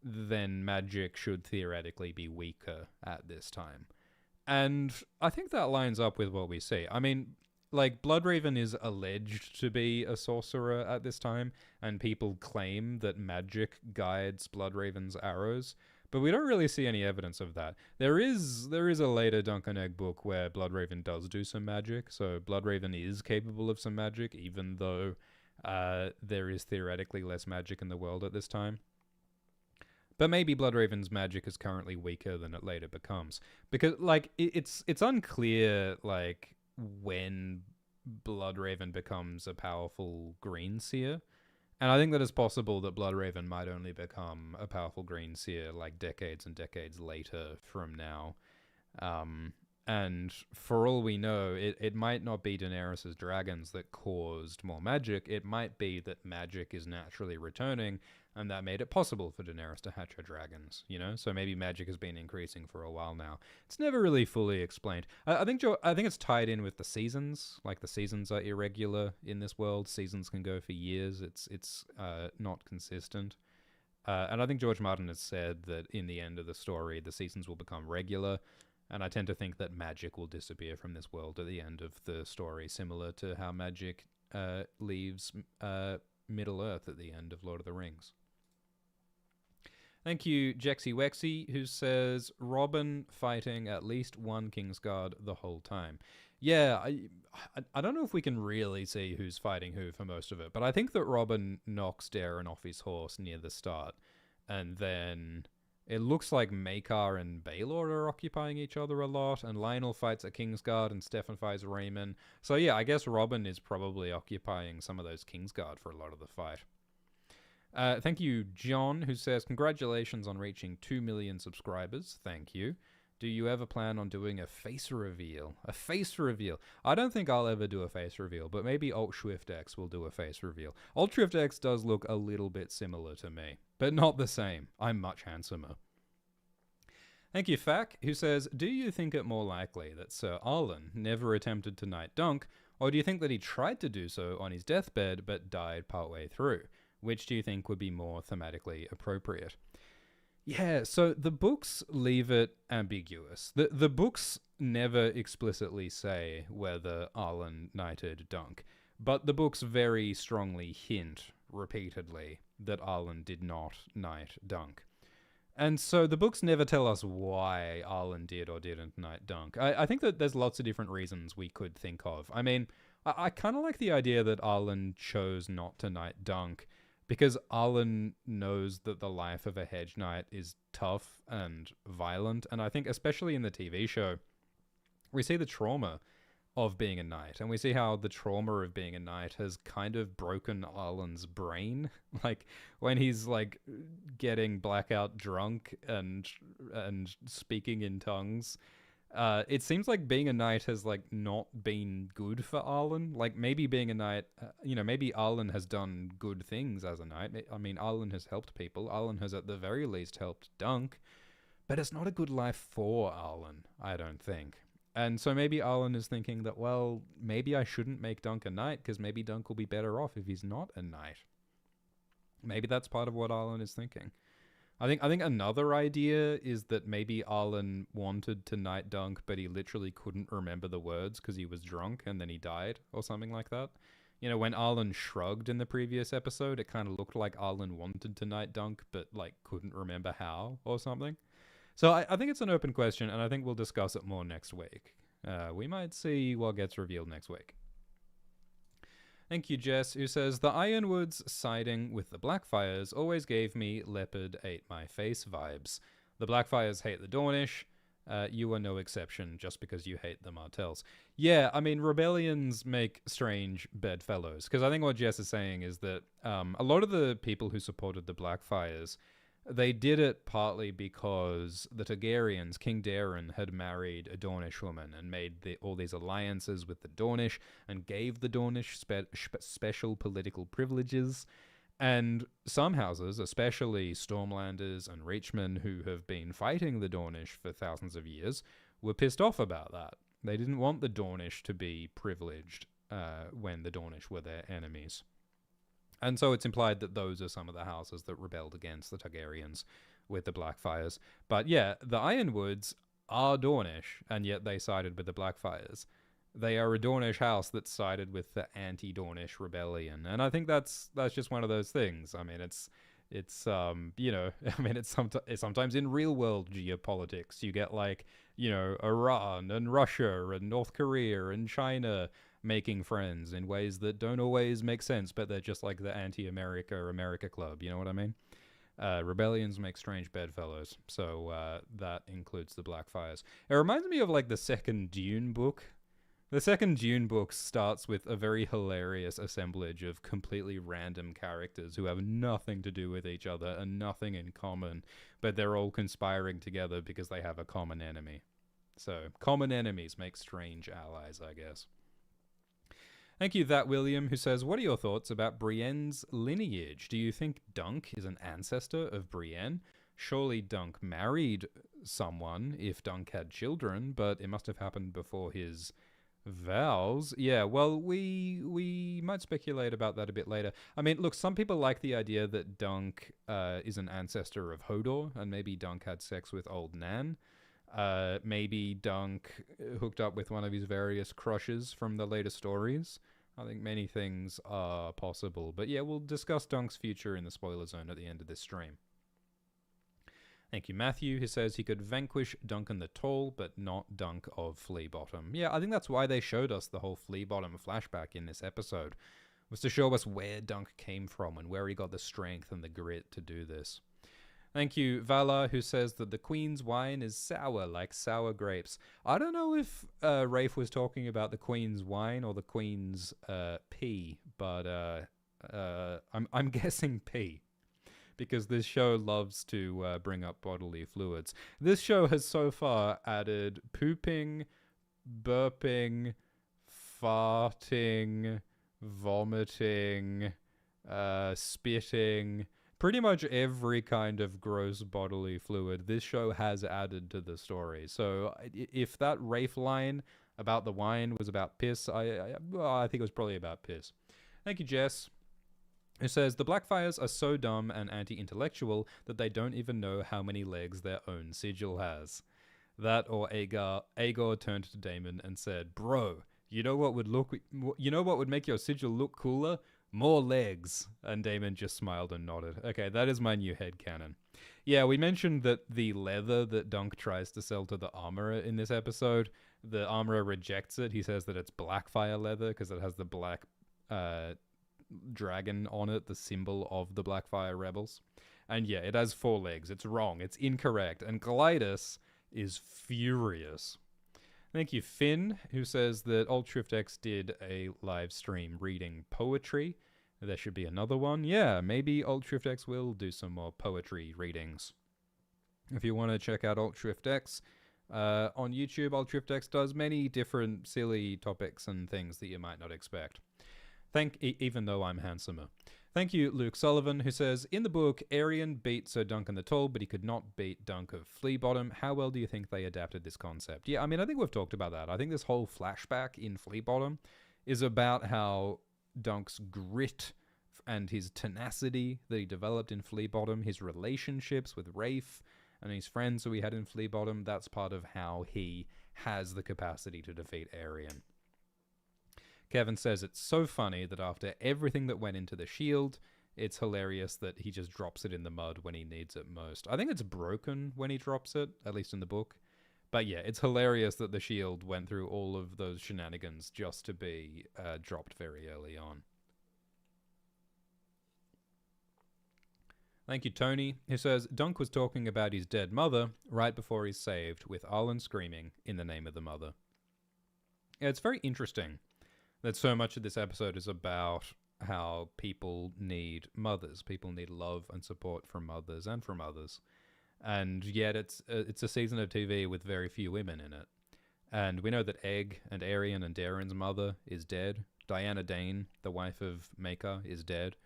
then magic should theoretically be weaker at this time. And I think that lines up with what we see. I mean, like, Bloodraven is alleged to be a sorcerer at this time, and people claim that magic guides Bloodraven's arrows, but we don't really see any evidence of that. There is a later Dunk and Egg book where Bloodraven does do some magic, so Bloodraven is capable of some magic, even though there is theoretically less magic in the world at this time. But maybe Bloodraven's magic is currently weaker than it later becomes. Because, like, it's unclear, like, when Bloodraven becomes a powerful green seer. And I think that it's possible that Bloodraven might only become a powerful green seer, like, decades and decades later from now. And for all we know, it might not be Daenerys' dragons that caused more magic. It might be that magic is naturally returning, and that made it possible for Daenerys to hatch her dragons, you know? So maybe magic has been increasing for a while now. It's never really fully explained. I think it's tied in with the seasons. Like, the seasons are irregular in this world. Seasons can go for years. It's not consistent. And I think George Martin has said that in the end of the story, the seasons will become regular. And I tend to think that magic will disappear from this world at the end of the story, similar to how magic leaves Middle-earth at the end of Lord of the Rings. Thank you, Jexy Wexy, who says, Robin fighting at least one Kingsguard the whole time. Yeah, I don't know if we can really see who's fighting who for most of it, but I think that Robin knocks Darren off his horse near the start, and then it looks like Maekar and Baelor are occupying each other a lot, and Lionel fights a Kingsguard, and Stefan fights Raymond. So yeah, I guess Robin is probably occupying some of those Kingsguard for a lot of the fight. Thank you, John, who says, congratulations on reaching 2 million subscribers. Thank you. Do you ever plan on doing a face reveal? A face reveal. I don't think I'll ever do a face reveal, but maybe Alt-Shift-X will do a face reveal. Alt-Shift-X does look a little bit similar to me, but not the same. I'm much handsomer. Thank you, Fack, who says, do you think it more likely that Sir Arlen never attempted to knight Dunk, or do you think that he tried to do so on his deathbed but died partway through? Which do you think would be more thematically appropriate? Yeah, so the books leave it ambiguous. The books never explicitly say whether Arlen knighted Dunk, but the books very strongly hint repeatedly that Arlen did not knight Dunk. And so the books never tell us why Arlen did or didn't knight Dunk. I think that there's lots of different reasons we could think of. I mean, I kind of like the idea that Arlen chose not to knight Dunk because Arlen knows that the life of a hedge knight is tough and violent. And I think especially in the TV show, we see the trauma of being a knight, and we see how the trauma of being a knight has kind of broken Arlen's brain. Like when he's like getting blackout drunk and speaking in tongues. It seems like being a knight has like not been good for Arlen. Like maybe being a knight, maybe Arlen has done good things as a knight. I mean, Arlen has helped people. Arlen has at the very least helped Dunk, but it's not a good life for Arlen, I don't think. And so maybe Arlen is thinking that, well, maybe I shouldn't make Dunk a knight because maybe Dunk will be better off if he's not a knight. Maybe that's part of what Arlen is thinking. I think another idea is that maybe Arlen wanted to knight Dunk, but he literally couldn't remember the words because he was drunk and then he died or something like that. You know, when Arlen shrugged in the previous episode, it kind of looked like Arlen wanted to knight Dunk, but like couldn't remember how or something. So I think it's an open question, and I think we'll discuss it more next week. We might see what gets revealed next week. Thank you, Jess, who says, the Ironwoods siding with the Blackfires always gave me leopard ate my face vibes. The Blackfires hate the Dornish. You are no exception just because you hate the Martells. Yeah, I mean, rebellions make strange bedfellows, because I think what Jess is saying is that a lot of the people who supported the Blackfires, they did it partly because the Targaryens, King Daeron, had married a Dornish woman and made all these alliances with the Dornish and gave the Dornish special political privileges. And some houses, especially Stormlanders and Reachmen, who have been fighting the Dornish for thousands of years, were pissed off about that. They didn't want the Dornish to be privileged when the Dornish were their enemies. And so it's implied that those are some of the houses that rebelled against the Targaryens with the Blackfires. But yeah, the Ironwoods are Dornish, and yet they sided with the Blackfires. They are a Dornish house that sided with the anti-Dornish rebellion. And I think that's just one of those things. I mean, it's sometimes in real world geopolitics, you get like, Iran and Russia and North Korea and China making friends in ways that don't always make sense, but they're just like the America Club, you know what I mean? Rebellions make strange bedfellows, so that includes the Blackfires. It reminds me of like the second Dune book. The second Dune book starts with a very hilarious assemblage of completely random characters who have nothing to do with each other and nothing in common, but they're all conspiring together because they have a common enemy. So, common enemies make strange allies, I guess. Thank you, That William, who says, what are your thoughts about Brienne's lineage? Do you think Dunk is an ancestor of Brienne? Surely Dunk married someone if Dunk had children, but it must have happened before his vows. Yeah, well, we might speculate about that a bit later. I mean, look, some people like the idea that Dunk is an ancestor of Hodor, and maybe Dunk had sex with old Nan. Maybe Dunk hooked up with one of his various crushes from the later stories. I think many things are possible. But yeah, we'll discuss Dunk's future in the spoiler zone at the end of this stream. Thank you, Matthew, who says he could vanquish Duncan the Tall, but not Dunk of Fleabottom. Yeah, I think that's why they showed us the whole Fleabottom flashback in this episode, was to show us where Dunk came from and where he got the strength and the grit to do this. Thank you, Vala, who says that the Queen's wine is sour, like sour grapes. I don't know if Rafe was talking about the Queen's wine or the Queen's pee, but I'm guessing pee, because this show loves to bring up bodily fluids. This show has so far added pooping, burping, farting, vomiting, spitting, pretty much every kind of gross bodily fluid this show has added to the story. So if that Rafe line about the wine was about piss, I think it was probably about piss. Thank you, Jess. It says, the Blackfires are so dumb and anti-intellectual that they don't even know how many legs their own sigil has. That or Aegor turned to Damon and said, "Bro, you know what would make your sigil look cooler? More legs." And Damon just smiled and nodded. Okay, that is my new headcanon. Yeah, we mentioned that the leather that Dunk tries to sell to the armorer in this episode, the armorer rejects it. He says that it's Blackfire leather because it has the black dragon on it, the symbol of the Blackfire rebels. And yeah, it has 4 legs. It's wrong. It's incorrect. And Glidus is furious. Thank you, Finn, who says that Alt Shift X did a live stream reading poetry. There should be another one. Yeah, maybe Alt Shift X will do some more poetry readings. If you want to check out Alt Shift X on YouTube, Alt Shift X does many different silly topics and things that you might not expect. Even though I'm handsomer. Thank you, Luke Sullivan, who says, in the book, Arian beat Sir Duncan the Tall, but he could not beat Dunk of Fleabottom. How well do you think they adapted this concept? Yeah, I mean, I think we've talked about that. I think this whole flashback in Fleabottom is about how Dunk's grit and his tenacity that he developed in Fleabottom, his relationships with Rafe and his friends who he had in Fleabottom, that's part of how he has the capacity to defeat Arian. Kevin says it's so funny that after everything that went into the shield, it's hilarious that he just drops it in the mud when he needs it most. I think it's broken when he drops it, at least in the book. But yeah, it's hilarious that the shield went through all of those shenanigans just to be dropped very early on. Thank you, Tony, who says, Dunk was talking about his dead mother right before he's saved, with Arlen screaming in the name of the mother. Yeah, it's very interesting that so much of this episode is about how people need mothers. People need love and support from mothers and from others. And yet it's a season of TV with very few women in it. And we know that Egg and Arian and Darren's mother is dead. Diana Dane, the wife of Maker, is dead.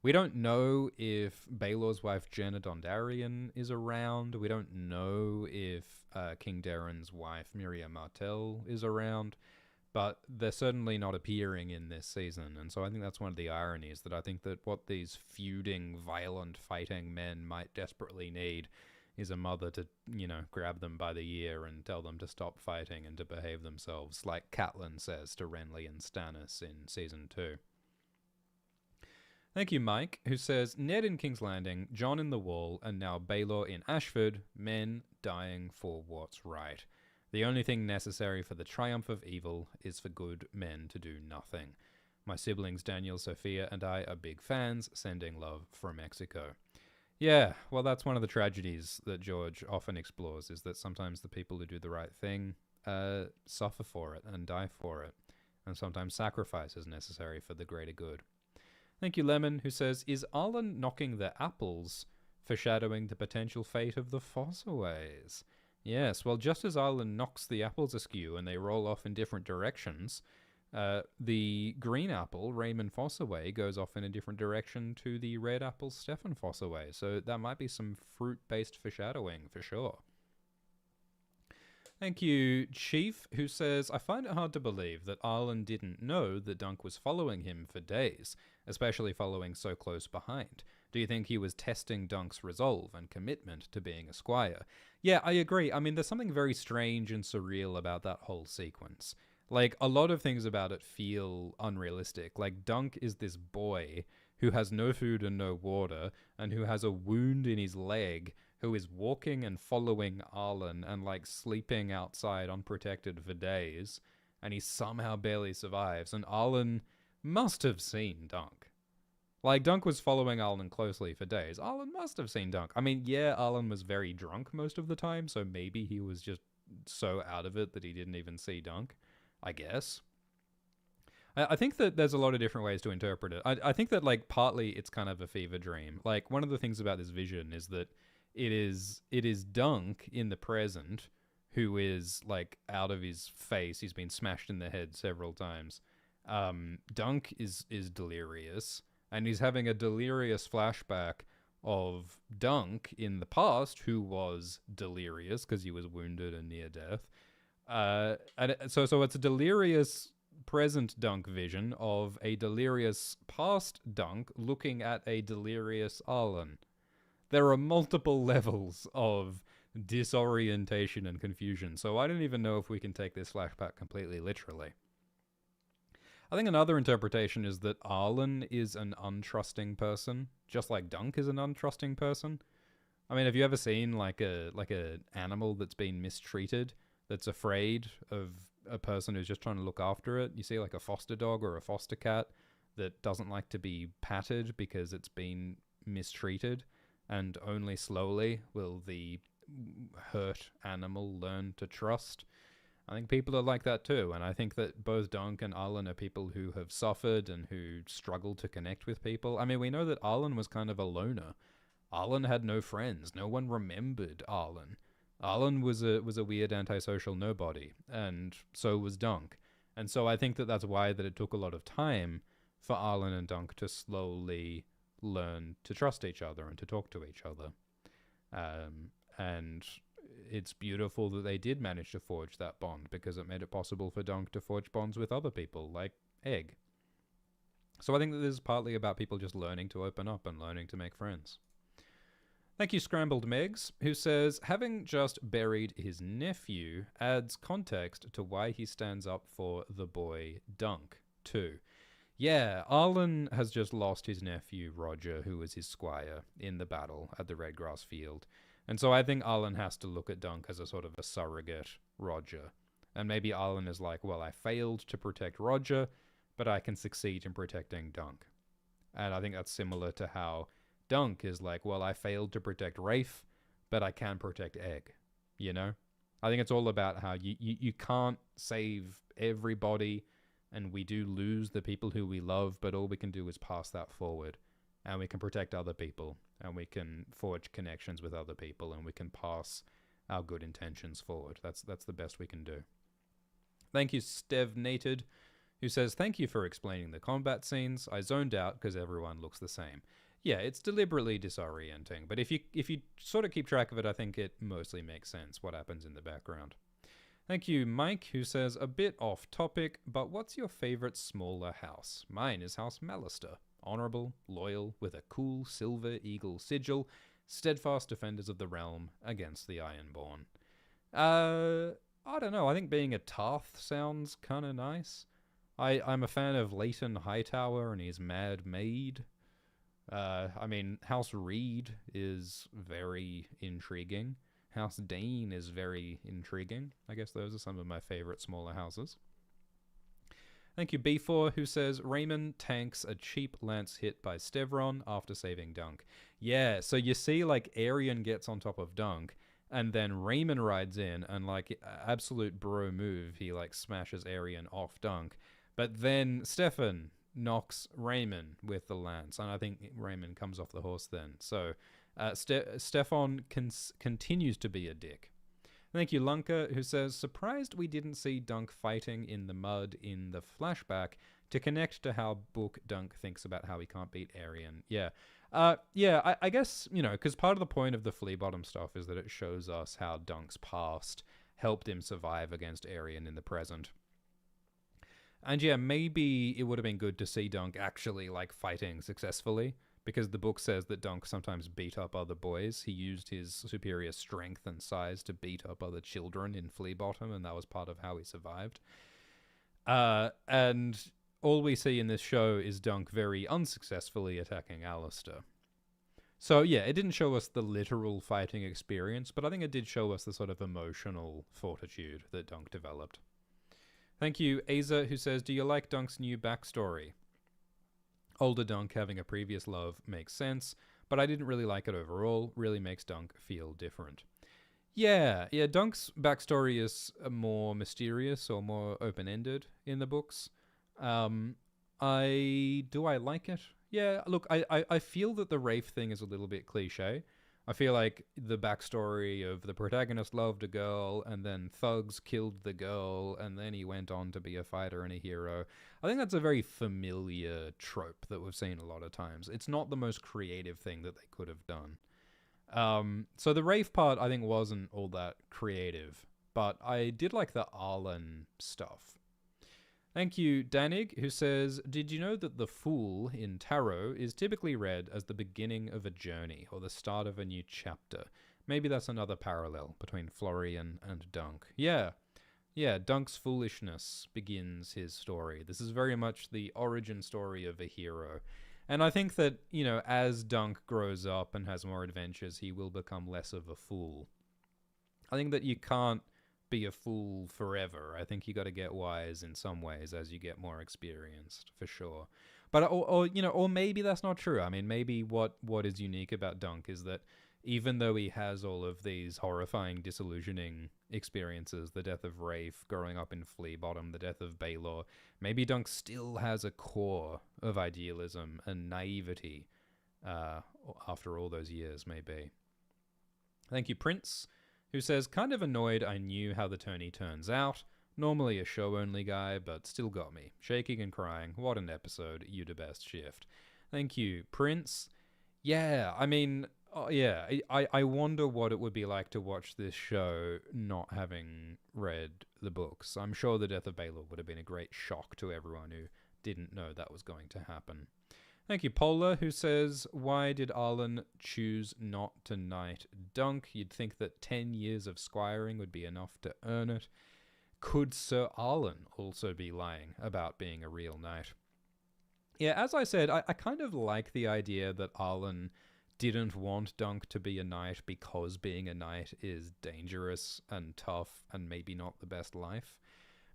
We don't know if Baelor's wife Jenna Dondarrion is around. We don't know if King Darren's wife Miriam Martell is around. But they're certainly not appearing in this season. And so I think that's one of the ironies, that I think that what these feuding, violent, fighting men might desperately need is a mother to, grab them by the ear and tell them to stop fighting and to behave themselves, like Catelyn says to Renly and Stannis in Season 2. Thank you, Mike, who says, Ned in King's Landing, Jon in the Wall, and now Baelor in Ashford, men dying for what's right. The only thing necessary for the triumph of evil is for good men to do nothing. My siblings Daniel, Sophia, and I are big fans, sending love from Mexico. Yeah, well, that's one of the tragedies that George often explores, is that sometimes the people who do the right thing suffer for it and die for it, and sometimes sacrifice is necessary for the greater good. Thank you, Lemon, who says, is Arlen knocking the apples foreshadowing the potential fate of the Fossaways? Yes, well, just as Arlen knocks the apples askew and they roll off in different directions, the green apple, Raymond Fossaway, goes off in a different direction to the red apple, Stefan Fossaway. So that might be some fruit-based foreshadowing for sure. Thank you, Chief, who says, I find it hard to believe that Arlen didn't know that Dunk was following him for days, especially following so close behind. Do you think he was testing Dunk's resolve and commitment to being a squire? Yeah, I agree. I mean, there's something very strange and surreal about that whole sequence. Like, a lot of things about it feel unrealistic. Like, Dunk is this boy who has no food and no water, and who has a wound in his leg, who is walking and following Arlen and, sleeping outside unprotected for days, and he somehow barely survives, and Arlen must have seen Dunk. Dunk was following Arlen closely for days. Arlen must have seen Dunk. I mean, yeah, Arlen was very drunk most of the time, so maybe he was just so out of it that he didn't even see Dunk, I guess. I think that there's a lot of different ways to interpret it. I think that, partly it's kind of a fever dream. One of the things about this vision is that it is Dunk in the present who is, out of his face. He's been smashed in the head several times. Dunk is delirious. And he's having a delirious flashback of Dunk in the past, who was delirious because he was wounded and near death. So it's a delirious present Dunk vision of a delirious past Dunk looking at a delirious Arlen. There are multiple levels of disorientation and confusion. So I don't even know if we can take this flashback completely literally. I think another interpretation is that Arlen is an untrusting person, just like Dunk is an untrusting person. I mean, have you ever seen like a animal that's been mistreated, that's afraid of a person who's just trying to look after it? You see like a foster dog or a foster cat that doesn't like to be patted because it's been mistreated, and only slowly will the hurt animal learn to trust. I think people are like that too, and I think that both Dunk and Arlen are people who have suffered and who struggle to connect with people. I mean, we know that Arlen was kind of a loner. Arlen had no friends. No one remembered Arlen. Arlen was a weird antisocial nobody, and so was Dunk. And so I think that that's why that it took a lot of time for Arlen and Dunk to slowly learn to trust each other and to talk to each other. And it's beautiful that they did manage to forge that bond, because it made it possible for Dunk to forge bonds with other people, like Egg. So I think that this is partly about people just learning to open up and learning to make friends. Thank you, Scrambled Megs, who says, having just buried his nephew adds context to why he stands up for the boy Dunk, too. Yeah, Arlen has just lost his nephew, Roger, who was his squire, in the battle at the Redgrass Field. And so I think Arlen has to look at Dunk as a sort of a surrogate Roger. And maybe Arlen is like, well, I failed to protect Roger, but I can succeed in protecting Dunk. And I think that's similar to how Dunk is like, well, I failed to protect Rafe, but I can protect Egg, you know? I think it's all about how you can't save everybody, and we do lose the people who we love, but all we can do is pass that forward, and we can protect other people, and we can forge connections with other people, and we can pass our good intentions forward. That's the best we can do. Thank you, Stevnated, who says, thank you for explaining the combat scenes. I zoned out because everyone looks the same. Yeah, it's deliberately disorienting, but if you sort of keep track of it, I think it mostly makes sense what happens in the background. Thank you, Mike, who says, a bit off topic, but what's your favorite smaller house? Mine is House Mallister. Honorable, loyal, with a cool silver eagle sigil, steadfast defenders of the realm against the Ironborn. I don't know, I think being a Tarth sounds kind of nice. I'm a fan of Leighton Hightower and his Mad Maid. I mean, House Reed is very intriguing. House Dane is very intriguing. I guess those are some of my favorite smaller houses. Thank you, B4, who says, Raymond tanks a cheap lance hit by Stevron after saving Dunk. Yeah, so you see, like, Arian gets on top of Dunk, and then Raymond rides in, and, like, absolute bro move, he, like, smashes Arian off Dunk. But then Stefan knocks Raymond with the lance, and I think Raymond comes off the horse then. So Stefan continues to be a dick. Thank you, Lunka, who says, surprised we didn't see Dunk fighting in the mud in the flashback to connect to how Book Dunk thinks about how he can't beat Arian. Yeah. I guess, you know, because part of the point of the Flea Bottom stuff is that it shows us how Dunk's past helped him survive against Arian in the present. And yeah, maybe it would have been good to see Dunk actually, like, fighting successfully, because the book says that Dunk sometimes beat up other boys. He used his superior strength and size to beat up other children in Flea Bottom, and that was part of how he survived. And all we see in this show is Dunk very unsuccessfully attacking Alistair. So yeah, it didn't show us the literal fighting experience, but I think it did show us the sort of emotional fortitude that Dunk developed. Thank you, Aza, who says, do you like Dunk's new backstory? Older Dunk having a previous love makes sense, but I didn't really like it overall. Really makes Dunk feel different. Yeah, Dunk's backstory is more mysterious or more open-ended in the books. Do I like it? Yeah, look, I feel that the Rafe thing is a little bit cliche. I feel like the backstory of the protagonist loved a girl, and then thugs killed the girl, and then he went on to be a fighter and a hero. I think that's a very familiar trope that we've seen a lot of times. It's not the most creative thing that they could have done. So the Rafe part, I think, wasn't all that creative, but I did like the Arlen stuff. Thank you, Danig, who says, did you know that the Fool in Tarot is typically read as the beginning of a journey or the start of a new chapter? Maybe that's another parallel between Florian and Dunk. Yeah, Dunk's foolishness begins his story. This is very much the origin story of a hero. And I think that, as Dunk grows up and has more adventures, he will become less of a fool. I think that you can't be a fool forever. I think you got to get wise in some ways as you get more experienced, for sure. But or maybe that's not true. I mean, maybe what is unique about Dunk is that even though he has all of these horrifying, disillusioning experiences, the death of Rafe, growing up in Flea Bottom, the death of Baylor, maybe Dunk still has a core of idealism and naivety after all those years, maybe. Thank you, Prince, who says, kind of annoyed I knew how the tourney turns out. Normally a show-only guy, but still got me. Shaking and crying. What an episode. You the best, Shift. Thank you, Prince. Yeah, I mean... yeah, I wonder what it would be like to watch this show not having read the books. I'm sure the death of Baylor would have been a great shock to everyone who didn't know that was going to happen. Thank you, Polar, who says, why did Arlen choose not to knight Dunk? You'd think that 10 years of squiring would be enough to earn it. Could Sir Arlen also be lying about being a real knight? Yeah, as I said, I kind of like the idea that Arlen didn't want Dunk to be a knight because being a knight is dangerous and tough and maybe not the best life.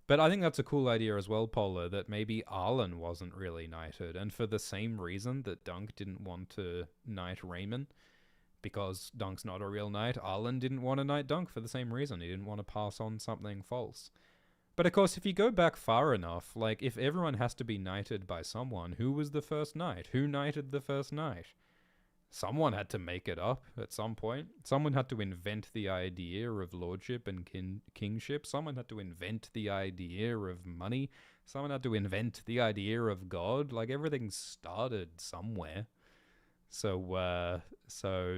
But I think that's a cool idea as well, Polar, that maybe Arlen wasn't really knighted, and for the same reason that Dunk didn't want to knight Raymond, because Dunk's not a real knight, Arlen didn't want to knight Dunk for the same reason. He didn't want to pass on something false. But of course, if you go back far enough, like, if everyone has to be knighted by someone, who was the first knight? Who knighted the first knight? Someone had to make it up at some point. Someone had to invent the idea of lordship and kingship. Someone had to invent the idea of money. Someone had to invent the idea of God. Like, everything started somewhere. So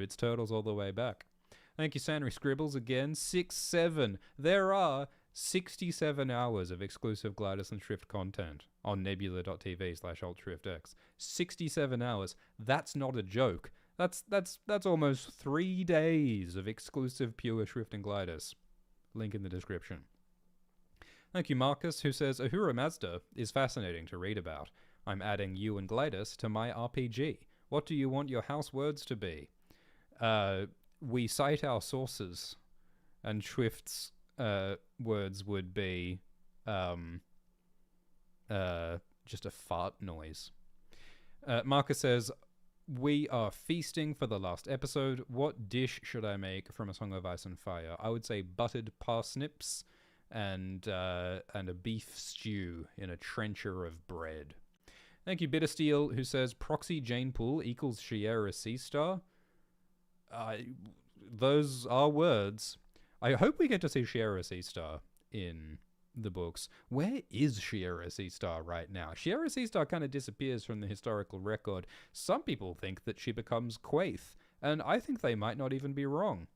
it's turtles all the way back. Thank you, Sanry Scribbles, again. 6-7. There are 67 hours of exclusive Glidus and Shrift content on nebula.tv/AltShriftX. 67 hours. That's not a joke. That's almost 3 days of exclusive pure Shrift and Glidus. Link in the description. Thank you, Marcus, who says, Ahura Mazda is fascinating to read about. I'm adding you and Glidus to my RPG. What do you want your house words to be? We cite our sources, and Shrift's words would be just a fart noise. Marcus says, we are feasting for the last episode. What dish should I make from A Song of Ice and Fire? I would say buttered parsnips and a beef stew in a trencher of bread. Thank you, Bittersteel, who says proxy Jane Pool equals Shiera Seastar. Those are words. I hope we get to see Shiera Seastar in the books. Where is Shiera Seastar right now? Shiera Seastar kind of disappears from the historical record. Some people think that she becomes Quaithe, and I think they might not even be wrong.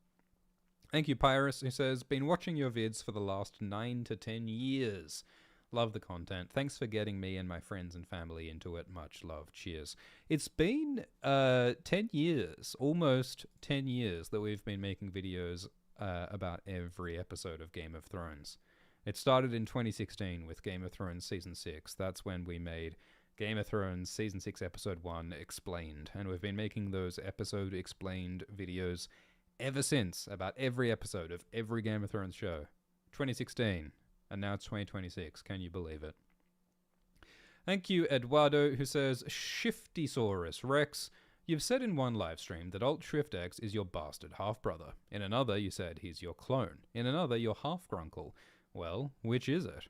Thank you, Pyrus, who says, been watching your vids for the last 9 to 10 years. Love the content. Thanks for getting me and my friends and family into it. Much love. Cheers. It's been 10 years, almost 10 years, that we've been making videos about every episode of Game of Thrones. It started in 2016 with Game of Thrones Season 6. That's when we made Game of Thrones Season 6 Episode 1 Explained. And we've been making those episode explained videos ever since, about every episode of every Game of Thrones show. 2016. And now it's 2026. Can you believe it? Thank you, Eduardo, who says, Shiftysaurus Rex, you've said in one live stream that AltShriftX is your bastard half-brother. In another, you said he's your clone. In another, your half-grunkle. Well, which is it?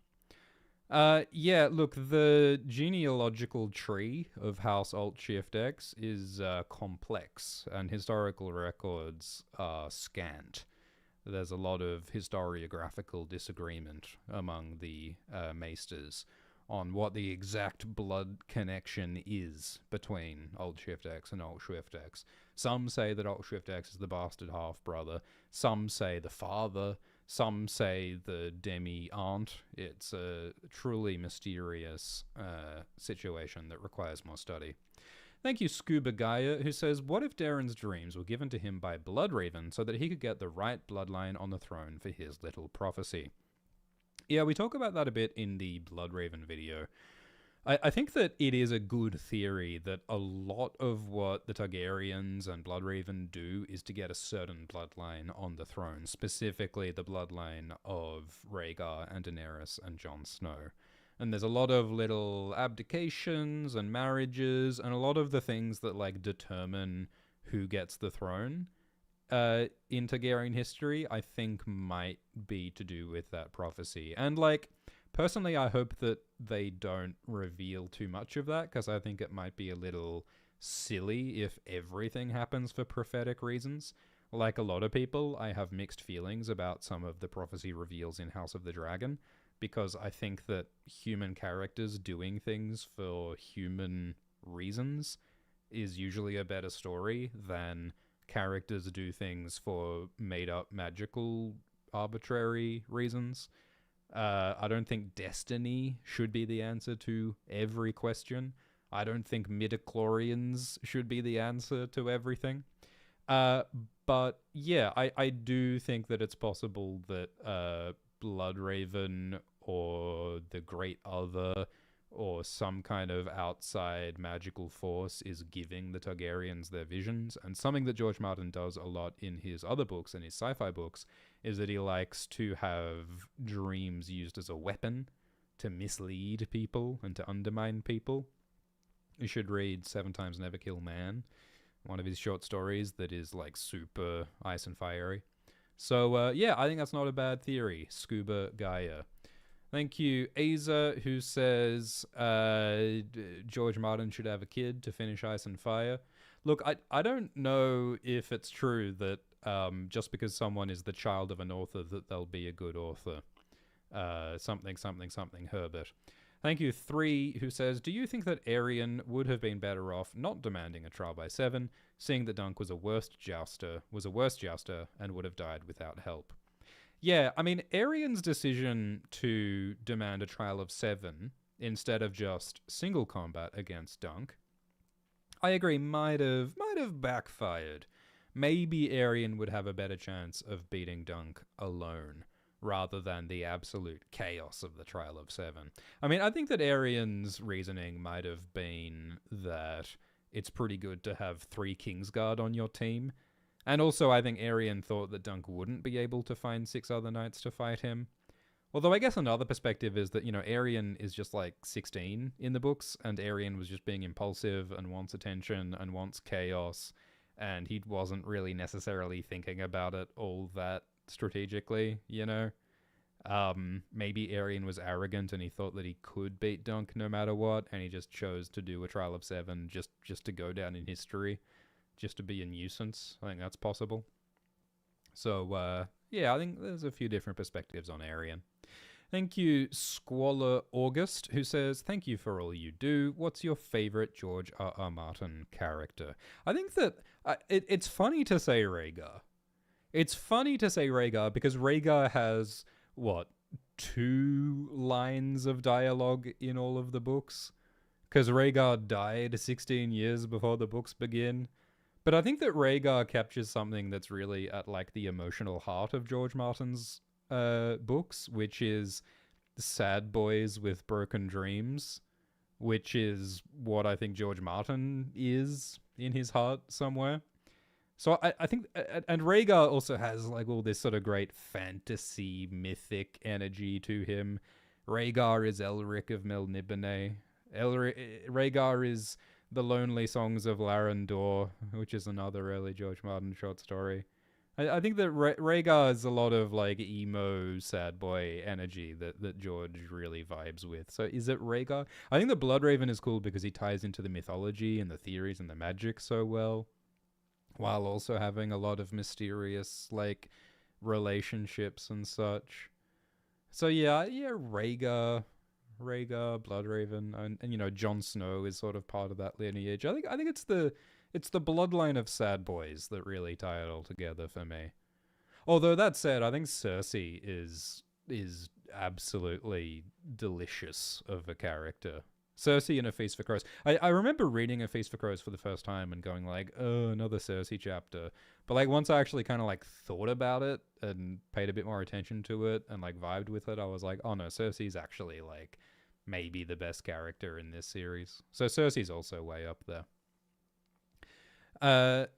Yeah, look, the genealogical tree of House AltShiftX is complex, and historical records are scant. There's a lot of historiographical disagreement among the maesters on what the exact blood connection is between AltShiftX and AltShriftX. Some say that AltShiftX is the bastard half-brother. Some say the father. Some say the demi-aunt. It's a truly mysterious situation that requires more study. Thank you, Scuba Gaia, who says, what if Darren's dreams were given to him by Bloodraven so that he could get the right bloodline on the throne for his little prophecy? Yeah, we talk about that a bit in the Bloodraven video. I think that it is a good theory that a lot of what the Targaryens and Bloodraven do is to get a certain bloodline on the throne, specifically the bloodline of Rhaegar and Daenerys and Jon Snow. And there's a lot of little abdications and marriages and a lot of the things that like determine who gets the throne in Targaryen history, I think might be to do with that prophecy. And like, personally, I hope that they don't reveal too much of that, because I think it might be a little silly if everything happens for prophetic reasons. Like a lot of people, I have mixed feelings about some of the prophecy reveals in House of the Dragon, because I think that human characters doing things for human reasons is usually a better story than characters do things for made-up magical arbitrary reasons. I don't think destiny should be the answer to every question. I don't think midichlorians should be the answer to everything. But yeah, I do think that it's possible that Bloodraven or the Great Other or some kind of outside magical force is giving the Targaryens their visions. And something that George Martin does a lot in his other books and his sci-fi books is that he likes to have dreams used as a weapon to mislead people and to undermine people. You should read 7 Times Never Kill Man, one of his short stories that is like super ice and fiery. So yeah, I think that's not a bad theory, Scuba Gaia. Thank you, Aza, who says George Martin should have a kid to finish Ice and Fire. Look, I don't know if it's true that just because someone is the child of an author that they'll be a good author. Something Herbert. Thank you, 3, who says, do you think that Aerion would have been better off not demanding a trial by 7, seeing that Dunk was a worse jouster, and would have died without help? Yeah, I mean, Aerion's decision to demand a trial of 7 instead of just single combat against Dunk, I agree, might have backfired. Maybe Aerion would have a better chance of beating Dunk alone, rather than the absolute chaos of the trial of 7. I mean, I think that Aerion's reasoning might have been that it's pretty good to have 3 Kingsguard on your team. And also, I think Aerion thought that Dunk wouldn't be able to find 6 other knights to fight him. Although I guess another perspective is that, you know, Aerion is just like 16 in the books, and Aerion was just being impulsive and wants attention and wants chaos, and he wasn't really necessarily thinking about it all that strategically, you know? Maybe Aerion was arrogant and he thought that he could beat Dunk no matter what, and he just chose to do a trial of 7 just to go down in history, just to be a nuisance. I think that's possible. So, yeah, I think there's a few different perspectives on Aerion. Thank you, Squalor August, who says, thank you for all you do. What's your favorite George R.R. Martin character? I think that it's funny to say Rhaegar. It's funny to say Rhaegar because Rhaegar has, 2 lines of dialogue in all of the books? Because Rhaegar died 16 years before the books begin. But I think that Rhaegar captures something that's really at like the emotional heart of George Martin's books, which is sad boys with broken dreams, which is what I think George Martin is in his heart somewhere. So I think, and Rhaegar also has like all this sort of great fantasy mythic energy to him. Rhaegar is Elric of Melniboné. Rhaegar is The Lonely Songs of Larendor, which is another early George Martin short story. I think that Rhaegar is a lot of like emo sad boy energy that George really vibes with. So is it Rhaegar? I think that Bloodraven is cool because he ties into the mythology and the theories and the magic so well, while also having a lot of mysterious like relationships and such. So yeah, Rhaegar, Bloodraven, and you know, Jon Snow is sort of part of that lineage. I think it's the bloodline of sad boys that really tie it all together for me. Although that said, I think Cersei is absolutely delicious of a character. Cersei in A Feast for Crows. I remember reading A Feast for Crows for the first time and going like, oh, another Cersei chapter. But like once I actually kind of like thought about it and paid a bit more attention to it and like vibed with it, I was like, oh no, Cersei's actually like maybe the best character in this series. So Cersei's also way up there.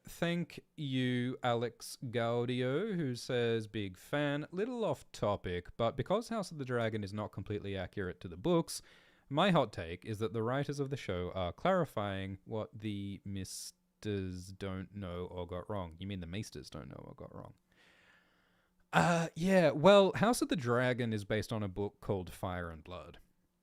Thank you, Alex Gaudio, who says, big fan. Little off topic, but because House of the Dragon is not completely accurate to the books, my hot take is that the writers of the show are clarifying what the Misters don't know or got wrong. You mean the Maesters don't know or got wrong? Yeah, well, House of the Dragon is based on a book called Fire and Blood.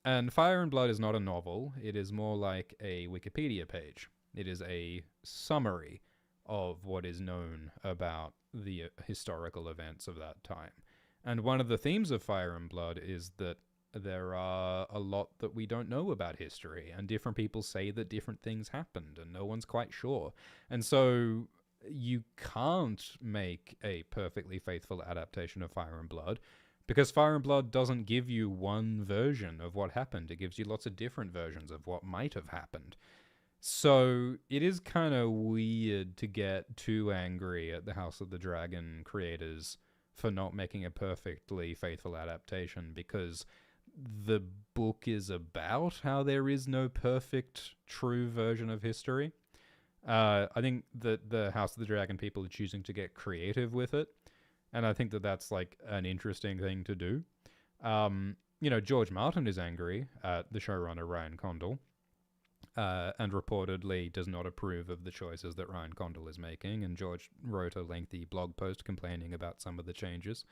And Fire and Blood is not a novel, it is more like a Wikipedia page. It is a summary of what is known about the historical events of that time. And one of the themes of Fire and Blood is that there are a lot that we don't know about history, and different people say that different things happened, and no one's quite sure. And so you can't make a perfectly faithful adaptation of Fire and Blood, because Fire and Blood doesn't give you one version of what happened. It gives you lots of different versions of what might have happened. So it is kind of weird to get too angry at the House of the Dragon creators for not making a perfectly faithful adaptation, because the book is about how there is no perfect, true version of history. I think that the House of the Dragon people are choosing to get creative with it, and I think that that's like an interesting thing to do. George Martin is angry at the showrunner Ryan Condal, and reportedly does not approve of the choices that Ryan Condal is making, and George wrote a lengthy blog post complaining about some of the changes.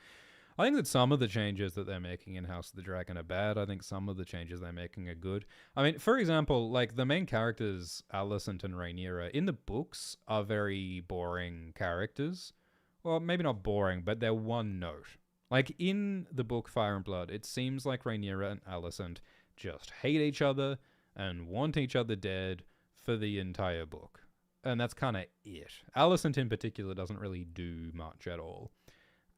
I think that some of the changes that they're making in House of the Dragon are bad. I think some of the changes they're making are good. I mean, for example, like the main characters, Alicent and Rhaenyra, in the books are very boring characters. Well, maybe not boring, but they're one note. Like in the book Fire and Blood, it seems like Rhaenyra and Alicent just hate each other and want each other dead for the entire book. And that's kind of it. Alicent in particular doesn't really do much at all.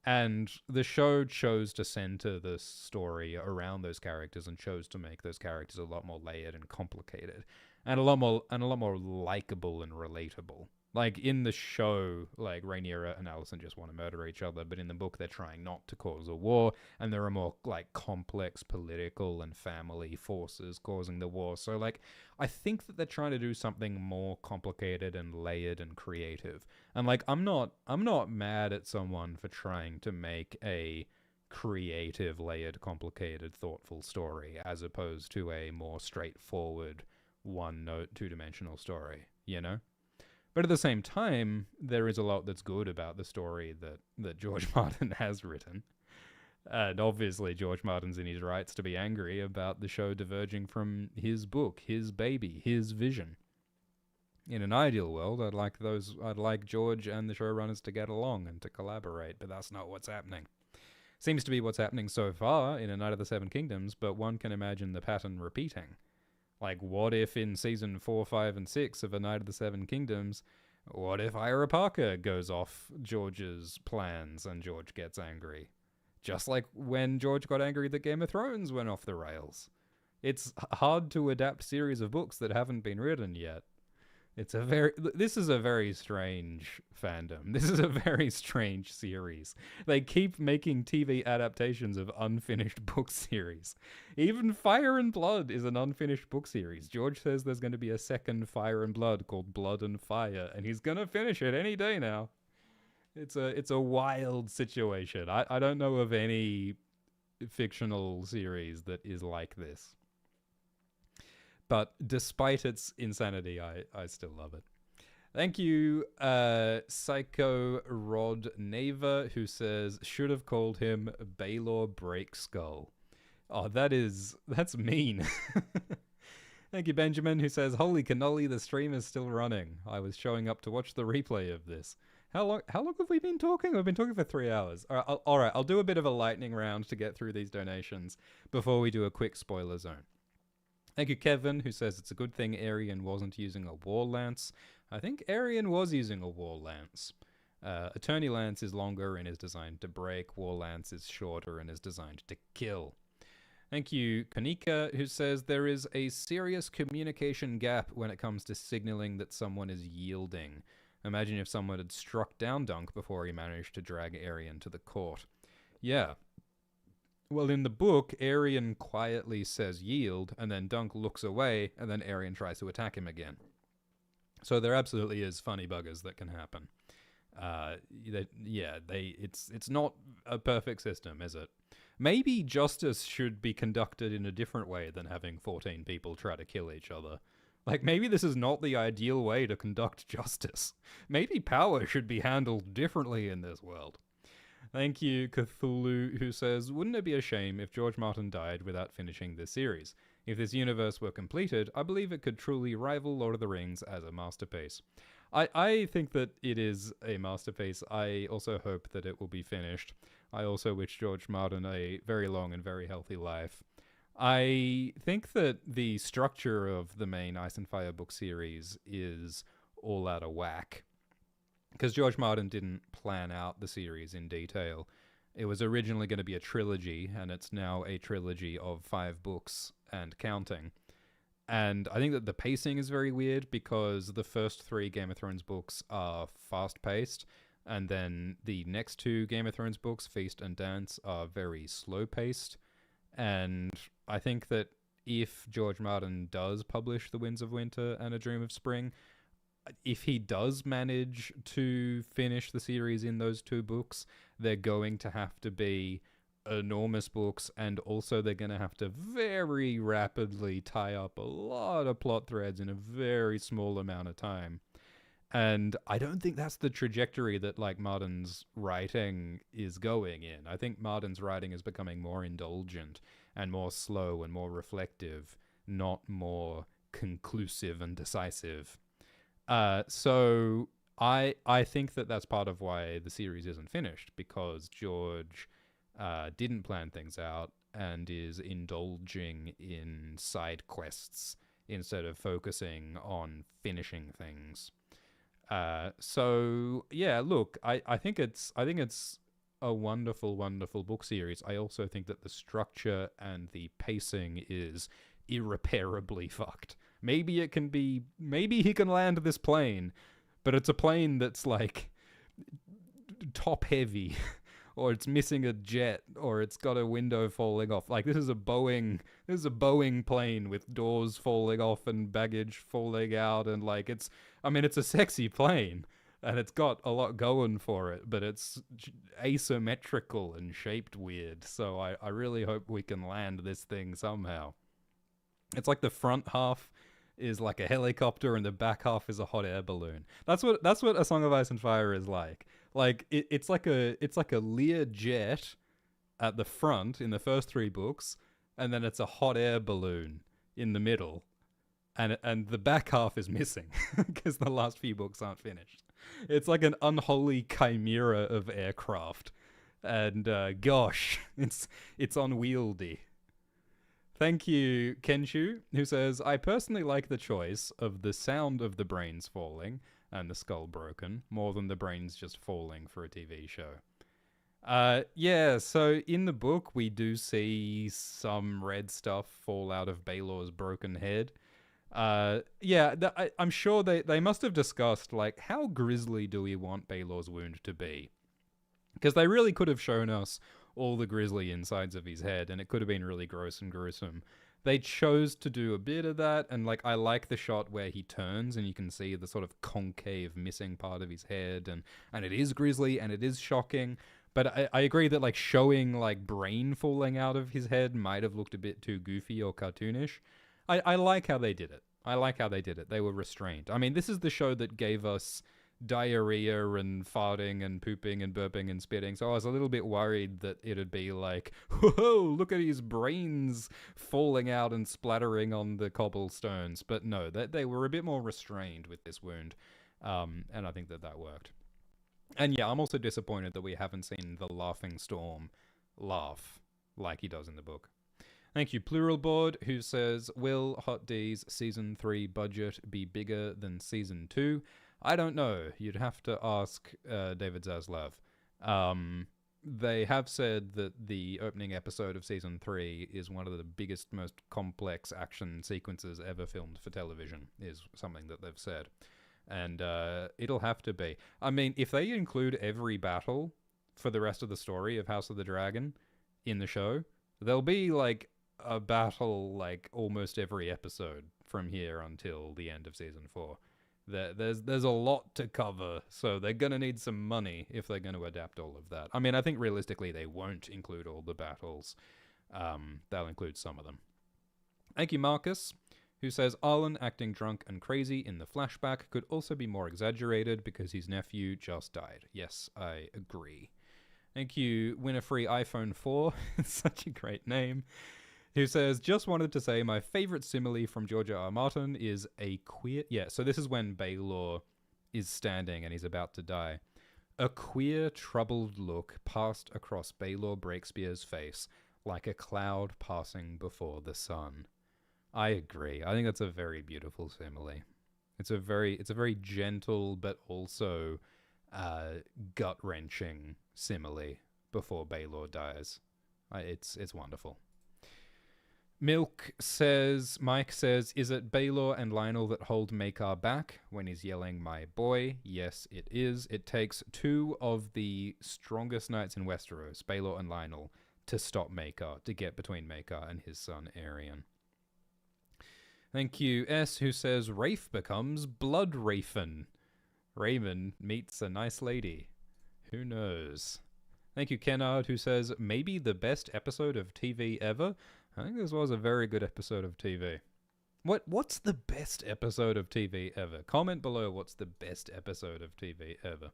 And the show chose to center the story around those characters and chose to make those characters a lot more layered and complicated, and a lot more likable and relatable. Like in the show, like Rhaenyra and Alicent just want to murder each other, but in the book they're trying not to cause a war, and there are more like complex political and family forces causing the war. So like I think that they're trying to do something more complicated and layered and creative. And like I'm not mad at someone for trying to make a creative, layered, complicated, thoughtful story as opposed to a more straightforward, one-note, two-dimensional story, you know? But at the same time, there is a lot that's good about the story that George Martin has written. And obviously, George Martin's in his rights to be angry about the show diverging from his book, his baby, his vision. In an ideal world, I'd like George and the showrunners to get along and to collaborate, but that's not what's happening. Seems to be what's happening so far in A Night of the Seven Kingdoms, but one can imagine the pattern repeating. Like, what if in season 4, 5, and 6 of A Night of the Seven Kingdoms, what if Ira Parker goes off George's plans and George gets angry? Just like when George got angry that Game of Thrones went off the rails. It's hard to adapt series of books that haven't been written yet. This is a very strange fandom. This is a very strange series. They keep making TV adaptations of unfinished book series. Even Fire and Blood is an unfinished book series. George says there's going to be a second Fire and Blood called Blood and Fire, and he's going to finish it any day now. It's a wild situation. I don't know of any fictional series that is like this. But despite its insanity, I still love it. Thank you, Psycho Rod Neva, who says, should have called him Baelor Breakskull. Oh, that's mean. Thank you, Benjamin, who says, holy cannoli, the stream is still running. I was showing up to watch the replay of this. How long have we been talking? We've been talking for 3 hours. All right, I'll do a bit of a lightning round to get through these donations before we do a quick spoiler zone. Thank you, Kevin, who says it's a good thing Aerion wasn't using a war lance. I think Aerion was using a war lance. Attorney lance is longer and is designed to break. War lance is shorter and is designed to kill. Thank you, Kanika, who says there is a serious communication gap when it comes to signaling that someone is yielding. Imagine if someone had struck down Dunk before he managed to drag Arian to the court. Yeah. Well, in the book, Arian quietly says yield, and then Dunk looks away, and then Arian tries to attack him again. So there absolutely is funny buggers that can happen. It's not a perfect system, is it? Maybe justice should be conducted in a different way than having 14 people try to kill each other. Like, maybe this is not the ideal way to conduct justice. Maybe power should be handled differently in this world. Thank you, Cthulhu, who says, wouldn't it be a shame if George Martin died without finishing this series? If this universe were completed, I believe it could truly rival Lord of the Rings as a masterpiece. I think that it is a masterpiece. I also hope that it will be finished. I also wish George Martin a very long and very healthy life. I think that the structure of the main Ice and Fire book series is all out of whack. Because George Martin didn't plan out the series in detail. It was originally going to be a trilogy, and it's now a trilogy of 5 books and counting. And I think that the pacing is very weird because the first 3 Game of Thrones books are fast-paced, and then the next 2 Game of Thrones books, Feast and Dance, are very slow-paced. And I think that if George Martin does publish The Winds of Winter and A Dream of Spring, if he does manage to finish the series in those 2 books, they're going to have to be enormous books, and also they're going to have to very rapidly tie up a lot of plot threads in a very small amount of time. And I don't think that's the trajectory that like Martin's writing is going in. I think Martin's writing is becoming more indulgent and more slow and more reflective, not more conclusive and decisive. So I think that that's part of why the series isn't finished, because George didn't plan things out and is indulging in side quests instead of focusing on finishing things. So yeah, look, I think it's a wonderful, wonderful book series. I also think that the structure and the pacing is irreparably fucked. Maybe he can land this plane, but it's a plane that's like top heavy, or it's missing a jet, or it's got a window falling off. Like, this is a Boeing plane with doors falling off and baggage falling out, and like it's a sexy plane and it's got a lot going for it, but it's asymmetrical and shaped weird. So I really hope we can land this thing somehow. It's like the front half is like a helicopter and the back half is a hot air balloon. That's what A Song of Ice and Fire is like. Like it's like a Lear jet at the front in the first 3 books, and then it's a hot air balloon in the middle, and the back half is missing because the last few books aren't finished. It's like an unholy chimera of aircraft, and gosh, it's unwieldy. Thank you, Kenshu, who says, I personally like the choice of the sound of the brains falling and the skull broken more than the brains just falling for a TV show. Yeah, so in the book, we do see some red stuff fall out of Baelor's broken head. I'm sure they must have discussed, like, how grisly do we want Baelor's wound to be? Because they really could have shown us all the grisly insides of his head, and it could have been really gross and gruesome. They chose to do a bit of that, and like I like the shot where he turns and you can see the sort of concave missing part of his head, and it is grisly and it is shocking. But I agree that like showing like brain falling out of his head might have looked a bit too goofy or cartoonish. I like how they did it. They were restrained. I mean, this is the show that gave us diarrhea and farting and pooping and burping and spitting, so I was a little bit worried that it'd be like, whoa, look at his brains falling out and splattering on the cobblestones. But no, they were a bit more restrained with this wound, and I think that worked. And yeah, I'm also disappointed that we haven't seen the Laughing Storm laugh like he does in the book. Thank you, Plural Board, who says, will Hot D's Season 3 budget be bigger than Season 2? I don't know. You'd have to ask David Zaslav. they have said that the opening episode of season 3 is one of the biggest, most complex action sequences ever filmed for television, is something that they've said. And it'll have to be. I mean, if they include every battle for the rest of the story of House of the Dragon in the show, there'll be like a battle like almost every episode from here until the end of season 4. There's a lot to cover, so they're gonna need some money if they're gonna adapt all of that. I mean, I think realistically they won't include all the battles. They'll include some of them. Thank you, Marcus, who says Arlen acting drunk and crazy in the flashback could also be more exaggerated because his nephew just died. Yes, I agree. Thank you, Winifrey iPhone 4. Such a great name. Who says, just wanted to say my favorite simile from George R. R. Martin is a queer... Yeah, so this is when Baelor is standing and he's about to die. A queer, troubled look passed across Baelor Breakspear's face like a cloud passing before the sun. I agree. I think that's a very beautiful simile. It's a very gentle but also gut-wrenching simile before Baelor dies. It's wonderful. Mike says, is it Baelor and Lionel that hold Maekar back when he's yelling, my boy? Yes, it is. It takes 2 of the strongest knights in Westeros, Baelor and Lionel, to stop Maekar, to get between Maekar and his son Aerion. Thank you, S, who says, Rafe becomes Blood Rafen. Raymond meets a nice lady. Who knows? Thank you, Kennard, who says, maybe the best episode of TV ever? I think this was a very good episode of TV. What's the best episode of TV ever? Comment below what's the best episode of TV ever.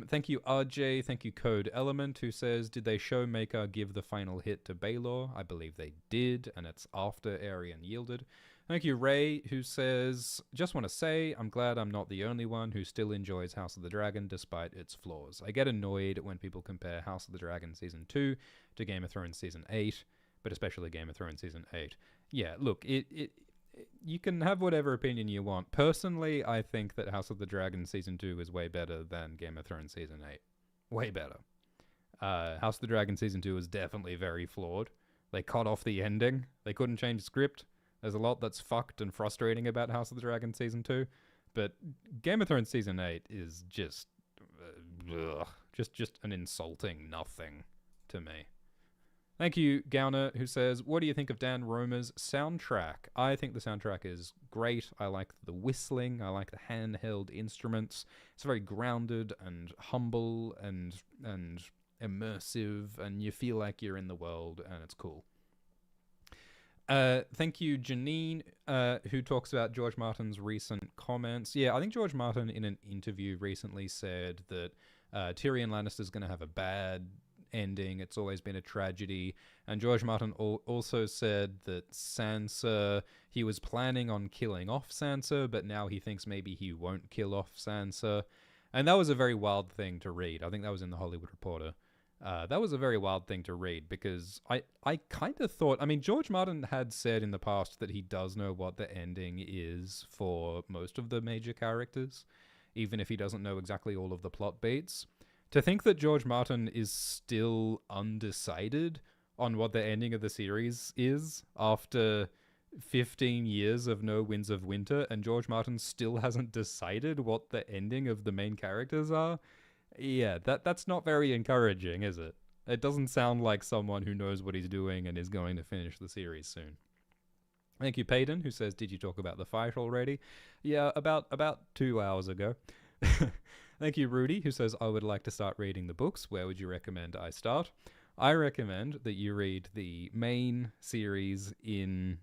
Thank you, RJ. Thank you, Code Element, who says, did they show Maekar give the final hit to Baelor? I believe they did, and it's after Aerion yielded. Thank you, Ray, who says, just want to say, I'm glad I'm not the only one who still enjoys House of the Dragon despite its flaws. I get annoyed when people compare House of the Dragon Season 2 to Game of Thrones Season 8, but especially Game of Thrones Season 8. Yeah, look, you can have whatever opinion you want. Personally, I think that House of the Dragon Season 2 is way better than Game of Thrones Season 8. Way better. House of the Dragon Season 2 is definitely very flawed. They cut off the ending. They couldn't change the script. There's a lot that's fucked and frustrating about House of the Dragon Season 2. But Game of Thrones Season 8 is just an insulting nothing to me. Thank you, Gowner, who says, what do you think of Dan Romer's soundtrack? I think the soundtrack is great. I like the whistling. I like the handheld instruments. It's very grounded and humble and immersive, and you feel like you're in the world, and it's cool. Thank you, Janine, who talks about George Martin's recent comments. Yeah, I think George Martin in an interview recently said that Tyrion Lannister's going to have a bad ending. It's always been a tragedy. And George Martin also said that Sansa, he was planning on killing off Sansa, but now he thinks maybe he won't kill off Sansa. And that was a very wild thing to read. I think that was in the Hollywood Reporter. That was a very wild thing to read because I kind of thought, I mean, George Martin had said in the past that he does know what the ending is for most of the major characters, even if he doesn't know exactly all of the plot beats. To think that George Martin is still undecided on what the ending of the series is after 15 years of No Winds of Winter, and George Martin still hasn't decided what the ending of the main characters are, yeah, that's not very encouraging, is it? It doesn't sound like someone who knows what he's doing and is going to finish the series soon. Thank you, Payton, who says, did you talk about the fight already? Yeah, about 2 hours ago. Thank you, Rudy, who says, I would like to start reading the books. Where would you recommend I start? I recommend that you read the main series in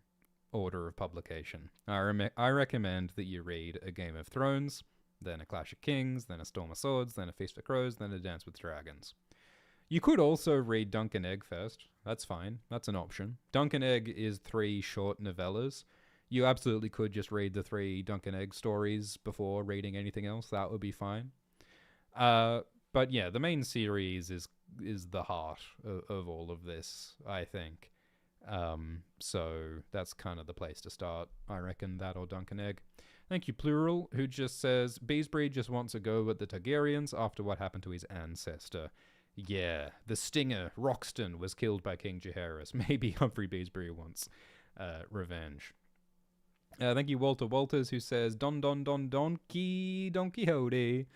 order of publication. I recommend that you read A Game of Thrones, then A Clash of Kings, then A Storm of Swords, then A Feast of Crows, then A Dance with Dragons. You could also read Dunk and Egg first. That's fine. That's an option. Dunk and Egg is 3 short novellas. You absolutely could just read the 3 Dunk and Egg stories before reading anything else. That would be fine. But yeah, the main series is the heart of all of this, I think. So that's kind of the place to start. I reckon that or Dunk and Egg. Thank you, Plural, who just says, Beesbury just wants a go at the Targaryens after what happened to his ancestor. Yeah, the stinger, Roxton, was killed by King Jaehaerys. Maybe Humphrey Beesbury wants revenge. Thank you, Walter Walters, who says, Don Quixote.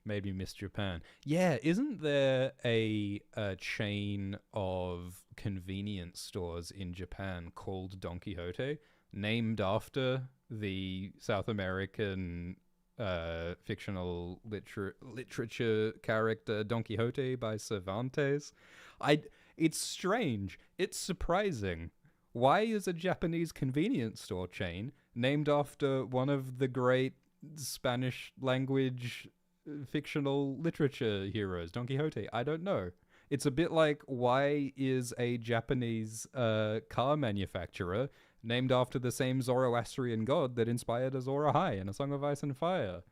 Made me miss Japan. Yeah, isn't there a chain of convenience stores in Japan called Don Quixote, named after the South American fictional literature character Don Quixote by Cervantes? It's strange. It's surprising. Why is a Japanese convenience store chain named after one of the great Spanish language fictional literature heroes, Don Quixote? I don't know. It's a bit like, why is a Japanese car manufacturer named after the same Zoroastrian god that inspired Azor Ahai in A Song of Ice and Fire?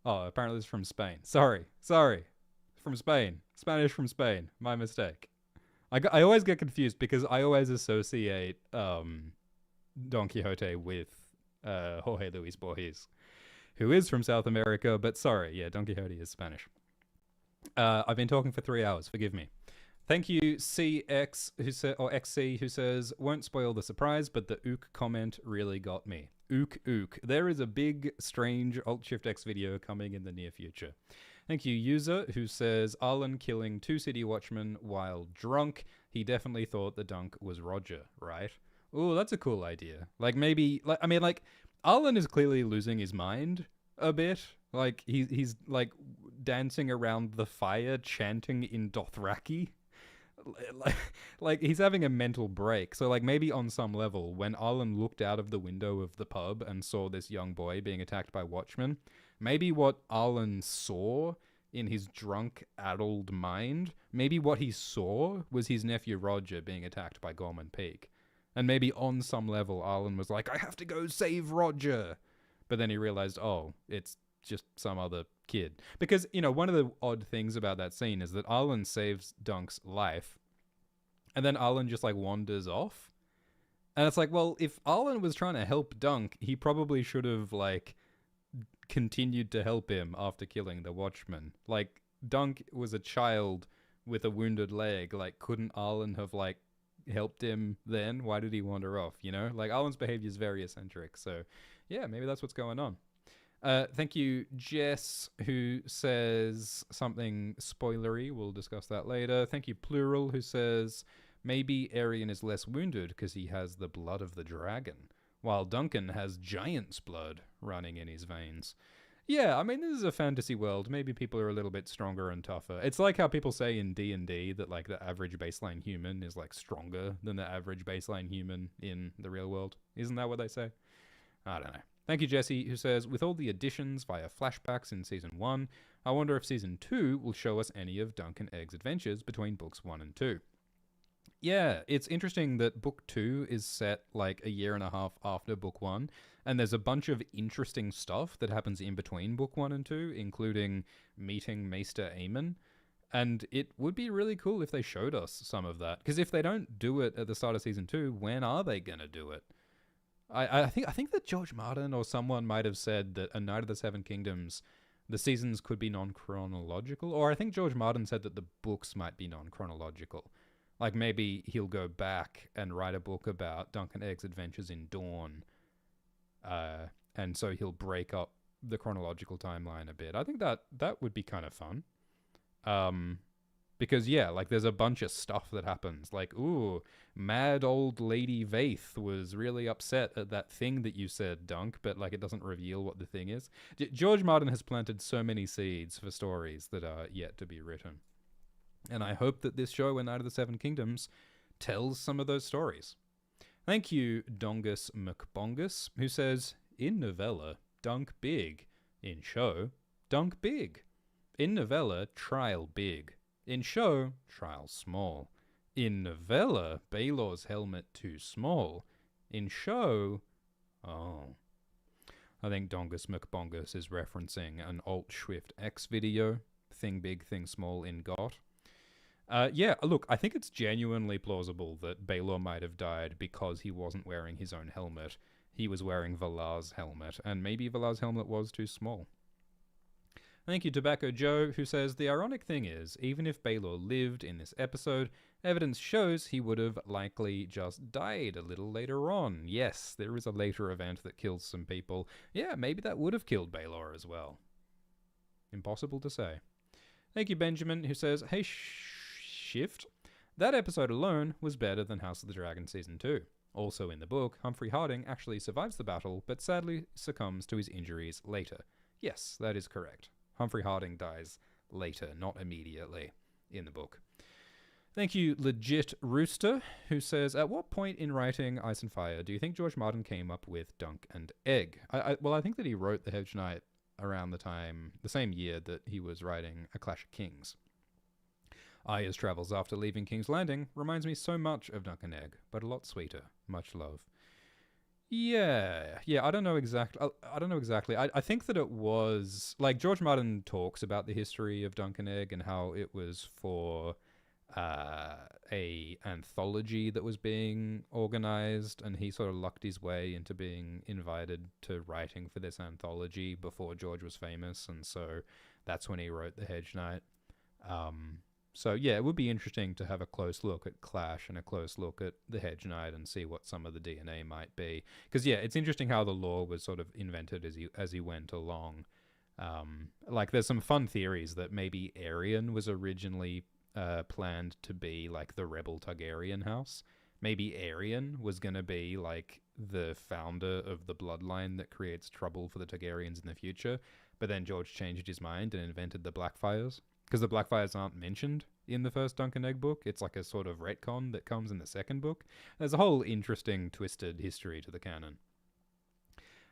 Oh, apparently it's from Spain. Sorry. From Spain. Spanish from Spain. My mistake. I always get confused because I always associate Don Quixote with Jorge Luis Borges, who is from South America, but sorry, yeah, Don Quixote is Spanish. I've been talking for 3 hours, forgive me. Thank you, CX, XC, who says, won't spoil the surprise, but the ook comment really got me. Ook. There is a big, strange Alt-Shift-X video coming in the near future. Thank you, user, who says, Arlen killing 2 city watchmen while drunk. He definitely thought the dunk was Roger, right? Ooh, that's a cool idea. Like, maybe, Arlen is clearly losing his mind a bit. Like, he's like, dancing around the fire, chanting in Dothraki. Like, he's having a mental break. So, like, maybe on some level, when Arlen looked out of the window of the pub and saw this young boy being attacked by watchmen, maybe what Arlen saw in his drunk, addled mind, maybe what he saw was his nephew Roger being attacked by Gorman Peak. And maybe on some level, Arlen was like, I have to go save Roger. But then he realized, oh, it's just some other kid. Because, you know, one of the odd things about that scene is that Arlen saves Dunk's life, and then Arlen just, like, wanders off. And it's like, well, if Arlen was trying to help Dunk, he probably should have, like, continued to help him after killing the Watchman. Like, Dunk was a child with a wounded leg. Like, couldn't Arlen have, like, helped him then? Why did he wander off, you know? Like, Arlen's behavior is very eccentric, so yeah, maybe that's what's going on. Thank you, Jess, who says something spoilery. We'll discuss that later. Thank you, Plural, who says maybe Aerion is less wounded because he has the blood of the dragon, while Duncan has giant's blood running in his veins. Yeah, I mean, this is a fantasy world. Maybe people are a little bit stronger and tougher. It's like how people say in D&D that, like, the average baseline human is, like, stronger than the average baseline human in the real world. Isn't that what they say? I don't know. Thank you, Jesse, who says, with all the additions via flashbacks in Season 1, I wonder if Season 2 will show us any of Dunk and Egg's adventures between Books 1 and 2. Yeah, it's interesting that Book 2 is set, like, a year and a half after Book 1, and there's a bunch of interesting stuff that happens in between Book 1 and 2, including meeting Maester Aemon, and it would be really cool if they showed us some of that, because if they don't do it at the start of Season 2, when are they going to do it? I think that George Martin or someone might have said that A Night of the Seven Kingdoms, the seasons could be non-chronological, or I think George Martin said that the books might be non-chronological. Like, maybe he'll go back and write a book about Dunk and Egg's adventures in Dawn, and so he'll break up the chronological timeline a bit. I think that would be kind of fun. Because, yeah, like, there's a bunch of stuff that happens. Like, ooh, mad old lady Vaith was really upset at that thing that you said, Dunk, but, like, it doesn't reveal what the thing is. George Martin has planted so many seeds for stories that are yet to be written. And I hope that this show, A Night of the Seven Kingdoms, tells some of those stories. Thank you, Dongus McBongus, who says, in novella, Dunk big. In show, Dunk big. In novella, trial big. In show, trial small. In novella, Baelor's helmet too small. In show, oh. I think Dongus McBongus is referencing an Alt-Shift-X video. Thing big, thing small in GOT. Yeah, look, I think it's genuinely plausible that Baelor might have died because he wasn't wearing his own helmet. He was wearing Valar's helmet, and maybe Valar's helmet was too small. Thank you, Tobacco Joe, who says, the ironic thing is, even if Baelor lived in this episode, evidence shows he would have likely just died a little later on. Yes, there is a later event that kills some people. Yeah, maybe that would have killed Baelor as well. Impossible to say. Thank you, Benjamin, who says, hey, Shift. That episode alone was better than House of the Dragon Season 2. Also in the book, Humphrey Harding actually survives the battle, but sadly succumbs to his injuries later. Yes, that is correct. Humphrey Harding dies later, not immediately, in the book. Thank you, Legit Rooster, who says, at what point in writing Ice and Fire do you think George Martin came up with Dunk and Egg? Well, I think that he wrote The Hedge Knight around the same year that he was writing A Clash of Kings. Arya's travels after leaving King's Landing reminds me so much of Dunk and Egg, but a lot sweeter. Much love. Yeah, I don't know exactly. I think that it was like George Martin talks about the history of Dunk and Egg and how it was for a anthology that was being organized, and he sort of lucked his way into being invited to writing for this anthology before George was famous, and so that's when he wrote The Hedge Knight. So yeah, it would be interesting to have a close look at Clash and a close look at The Hedge Knight and see what some of the DNA might be. Because yeah, it's interesting how the lore was sort of invented as he went along. Like there's some fun theories that maybe Aerion was originally planned to be like the rebel Targaryen house. Maybe Aerion was going to be like the founder of the bloodline that creates trouble for the Targaryens in the future. But then George changed his mind and invented the Blackfires. Because the Blackfires aren't mentioned in the first Dunk and Egg book. It's like a sort of retcon that comes in the second book. There's a whole interesting, twisted history to the canon.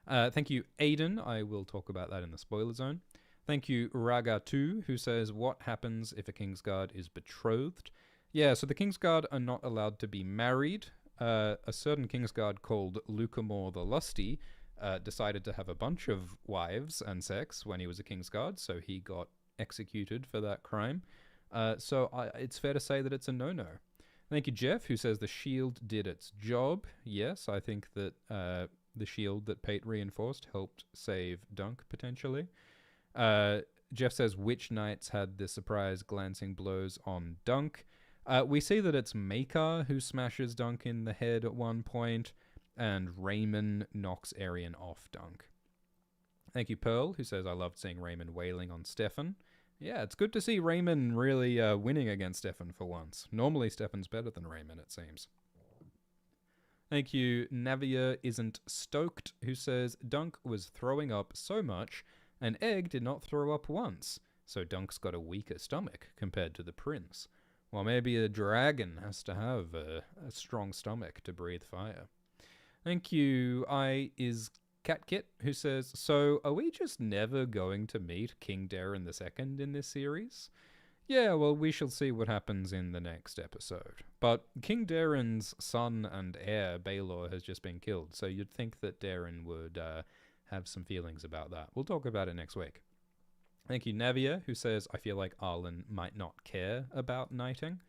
Thank you, Aiden. I will talk about that in the spoiler zone. Thank you, Raga2, who says, what happens if a Kingsguard is betrothed? Yeah, so the Kingsguard are not allowed to be married. A certain Kingsguard called Lucamore the Lusty decided to have a bunch of wives and sex when he was a Kingsguard, so he got executed for that crime. So it's fair to say that it's a no-no. Thank you, Jeff, who says the shield did its job. Yes, I think that the shield that Pate reinforced helped save Dunk, potentially. Jeff says, which knights had the surprise glancing blows on Dunk? We see that it's Maekar who smashes Dunk in the head at one point, and Raymond knocks Aerion off Dunk. Thank you, Pearl, who says, I loved seeing Raymond wailing on Stefan. Yeah, it's good to see Raymond really winning against Stefan for once. Normally, Stefan's better than Raymond, it seems. Thank you, Navia Isn't Stoked, who says, Dunk was throwing up so much, and Egg did not throw up once, so Dunk's got a weaker stomach compared to the prince. Well, maybe a dragon has to have a strong stomach to breathe fire. Thank you, CatKit, who says, so are we just never going to meet King Darren II in this series? Yeah, well, we shall see what happens in the next episode. But King Darren's son and heir, Baelor, has just been killed, so you'd think that Darren would have some feelings about that. We'll talk about it next week. Thank you, Navia, who says, I feel like Arlen might not care about knighting.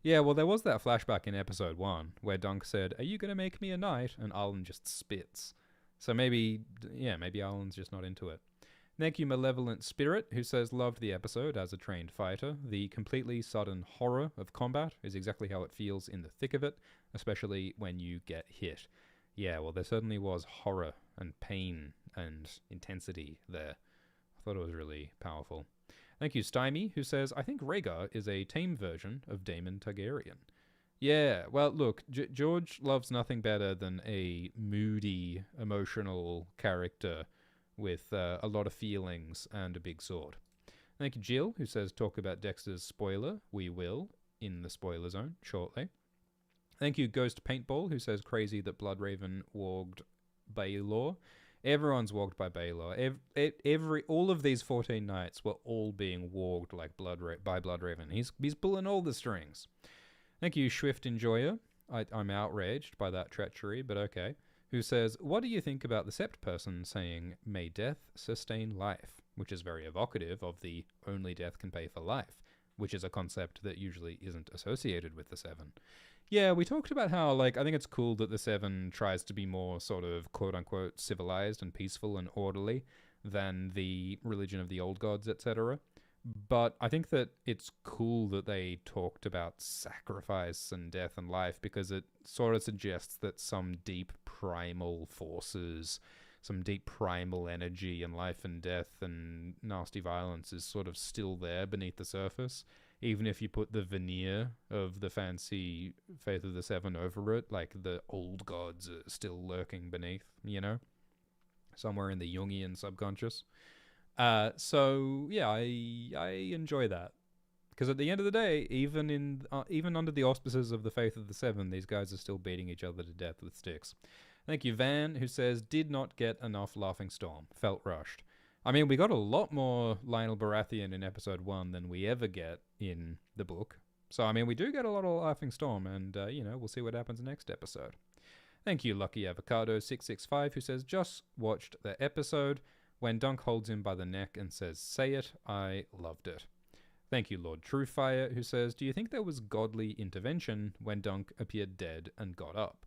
Yeah, well, there was that flashback in episode 1 where Dunk said, are you going to make me a knight? And Arlen just spits. So maybe Arlen's just not into it. Thank you, Malevolent Spirit, who says, loved the episode as a trained fighter. The completely sudden horror of combat is exactly how it feels in the thick of it, especially when you get hit. Yeah, well, there certainly was horror and pain and intensity there. I thought it was really powerful. Thank you, Stymie, who says, I think Rhaegar is a tame version of Daemon Targaryen. Yeah, well, look, George loves nothing better than a moody, emotional character with a lot of feelings and a big sword. Thank you, Jill, who says, talk about Dexter's spoiler. We will, in the spoiler zone, shortly. Thank you, Ghost Paintball, who says, crazy that Bloodraven warged Baelor. Everyone's walked by Baelor. All of these 14 knights were all being warged like by Bloodraven. He's pulling all the strings. Thank you, Swift Enjoyer. I'm outraged by that treachery, but okay. Who says, what do you think about the Sept person saying, may death sustain life? Which is very evocative of the only death can pay for life, which is a concept that usually isn't associated with the Seven. Yeah, we talked about how, like, I think it's cool that the Seven tries to be more sort of quote-unquote civilized and peaceful and orderly, than the religion of the old gods, etc. But I think that it's cool that they talked about sacrifice and death and life, because it sort of suggests that some deep primal forces, some deep primal energy and life and death and nasty violence is sort of still there beneath the surface. Even if you put the veneer of the fancy Faith of the Seven over it, like the old gods are still lurking beneath, somewhere in the Jungian subconscious. So yeah, I enjoy that, because at the end of the day, even under the auspices of the Faith of the Seven, these guys are still beating each other to death with sticks. Thank you, Van, who says, did not get enough Laughing Storm. Felt rushed. I mean, we got a lot more Lionel Baratheon in episode 1 than we ever get in the book. So, I mean, we do get a lot of Laughing Storm, and, we'll see what happens next episode. Thank you, Lucky Avocado 665, who says, just watched the episode. When Dunk holds him by the neck and says, say it, I loved it. Thank you, Lord Truefire, who says, do you think there was godly intervention when Dunk appeared dead and got up?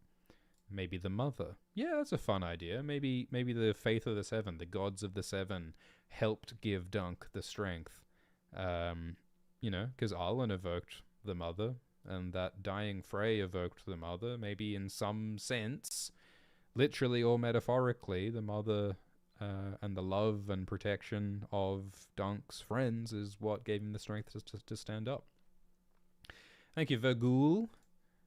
Maybe the mother. Yeah, that's a fun idea. Maybe the Faith of the Seven, the gods of the Seven, helped give Dunk the strength. Because Arlen evoked the mother, and that dying Frey evoked the mother. Maybe in some sense, literally or metaphorically, the mother and the love and protection of Dunk's friends is what gave him the strength to stand up. Thank you, Vergul.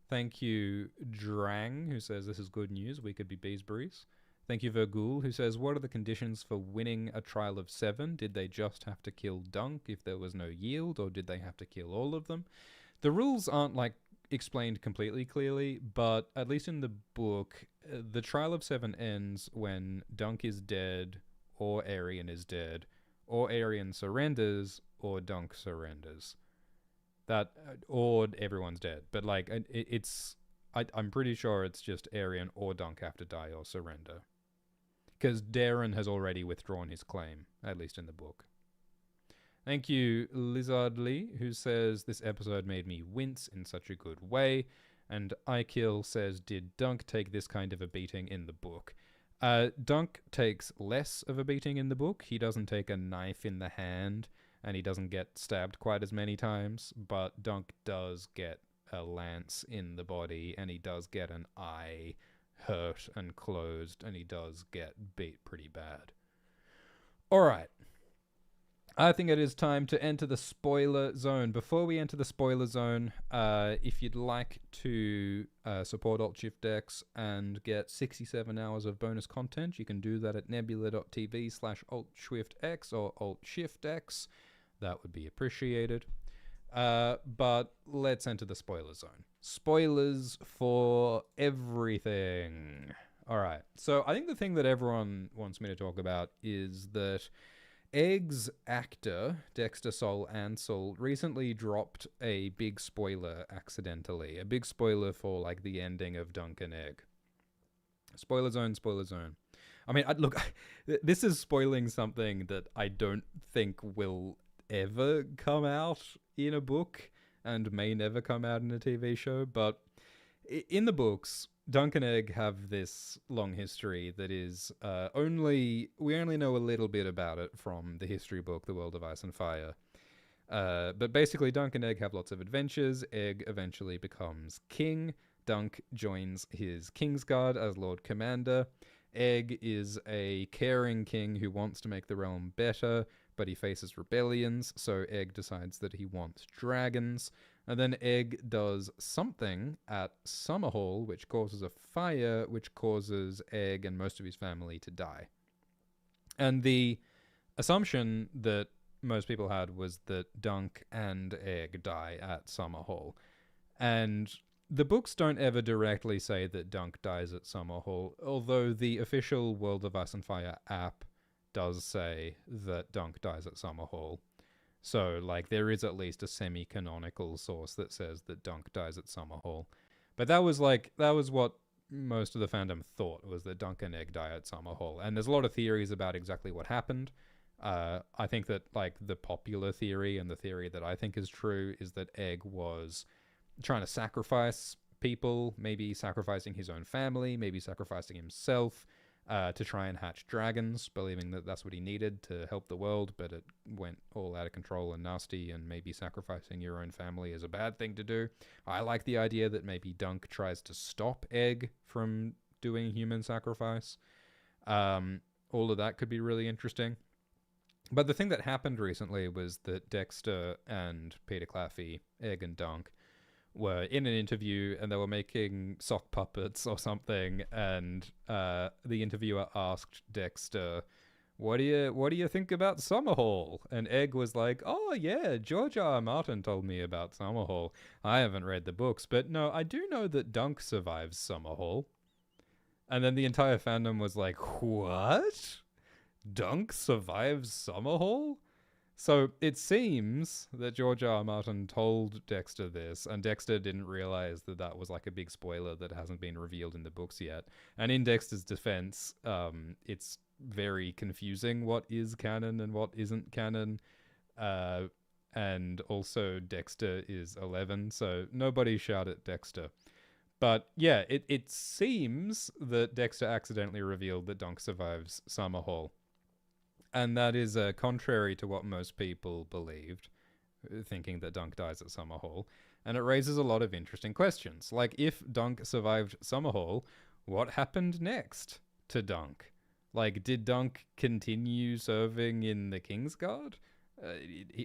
Thank you, Drang, who says, this is good news. We could be Beesbury's. Thank you, Vergul, who says, what are the conditions for winning a trial of 7? Did they just have to kill Dunk if there was no yield, or did they have to kill all of them? The rules aren't, explained completely clearly, but at least in the book, the trial of 7 ends when Dunk is dead, or Aerion is dead, or Aerion surrenders, or Dunk surrenders. Or everyone's dead. But, I'm pretty sure it's just Aerion or Dunk have to die or surrender. Because Darren has already withdrawn his claim, at least in the book. Thank you, Lizardly, who says, this episode made me wince in such a good way. And Ikill says, did Dunk take this kind of a beating in the book? Dunk takes less of a beating in the book. He doesn't take a knife in the hand, and he doesn't get stabbed quite as many times, but Dunk does get a lance in the body, and he does get an eye hurt and closed, and he does get beat pretty bad. Alright. I think it is time to enter the spoiler zone. Before we enter the spoiler zone, if you'd like to support AltShiftX and get 67 hours of bonus content, you can do that at nebula.tv/AltShiftX or AltShiftX. That would be appreciated. But let's enter the spoiler zone. Spoilers for everything. Alright, so I think the thing that everyone wants me to talk about is that Egg's actor, Dexter Sol Ansel, recently dropped a big spoiler accidentally. A big spoiler for, the ending of Dunk and Egg. Spoiler zone, spoiler zone. I mean, look, this is spoiling something that I don't think will ever come out in a book and may never come out in a TV show, but in the books, Dunk and Egg have this long history that is we only know a little bit about it from the history book, The World of Ice and Fire. But basically, Dunk and Egg have lots of adventures. Egg eventually becomes king. Dunk joins his Kingsguard as Lord Commander. Egg is a caring king who wants to make the realm better, but he faces rebellions, so Egg decides that he wants dragons. And then Egg does something at Summerhall, which causes a fire, which causes Egg and most of his family to die. And the assumption that most people had was that Dunk and Egg die at Summerhall. And the books don't ever directly say that Dunk dies at Summerhall, although the official World of Ice and Fire app does say that Dunk dies at Summerhall. So, there is at least a semi-canonical source that says that Dunk dies at Summerhall. But that was what most of the fandom thought, was that Dunk and Egg die at Summerhall. And there's a lot of theories about exactly what happened. I think that, the popular theory, and the theory that I think is true, is that Egg was trying to sacrifice people, maybe sacrificing his own family, maybe sacrificing himself, to try and hatch dragons, believing that that's what he needed to help the world, but it went all out of control and nasty, and maybe sacrificing your own family is a bad thing to do. I like the idea that maybe Dunk tries to stop Egg from doing human sacrifice. All of that could be really interesting. But the thing that happened recently was that Dexter and Peter Claffey, Egg and Dunk, were in an interview and they were making sock puppets or something, and the interviewer asked Dexter, what do you think about Summerhall? And Egg was like, oh yeah, George R. R. Martin told me about Summerhall. I haven't read the books, but no, I do know that Dunk survives Summerhall. And then the entire fandom was like, what? Dunk survives Summerhall? So it seems that George R. R. Martin told Dexter this, and Dexter didn't realize that that was like a big spoiler that hasn't been revealed in the books yet. And in Dexter's defense, it's very confusing what is canon and what isn't canon. And also Dexter is 11, so nobody shout at Dexter. But yeah, it seems that Dexter accidentally revealed that Dunk survives Summerhall. And that is contrary to what most people believed, thinking that Dunk dies at Summerhall. And it raises a lot of interesting questions. Like, if Dunk survived Summerhall, what happened next to Dunk? Like, did Dunk continue serving in the Kingsguard?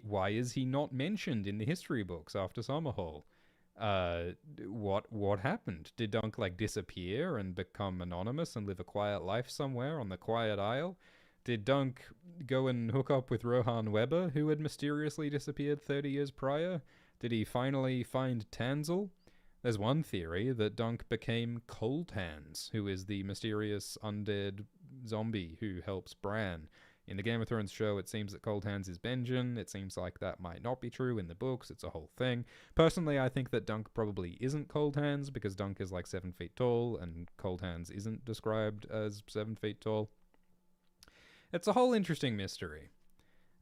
Why is he not mentioned in the history books after Summerhall? What happened? Did Dunk like disappear and become anonymous and live a quiet life somewhere on the Quiet Isle? Did Dunk go and hook up with Rohan Weber, who had mysteriously disappeared 30 years prior? Did he finally find Tanzel? There's one theory that Dunk became Cold Hands, who is the mysterious undead zombie who helps Bran. In the Game of Thrones show, it seems that Cold Hands is Benjen. It seems like that might not be true in the books. It's a whole thing. Personally, I think that Dunk probably isn't Cold Hands, because Dunk is like 7 feet tall, and Cold Hands isn't described as 7 feet tall. It's a whole interesting mystery.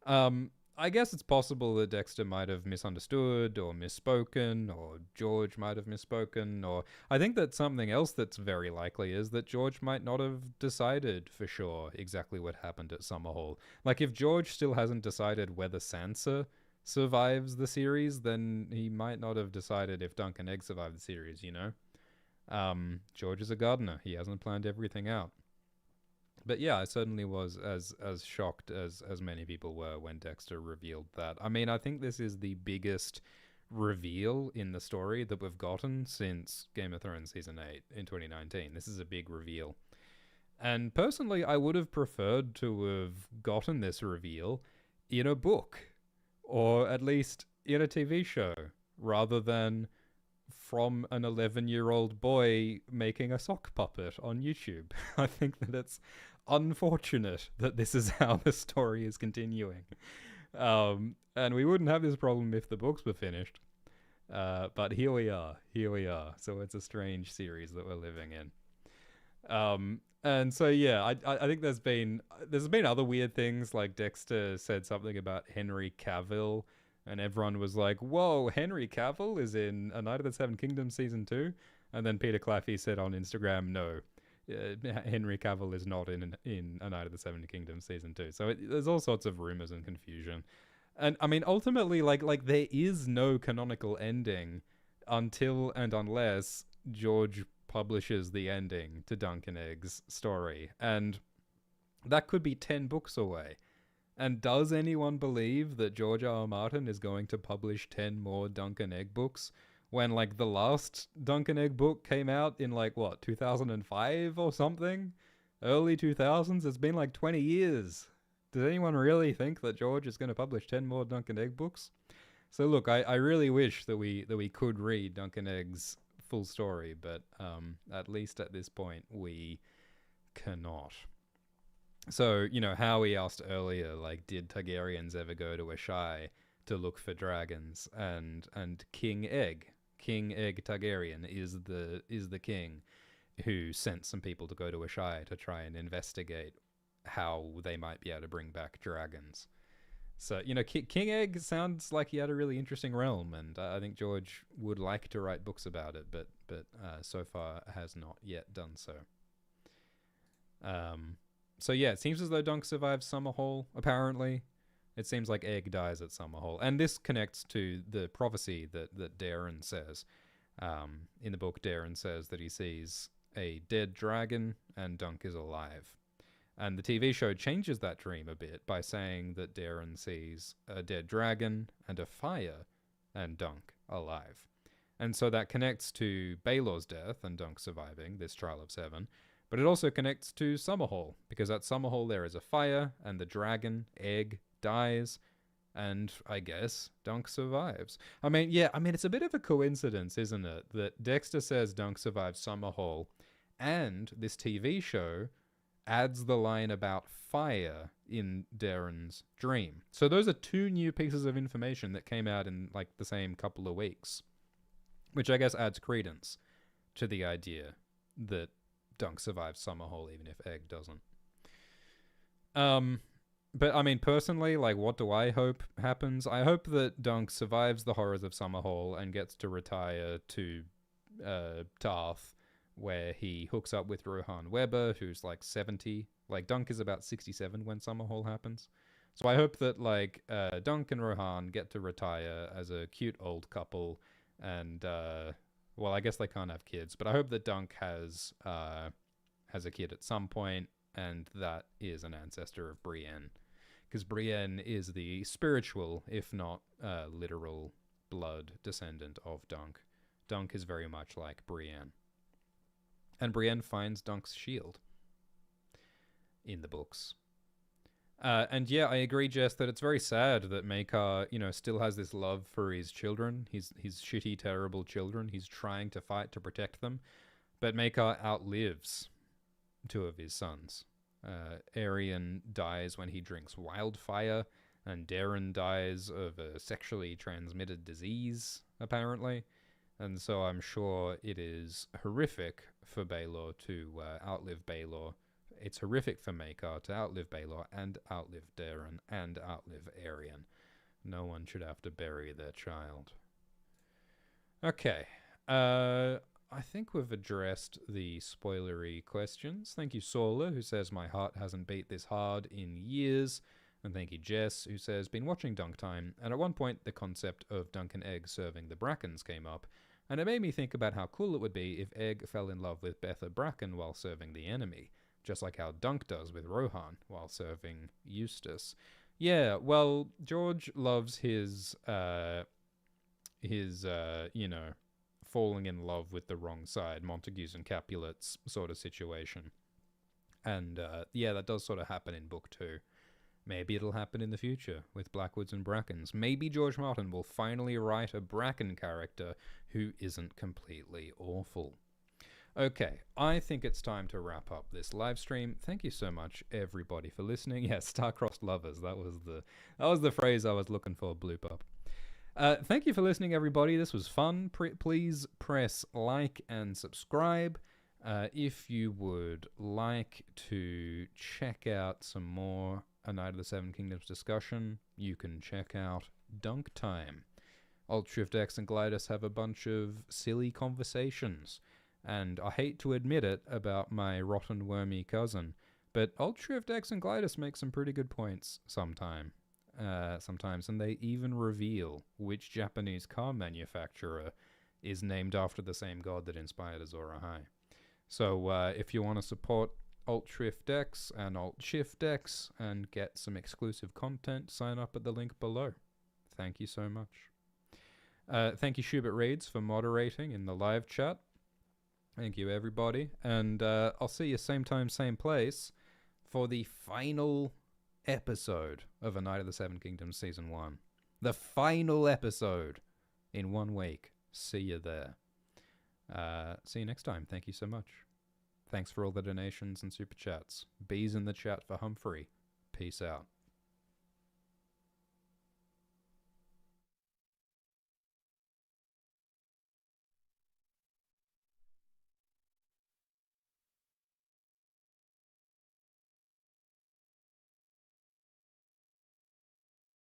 I guess it's possible that Dexter might have misunderstood or misspoken, or George might have misspoken, or I think that something else that's very likely is that George might not have decided for sure exactly what happened at Summerhall. Like, if George still hasn't decided whether Sansa survives the series, then he might not have decided if Dunk and Egg survive the series, you know? George is a gardener. He hasn't planned everything out. But yeah, I certainly was as shocked as many people were when Dexter revealed that. I mean, I think this is the biggest reveal in the story that we've gotten since Game of Thrones Season 8 in 2019. This is a big reveal. And personally, I would have preferred to have gotten this reveal in a book, or at least in a TV show, rather than from an 11-year-old boy making a sock puppet on YouTube. I think that it's unfortunate that this is how the story is continuing. And we wouldn't have this problem if the books were finished. But here we are. So it's a strange series that we're living in. And so yeah, I think there's been other weird things, like Dexter said something about Henry Cavill, and everyone was like, whoa, Henry Cavill is in A Night of the Seven Kingdoms Season 2? And then Peter Claffey said on Instagram, no, Henry Cavill is not in A Night of the Seven Kingdoms Season 2. So there's all sorts of rumors and confusion. And I mean, ultimately, like there is no canonical ending until and unless George publishes the ending to Dunk and Egg's story. And that could be 10 books away. And does anyone believe that George R. R. Martin is going to publish 10 more Dunk and Egg books when, like, the last Dunk and Egg book came out in, like, what, 2005 or something? Early 2000s? It's been like 20 years. Does anyone really think that George is going to publish 10 more Dunk and Egg books? So look, I really wish that we could read Dunk and Egg's full story, but at least at this point we cannot. So, you know, Howie asked earlier, like, did Targaryens ever go to Ashai to look for dragons? And King Egg Targaryen is the king who sent some people to go to Ashai to try and investigate how they might be able to bring back dragons. So, you know, King Egg sounds like he had a really interesting realm, and I think George would like to write books about it, but so far has not yet done so. So yeah, it seems as though Dunk survives Summerhall, apparently. It seems like Egg dies at Summerhall. And this connects to the prophecy that Darren says. In the book, Darren says that he sees a dead dragon and Dunk is alive. And the TV show changes that dream a bit by saying that Darren sees a dead dragon and a fire and Dunk alive. And so that connects to Baelor's death and Dunk surviving this trial of 7. But it also connects to Summerhall, because at Summerhall there is a fire and the dragon, Egg, dies, and I guess Dunk survives. I mean, it's a bit of a coincidence, isn't it, that Dexter says Dunk survives Summerhall, and this TV show adds the line about fire in Darren's dream. So those are 2 new pieces of information that came out in like the same couple of weeks, which I guess adds credence to the idea that Dunk survives Summerhall even if Egg doesn't. But I mean, personally, like, what do I hope happens? I hope that Dunk survives the horrors of Summerhall and gets to retire to Tarth, where he hooks up with Rohan Weber, who's like 70. Like, Dunk is about 67 when Summerhall happens. So I hope that, like, Dunk and Rohan get to retire as a cute old couple, and, well, I guess they can't have kids, but I hope that Dunk has a kid at some point, and that is an ancestor of Brienne. Because Brienne is the spiritual, if not literal, blood descendant of Dunk. Dunk is very much like Brienne. And Brienne finds Dunk's shield in the books. And yeah, I agree, Jess, that it's very sad that Maekar, still has this love for his children, his shitty, terrible children. He's trying to fight to protect them. But Maekar outlives 2 of his sons. Aerion dies when he drinks wildfire, and Darren dies of a sexually transmitted disease, apparently. And so I'm sure it is horrific for Baelor to outlive Baelor. It's horrific for Maekar to outlive Baelor and outlive Darren and outlive Aerion. No one should have to bury their child. Okay. I think we've addressed the spoilery questions. Thank you, Sola, who says, my heart hasn't beat this hard in years. And thank you, Jess, who says, been watching Dunk Time, and at one point the concept of Dunk and Egg serving the Brackens came up, and it made me think about how cool it would be if Egg fell in love with Betha Bracken while serving the enemy, just like how Dunk does with Rohan while serving Eustace. Yeah, well, George loves his falling in love with the wrong side, Montagues and Capulets sort of situation. And yeah, that does sort of happen in book 2. Maybe it'll happen in the future with Blackwoods and Brackens. Maybe George Martin will finally write a Bracken character who isn't completely awful. Okay, I think it's time to wrap up this live stream. Thank you so much, everybody, for listening. Yeah, star-crossed lovers. That was the phrase I was looking for, Bloop Up. Thank you for listening, everybody. This was fun. Please press like and subscribe. If you would like to check out some more A Night of the Seven Kingdoms discussion, you can check out Dunk Time. Alt Shift X and Glidus have a bunch of silly conversations, and I hate to admit it about my rotten wormy cousin, but Alt Shift X and Glidus make some pretty good points sometimes, and they even reveal which Japanese car manufacturer is named after the same god that inspired Azora High. So if you want to support Alt Shift X and Alt Shift X and get some exclusive content, sign up at the link below. Thank you so much. Thank you, Schubert Reads, for moderating in the live chat. Thank you, everybody. And I'll see you same time, same place for the final episode of A Night of the Seven Kingdoms Season 1. The final episode in 1 week. See you there. See you next time. Thank you so much. Thanks for all the donations and super chats. Bees in the chat for Humphrey. Peace out.